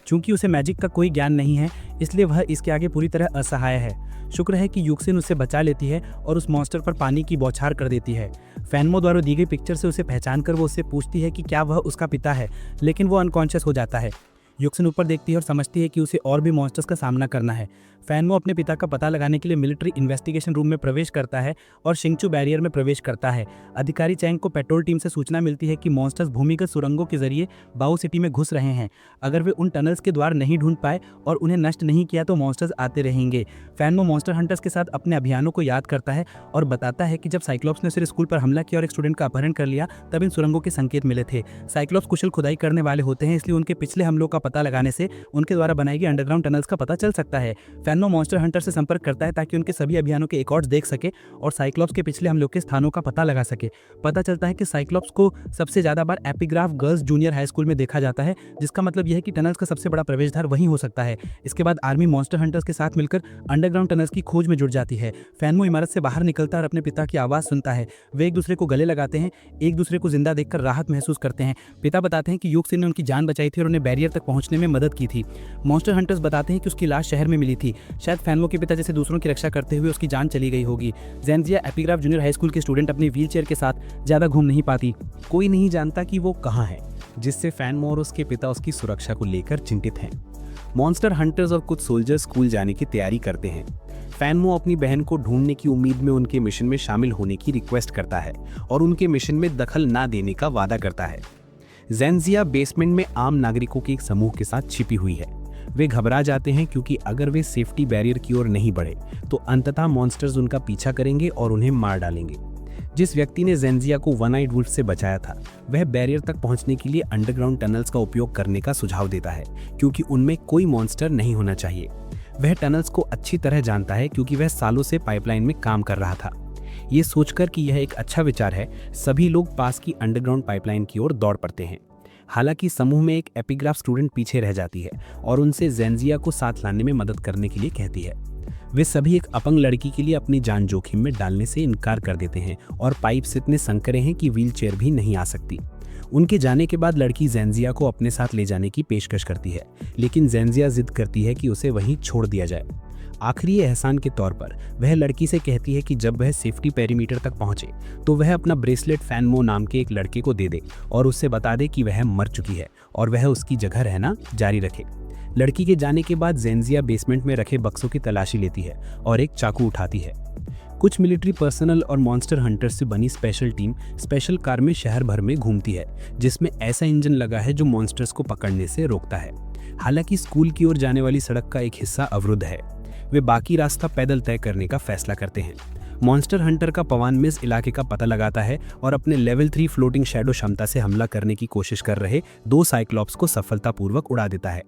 चूंकि उसे मैजिक का कोई ज्ञान नहीं है इसलिए वह इसके आगे पूरी तरह असहाय है। शुक्र है कि युक्सिन उसे बचा लेती है और उस मॉन्स्टर पर पानी की बौछार कर देती है। फैनमो द्वारा दी गई पिक्चर से उसे पहचान कर वो उससे पूछती है कि क्या वह उसका पिता है, लेकिन वो अनकॉन्शियस हो जाता है। युक्सिन ऊपर देखती है और समझती है कि उसे और भी मॉन्स्टर्स का सामना करना है। फैनमो अपने पिता का पता लगाने के लिए मिलिट्री इन्वेस्टिगेशन रूम में प्रवेश करता है और शिंगचू बैरियर में प्रवेश करता है। अधिकारी चैंग को पेट्रोल टीम से सूचना मिलती है कि मॉन्स्टर्स भूमिगत सुरंगों के जरिए बाओ सिटी में घुस रहे हैं। अगर वे उन टनल्स के द्वार नहीं ढूंढ पाए और उन्हें नष्ट नहीं किया तो मॉन्स्टर्स आते रहेंगे। फैनमो मॉन्स्टर हंटर्स के साथ अपने अभियानों को याद करता है और बताता है कि जब साइक्लोप्स ने सिर्फ स्कूल पर हमला किया और एक स्टूडेंट का अपहरण कर लिया तब इन सुरंगों के संकेत मिले थे। साइक्लोप्स कुशल खुदाई करने वाले होते हैं, इसलिए उनके पिछले हमलों का पता लगाने से उनके द्वारा बनाई गई अंडरग्राउंड टनल्स का पता चल सकता है। फैनमो मॉन्स्टर हंटर से संपर्क करता है ताकि उनके सभी अभियानों के रिकॉर्ड्स देख सके और साइक्लोप्स के पिछले हमलों के स्थानों का पता लगा सके। पता चलता है कि साइक्लोप्स को सबसे ज्यादा बार epigraph girls junior high school में देखा जाता है, जिसका मतलब यह है कि टनल्स का सबसे बड़ा प्रवेशद्वार वहीं हो सकता है। इसके बाद आर्मी मॉन्स्टर हंटर्स के साथ मिलकर अंडरग्राउंड टनल्स की खोज में जुट जाती है। फैनमो इमारत से बाहर निकलता है और अपने पिता की आवाज सुनता है। वे एक दूसरे को गले लगाते हैं, एक दूसरे को जिंदा देखकर राहत महसूस करते हैं। पिता बताते हैं कि युक्सिन ने उनकी जान बचाई थी और उन्हें बैरियर तक पहुंचने में मदद की थी। मॉन्स्टर हंटर्स बताते हैं कि उसकी लाश शहर में मिली थी। शायद फैनमो के पिता जैसे दूसरों की रक्षा करते हुए उसकी जान चली गई होगी। जेंजिया एपिग्राफ जूनियर हाई स्कूल की स्टूडेंट अपनी व्हीलचेयर के साथ ज्यादा घूम नहीं पाती। कोई नहीं जानता कि वो कहाँ है, जिससे फैनमो और उसके पिता उसकी सुरक्षा को लेकर चिंतित हैं। मॉन्स्टर हंटर्स और कुछ सोल्जर्स स्कूल जाने की तैयारी करते हैं। फैनमो अपनी बहन को ढूंढने की उम्मीद में उनके मिशन में शामिल होने की रिक्वेस्ट करता है और उनके मिशन में दखल ना देने का वादा करता है। ज़ेंजिया बेसमेंट में आम नागरिकों के एक समूह के साथ छिपी हुई है। वे घबरा जाते हैं क्योंकि अगर वे सेफ्टी बैरियर की ओर नहीं बढ़े तो अंततः मॉन्स्टर्स उनका पीछा करेंगे और उन्हें मार डालेंगे। जिस व्यक्ति ने ज़ेंजिया को वन आइड वुल्फ से बचाया था वह बैरियर तक पहुंचने के लिए अंडरग्राउंड टनल्स का उपयोग करने का सुझाव देता है क्योंकि उनमें कोई मॉन्स्टर नहीं होना चाहिए। वह टनल्स को अच्छी तरह जानता है क्योंकि वह सालों से पाइपलाइन में काम कर रहा था। ये सोचकर कि यह एक अच्छा विचार है, सभी लोग पास की अंडरग्राउंड पाइपलाइन की ओर दौड़ पड़ते हैं। हालांकि समूह में एक एपिग्राफ स्टूडेंट पीछे रह जाती है और उनसे ज़ेंजिया को साथ लाने में मदद करने के लिए कहती है। वे सभी एक अपंग लड़की के लिए अपनी जान जोखिम में डालने से इनकार कर देते हैं और पाइप्स इतने संकरे हैं कि व्हीलचेयर भी नहीं आ सकती। उनके जाने के बाद लड़की ज़ेंजिया को अपने साथ ले जाने की पेशकश करती है, लेकिन ज़ेंजिया जिद करती है कि उसे वहीं छोड़ दिया जाए। आखिरी एहसान के तौर पर वह लड़की से कहती है कि जब वह सेफ्टी पेरीमीटर तक पहुंचे तो वह अपना ब्रेसलेट फैनमो नाम के एक लड़के को दे दे और उससे बता दे कि वह मर चुकी है और वह उसकी जगह रहना जारी रखे। लड़की के जाने के बाद ज़ेंजिया बेसमेंट में रखे बक्सों की तलाशी लेती है और एक चाकू उठाती है। कुछ मिलिट्री पर्सनल और मॉन्स्टर हंटर्स से बनी स्पेशल टीम स्पेशल कार में शहर भर में घूमती है जिसमें ऐसा इंजन लगा है जो मॉन्स्टर्स को पकड़ने से रोकता है। हालांकि स्कूल की ओर जाने वाली सड़क का एक हिस्सा अवरुद्ध है। वे बाकी रास्ता पैदल तय करने का फैसला करते हैं। मॉन्स्टर हंटर का पवान मिस इलाके का पता लगाता है और अपने लेवल 3 फ्लोटिंग शैडो क्षमता से हमला करने की कोशिश कर रहे 2 साइक्लॉप्स को सफलतापूर्वक उड़ा देता है।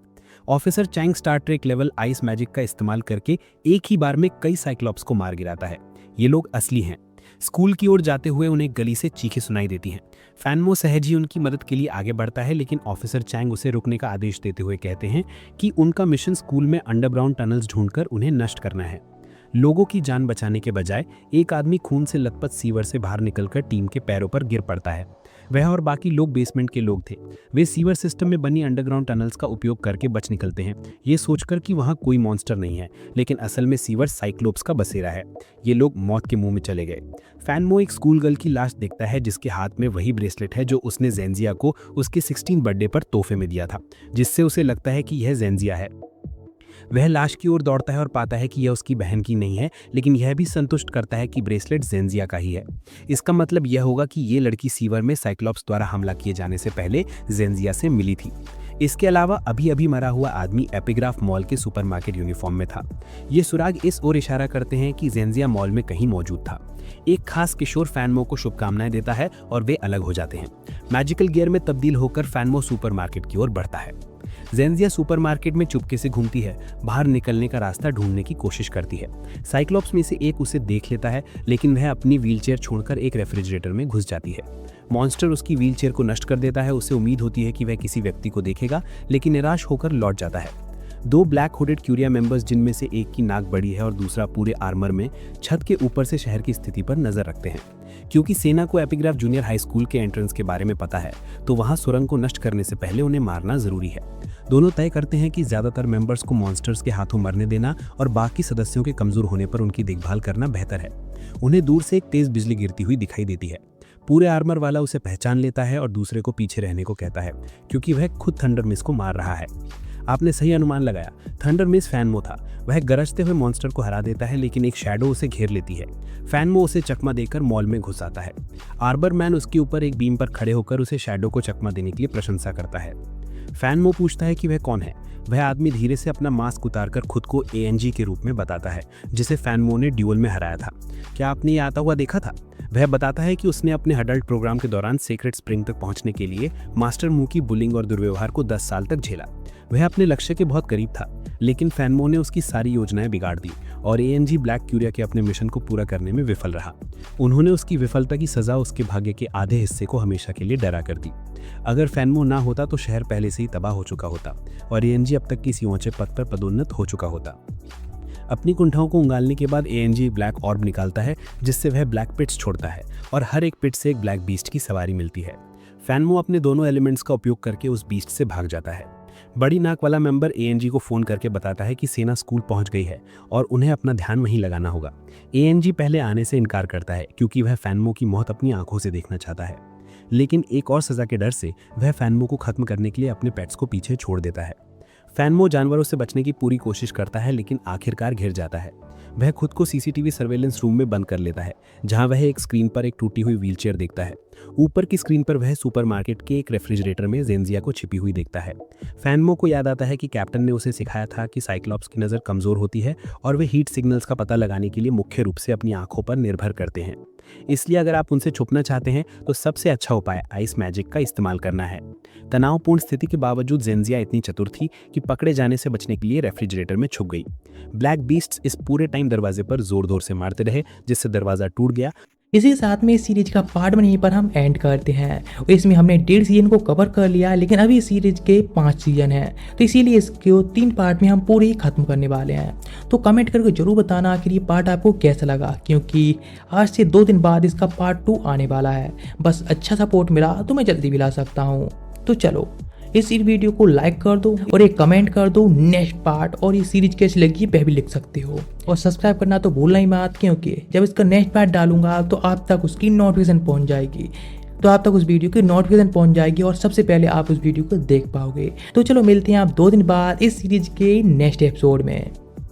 Officer Chang star trek level ice magic का इस्तेमाल करके एक ही बार में कई साइक्लॉप्स को मार गिराता है। ये लोग असली हैं। स्कूल की ओर जाते हुए उन्हें गली से चीखें सुनाई देती हैं। फैनमो सहज ही उनकी मदद के लिए आगे बढ़ता है, लेकिन ऑफिसर चैंग उसे रुकने का आदेश देते हुए कहते हैं कि उनका मिशन स्कूल में अंडरग्राउंड टनल्स ढूंढकर उन्हें नष्ट करना है। लोगों की जान बचाने के बजाय एक आदमी खून से लथपथ सीवर से बाहर निकलकर टीम के पैरों पर गिर पड़ता है। वह और बाकी लोग बेसमेंट के लोग थे। वे सीवर सिस्टम में बनी अंडरग्राउंड टनल्स का उपयोग करके बच निकलते हैं, ये सोचकर कि वहां कोई मॉन्स्टर नहीं है, लेकिन असल में सीवर साइक्लोप्स का बसेरा है। ये लोग मौत के मुंह में चले गए। फैनमो एक स्कूल गर्ल की लाश देखता है जिसके हाथ में वही ब्रेसलेट है जो उसने ज़ेंजिया को उसके 16 बर्थडे पर तोहफे में दिया था, जिससे उसे लगता है कि यह ज़ेंजिया है। वह लाश की ओर दौड़ता है और पाता है कि यह उसकी बहन की नहीं है, लेकिन यह भी संतुष्ट करता है कि ब्रेसलेट ज़ेंजिया का ही है। इसका मतलब यह होगा कि ये लड़की सीवर में साइक्लॉप्स द्वारा हमला किए जाने से पहले ज़ेंजिया से मिली थी। इसके अलावा अभी अभी मरा हुआ आदमी एपिग्राफ मॉल के सुपरमार्केट यूनिफॉर्म में था। ये सुराग इस ओर इशारा करते हैं कि ज़ेंजिया मॉल में कहीं मौजूद था। एक खास किशोर फैनमो को शुभकामनाएं देता है और वे अलग हो जाते हैं। मैजिकल गियर में तब्दील होकर फैनमो सुपरमार्केट की ओर बढ़ता है। ज़ेंजिया सुपरमार्केट में चुपके से घूमती है, बाहर निकलने का रास्ता ढूंढने की कोशिश करती है। साइक्लॉप्स में से एक उसे देख लेता है, लेकिन वह अपनी व्हीलचेयर छोड़कर एक रेफ्रिजरेटर में घुस जाती है। मॉन्स्टर उसकी व्हीलचेयर को नष्ट कर देता है। उसे उम्मीद होती है कि वह किसी व्यक्ति को देखेगा, लेकिन निराश होकर लौट जाता है। 2 ब्लैक हुडेड क्यूरिया मेंबर्स, जिनमें से एक की नाक बड़ी है और दूसरा पूरे आर्मर में, छत के ऊपर से शहर की स्थिति पर नजर रखते हैं। क्योंकि सेना को एपिग्राफ जूनियर हाई स्कूल के एंट्रेंस के बारे में पता है, तो वहां सुरंग को नष्ट करने से पहले उन्हें मारना जरूरी है। दोनों तय करते हैं कि ज्यादातर मेंबर्स को मॉन्स्टर्स के हाथों मरने देना और बाकी सदस्यों के कमजोर होने पर उनकी देखभाल करना बेहतर है। उन्हें दूर से एक तेज बिजली गिरती हुई दिखाई देती है। पूरे आर्मर वाला उसे पहचान लेता है और दूसरे को पीछे रहने को कहता है, क्योंकि वह खुद थंडर मिस को मार रहा है। आपने सही अनुमान लगाया, थंडर मिस फैनमो था। वह गरजते हुए मॉन्स्टर को हरा देता है, लेकिन एक शैडो उसे घेर लेती है। फैनमो उसे चकमा देकर मॉल में घुस आता है। आर्बर मैन उसके ऊपर एक बीम पर खड़े होकर उसे शैडो को चकमा देने के लिए प्रशंसा करता है। फैनमो पूछता है कि वह कौन है। वह आदमी धीरे से अपना मास्क उतारकर खुद को ANG के रूप में बताता है, जिसे फैनमो ने ड्यूल में हराया था। क्या आपने ये आता हुआ देखा था? वह बताता है कि उसने अपने अडल्ट प्रोग्राम के दौरान सीक्रेट स्प्रिंग तक पहुंचने के लिए मास्टर मू की बुलिंग और दुर्व्यवहार को 10 साल तक झेला। वह अपने लक्ष्य के बहुत करीब था, लेकिन फैनमो ने उसकी सारी योजनाएं बिगाड़ दी और ANG ब्लैक क्यूरिया के अपने मिशन को पूरा करने में विफल रहा। उन्होंने उसकी विफलता की सजा उसके भाग्य के आधे हिस्से को हमेशा के लिए डरा कर दी। अगर फैनमो ना होता तो शहर पहले से ही तबाह हो चुका होता और ANG अब तक किसी ऊंचे पद पर पदोन्नत हो चुका होता। अपनी कुंठाओं को उंगालने के बाद ANG ब्लैक ऑर्ब निकालता है, जिससे वह ब्लैक पिट्स छोड़ता है और हर एक पिट से एक ब्लैक बीस्ट की सवारी मिलती है। फैनमो अपने दोनों एलिमेंट्स का उपयोग करके उस बीस्ट से भाग जाता है। बड़ी नाक वाला मेंबर ANG को फोन करके बताता है कि सेना स्कूल पहुंच गई है और उन्हें अपना ध्यान वहीं लगाना होगा। ANG पहले आने से इनकार करता है, क्योंकि वह फैनमो की मौत अपनी आंखों से देखना चाहता है, लेकिन एक और सजा के डर से वह फैनमो को खत्म करने के लिए अपने पेट्स को पीछे छोड़ देता है। फैनमो जानवरों से बचने की पूरी कोशिश करता है लेकिन आखिरकार घिर जाता है। वह खुद को सीसीटीवी सर्वेलेंस रूम में बंद कर लेता है, जहां वह एक स्क्रीन पर एक टूटी हुई व्हीलचेयर देखता है। ऊपर की स्क्रीन पर वह सुपरमार्केट के एक रेफ्रिजरेटर में जेंजिया को छिपी हुई देखता है। फैनमो को याद आता है कि कैप्टन ने उसे सिखाया था कि साइक्लॉप्स की नज़र कमज़ोर होती है और वे हीट सिग्नल्स का पता लगाने के लिए मुख्य रूप से अपनी आंखों पर निर्भर करते हैं। इसलिए अगर आप उनसे छुपना चाहते हैं तो सबसे अच्छा उपाय आइस मैजिक का इस्तेमाल करना है। तनावपूर्ण स्थिति के बावजूद जेंजिया इतनी चतुर थी कि पकड़े जाने से बचने के लिए रेफ्रिजरेटर में छुप गई। ब्लैक बीस्ट्स इस पूरे टाइम दरवाजे पर जोर जोर से मारते रहे, जिससे दरवाजा टूट गया। इसी के साथ में इस सीरीज का पार्ट 1 यहीं पर हम एंड करते हैं। और इसमें हमने 1.5 सीजन को कवर कर लिया, लेकिन अभी इस सीरीज के 5 सीजन हैं, तो इसीलिए इसको 3 पार्ट में हम पूरे ही खत्म करने वाले हैं। तो कमेंट करके जरूर बताना आखिर ये पार्ट आपको कैसा लगा, क्योंकि आज से 2 दिन बाद इसका पार्ट 2 आने वाला है। बस अच्छा सपोर्ट मिला तो मैं जल्दी भी ला सकता हूँ। तो चलो इस वीडियो को लाइक कर दो और एक कमेंट कर दो नेक्स्ट पार्ट, और ये सीरीज कैसी लगी वह भी लिख सकते हो। और सब्सक्राइब करना तो भूलना ही मत, क्योंकि जब इसका नेक्स्ट पार्ट डालूंगा तो आप तक उसकी नोटिफिकेशन पहुंच जाएगी। तो आप तक उस वीडियो की नोटिफिकेशन पहुंच जाएगी और सबसे पहले आप उस वीडियो को देख पाओगे। तो चलो मिलते हैं आप 2 दिन बाद इस सीरीज के नेक्स्ट एपिसोड में।